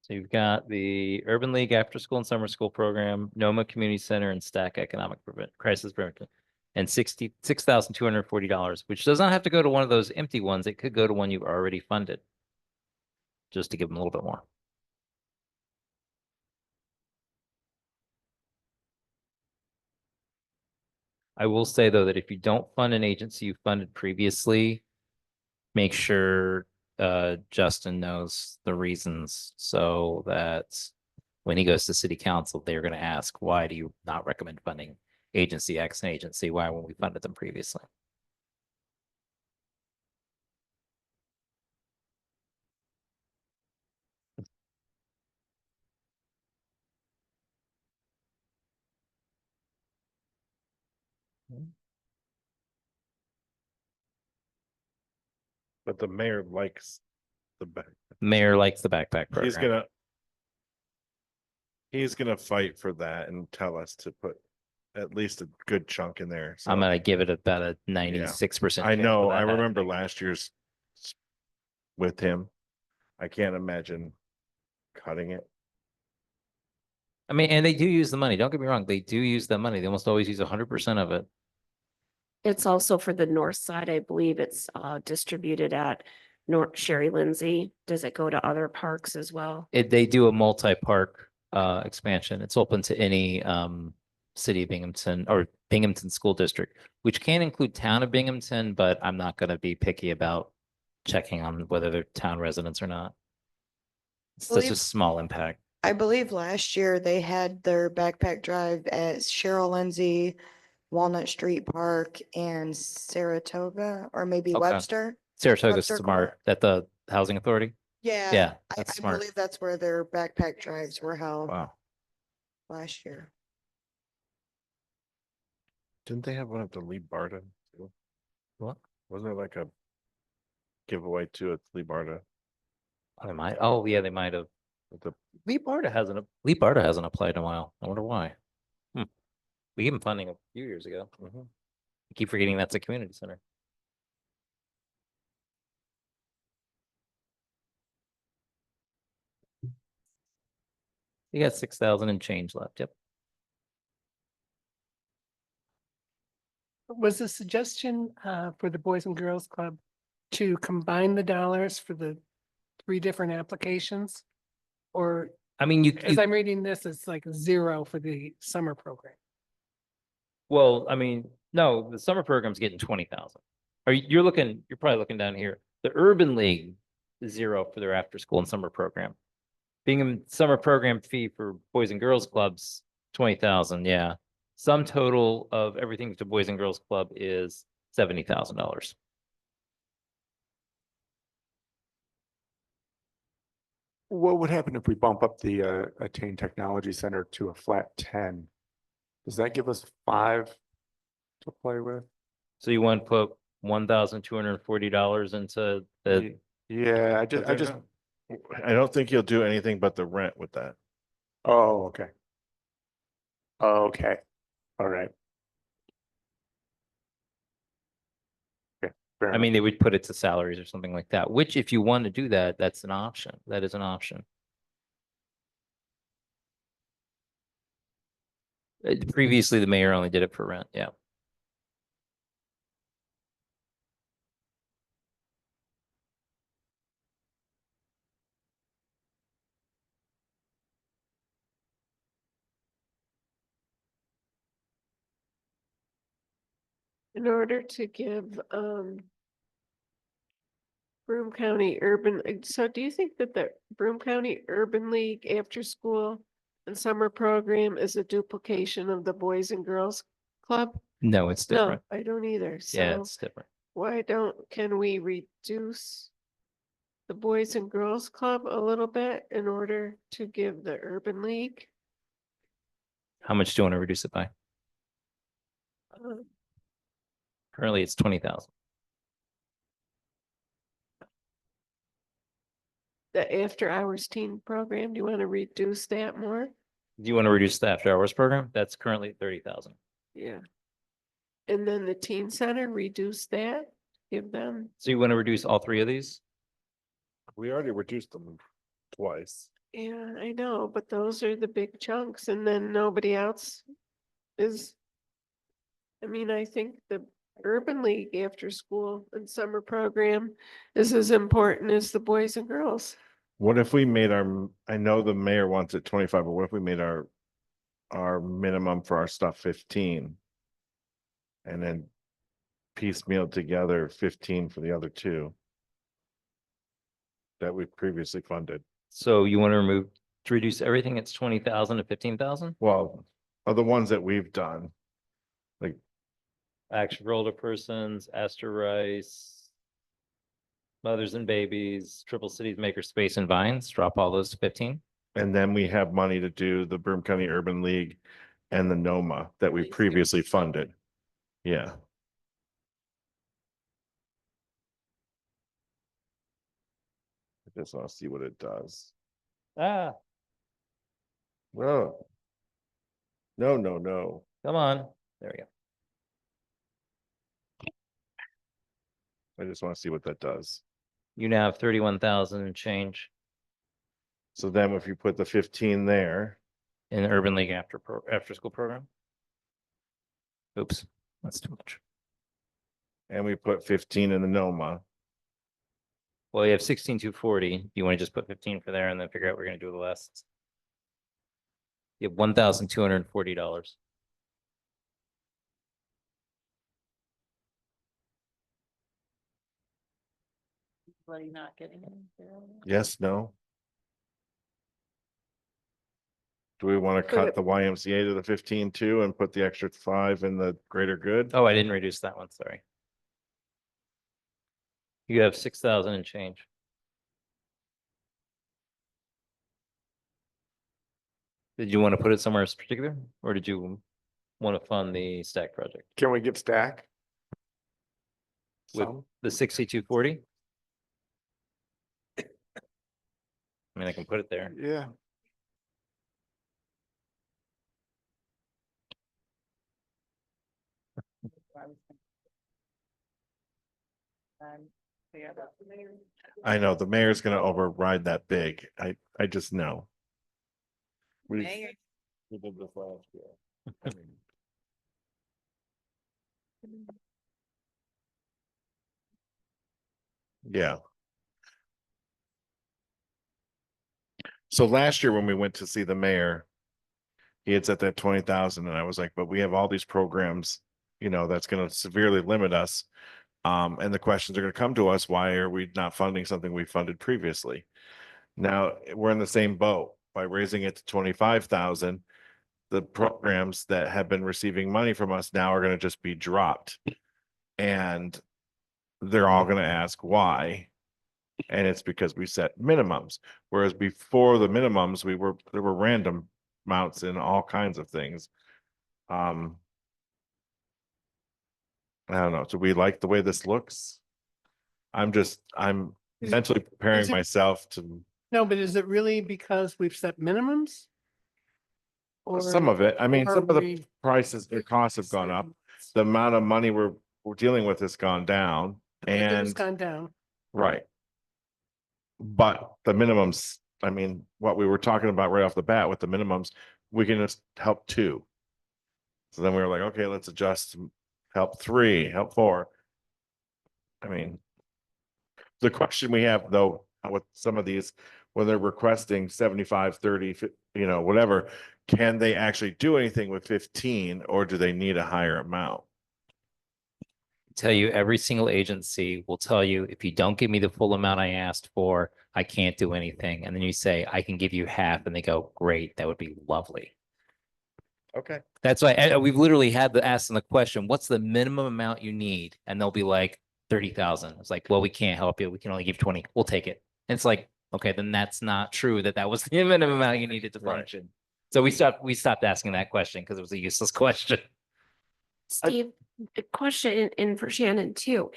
So you've got the Urban League After School and Summer School Program, NOMA Community Center, and Cdac Economic Crisis Prevention, and $66,240, which does not have to go to one of those empty ones. It could go to one you've already funded, just to give them a little bit more. I will say, though, that if you don't fund an agency you funded previously, make sure Justin knows the reasons so that when he goes to city council, they're going to ask, why do you not recommend funding agency X and agency Y when we funded them previously? But the mayor likes the back. Mayor likes the backpack He's program. gonna fight for that and tell us to put at least a good chunk in there. So I'm going to give it about a 96%. I chance know, of that I remember happening. last year's with him. I can't imagine cutting it. I mean, and they do use the money. Don't get me wrong. They do use the money. They almost always use 100% of it. It's also for the north side. I believe it's distributed at North Sherry Lindsay. Does it go to other parks as well? They do a multi-park expansion. It's open to any city of Binghamton or Binghamton School District, which can include town of Binghamton, but I'm not going to be picky about checking on whether they're town residents or not. It's such a Believe- small impact. I believe last year they had their backpack drive at Cheryl Lindsay, Walnut Street Park, and Saratoga, or maybe Okay. Webster. Saratoga's Webster smart Court. at the Housing Authority. Yeah, I that's smart. believe that's where their backpack drives were held Wow. last year. Didn't they have one at the Lee Barda? Too? What? Wasn't there like a giveaway to at Lee Barda? Oh, they might. Oh, yeah, they might have. With the Lee Barda hasn't applied in a while. I wonder why. We gave him funding a few years ago. I keep forgetting that's a community center. You got 6,000 and change left. Yep. Was the suggestion for the Boys and Girls Club to combine the dollars for the 3 different applications? Or I mean, as I'm reading this, it's like 0 for the summer program. well, I mean, no, the summer program's getting 20,000. You're probably looking down here. The Urban League is 0 for their after school and summer program. Bingham summer program fee for Boys and Girls Clubs, 20,000. Yeah. Sum total of everything to Boys and Girls Club is $70,000. What would happen if we bump up the Attain Technology Center to a flat 10? Does that give us 5 to play with? So you want to put $1,240 into the, Yeah, I But I don't think you'll do anything but the rent with that. oh, okay. Oh, okay, all right. Okay, fair I enough. mean, they would put it to salaries or something like that, which if you want to do that, that's an option. That is an option. Previously, the mayor only did it for rent. Yeah. In order to give, Broome County Urban, so do you think that the Broome County Urban League after school and summer program is a duplication of the Boys and Girls Club? No, it's No, different. I don't either. Yeah, So it's different. why can we reduce the Boys and Girls Club a little bit in order to give the Urban League? How much do you want to reduce it by? uh, Currently, it's 20,000. The after hours teen program, do you want to reduce that more? Do you want to reduce the after hours program? That's currently 30,000. Yeah. And then the teen center, reduce that, give them, So you want to reduce all three of these? We already reduced them twice. yeah, I know, but those are the big chunks and then nobody else is. I mean, I think the Urban League after school and summer program is as important as the boys and girls. What if we made I know the mayor wants it 25, but what if we made our minimum for our stuff 15? And then piecemeal together 15 for the other two that we previously funded. So you want to reduce everything, it's 20,000 to 15,000? Well, are the ones that we've done. Like, Action for older persons, Astor Rice, mothers and babies, Triple Cities, Maker Space and Vines, drop all those to 15. and then we have money to do the Broome County Urban League and the NOMA that we previously funded. Yeah. I just want to see what it does. Ah, No. No, no, no. come on. There we go. I just want to see what that does. You now have 31,000 and change So then if you put the 15 there, in the Urban League after school program. Oops, that's too much. and we put 15 in the NOMA, Well, you have 16,240. You want to just put 15 for there and then figure out what we're gonna do with the rest. You have $1,240. Anybody not getting it? yes, no? Do we want to Put cut it- the YMCA to the 15 too and put the extra 5 in the greater good? Oh, I didn't reduce that one, sorry. You have 6,000 and change. Did you want to put it somewhere particular, or did you want to fund the stack project Can we give Cdac? with Some? the 6240? I mean, I can put it there. Yeah. I know the mayor's gonna override that big. I just know. We Mayor. we did this last year. I mean, yeah. So last year when we went to see the mayor, he had set that 20,000 and I was like, but we have all these programs, that's gonna severely limit us. And the questions are gonna come to us, why are we not funding something we funded previously? Now, we're in the same boat by raising it to 25,000. The programs that have been receiving money from us now are gonna just be dropped. And they're all gonna ask why. And it's because we set minimums, whereas before the minimums, there were random amounts in all kinds of things. I don't know. Do we like the way this looks? I'm Is- mentally preparing is it- myself to, No, but is it really because we've set minimums? some of it. I mean, or some of the we- prices, the costs have gone up. The amount of money we're dealing with has gone down It's and, gone down. right. But the minimums, I mean, what we were talking about right off the bat with the minimums, we can just help 2. So then we were like, okay, let's adjust, help 3, help 4. I mean, the question we have though, with some of these, when they're requesting 75, 30, whatever, can they actually do anything with 15 or do they need a higher amount? tell you every single agency will tell you, if you don't give me the full amount I asked for, I can't do anything. And then you say, I can give you half, and they go, great, that would be lovely. Okay. That's why we've literally had the ask them the question, what's the minimum amount you need? And they'll be like 30,000. It's like, well, we can't help you. We can only give 20. We'll take it. And it's like, okay, then that's not true that was the minimum amount you needed to Right. function. So we stopped asking that question because it was a useless question. Steve, a question in for Shannon too.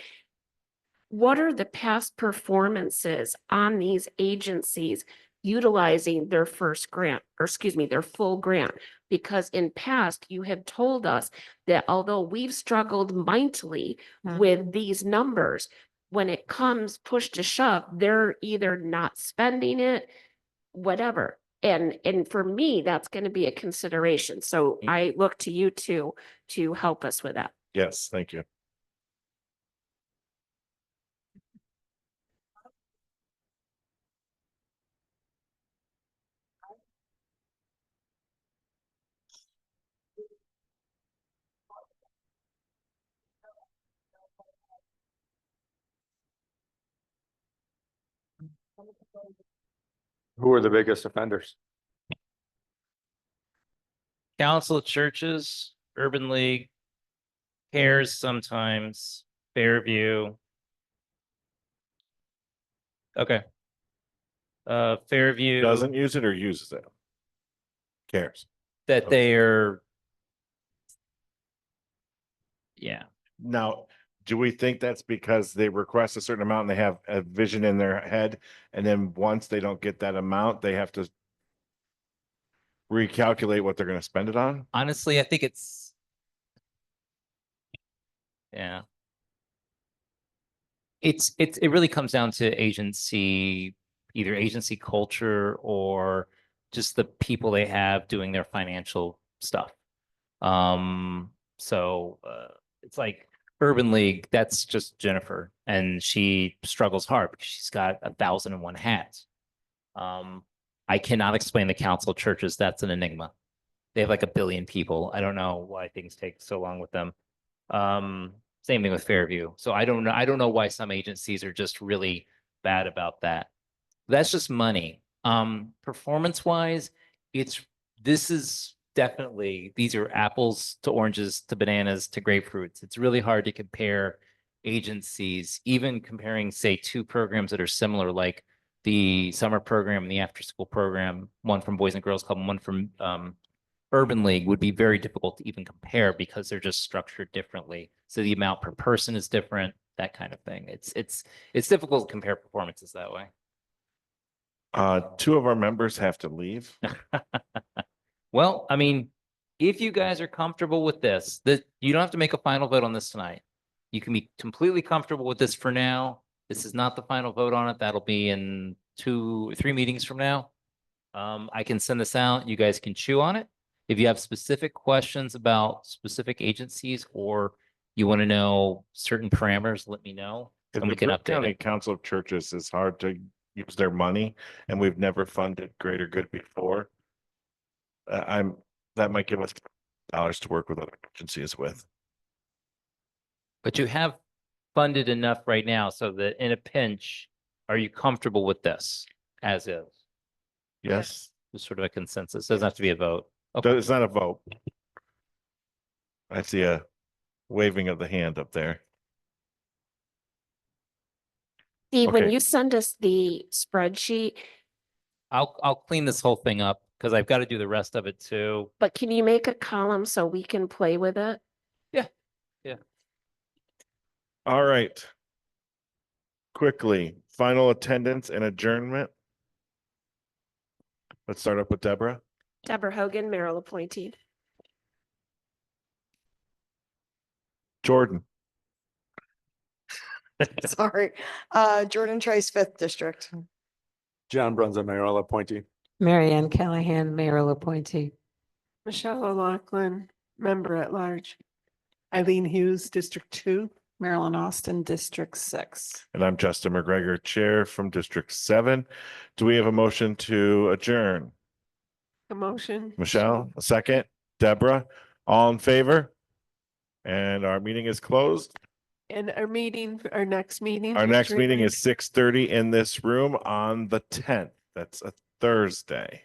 What are the past performances on these agencies utilizing their first grant, or excuse me, their full grant? Because in past, you have told us that although we've struggled mightily with these numbers, when it comes push to shove, they're either not spending it, whatever. And for me, that's going to be a consideration. So I look to you two to help us with that. Yes, thank you. Who are the biggest offenders? Council of Churches, Urban League, CARES sometimes, Fairview. Okay. Fairview. Doesn't use it or uses it? Cares. That they are. Yeah. Now, do we think that's because they request a certain amount and they have a vision in their head, and then once they don't get that amount, they have to recalculate what they're going to spend it on? Honestly, I think it's. Yeah. It really comes down to agency, either agency culture or just the people they have doing their financial stuff. So it's like Urban League, that's just Jennifer, and she struggles hard because she's got 1,001 hats. I cannot explain the Council of Churches. That's an enigma. They have like 1 billion people. I don't know why things take so long with them. Same thing with Fairview. So I don't know why some agencies are just really bad about that. That's just money. Performance wise, this is definitely, these are apples to oranges to bananas to grapefruits. It's really hard to compare agencies, even comparing, say, two programs that are similar, like the summer program and the after school program, one from Boys and Girls Club and one from Urban League, would be very difficult to even compare because they're just structured differently. So the amount per person is different, that kind of thing. It's difficult to compare performances that way. 2 of our members have to leave. Well, I mean, if you guys are comfortable with this, that you don't have to make a final vote on this tonight. You can be completely comfortable with this for now. This is not the final vote on it. That'll be in 2 or 3 meetings from now. I can send this out. You guys can chew on it. If you have specific questions about specific agencies or you want to know certain parameters, let me know and we can Broome update County it. Council of Churches is hard to use their money, and we've never funded greater good before. That might give us dollars to work with other agencies with. But you have funded enough right now so that in a pinch, are you comfortable with this as is? Yes, Just sort of a consensus. Doesn't have to be a vote. Okay. it's not a vote. I see a waving of the hand up there. Steve, when Okay. you send us the spreadsheet, I'll clean this whole thing up because I've got to do the rest of it too. but can you make a column so we can play with it? All right. Quickly, final attendance and adjournment. Let's start up with Deborah. Deborah Hogan, mayoral appointee. Jordan. Sorry. Jordan Trice, 5th District. John Brunza, mayoral appointee. Mary Ann Callahan, mayoral appointee. Michelle O'Loughlin, member at large. Eileen Hughes, District 2. Marilyn Austin, District 6. And I'm Justin McGregor, Chair from District 7. Do we have a motion to adjourn? A motion. Michelle, a second. Deborah, all in favor? And our meeting is closed And our next meeting. Our next Mr. meeting Avery? is 6:30 in this room on the 10th. That's a Thursday.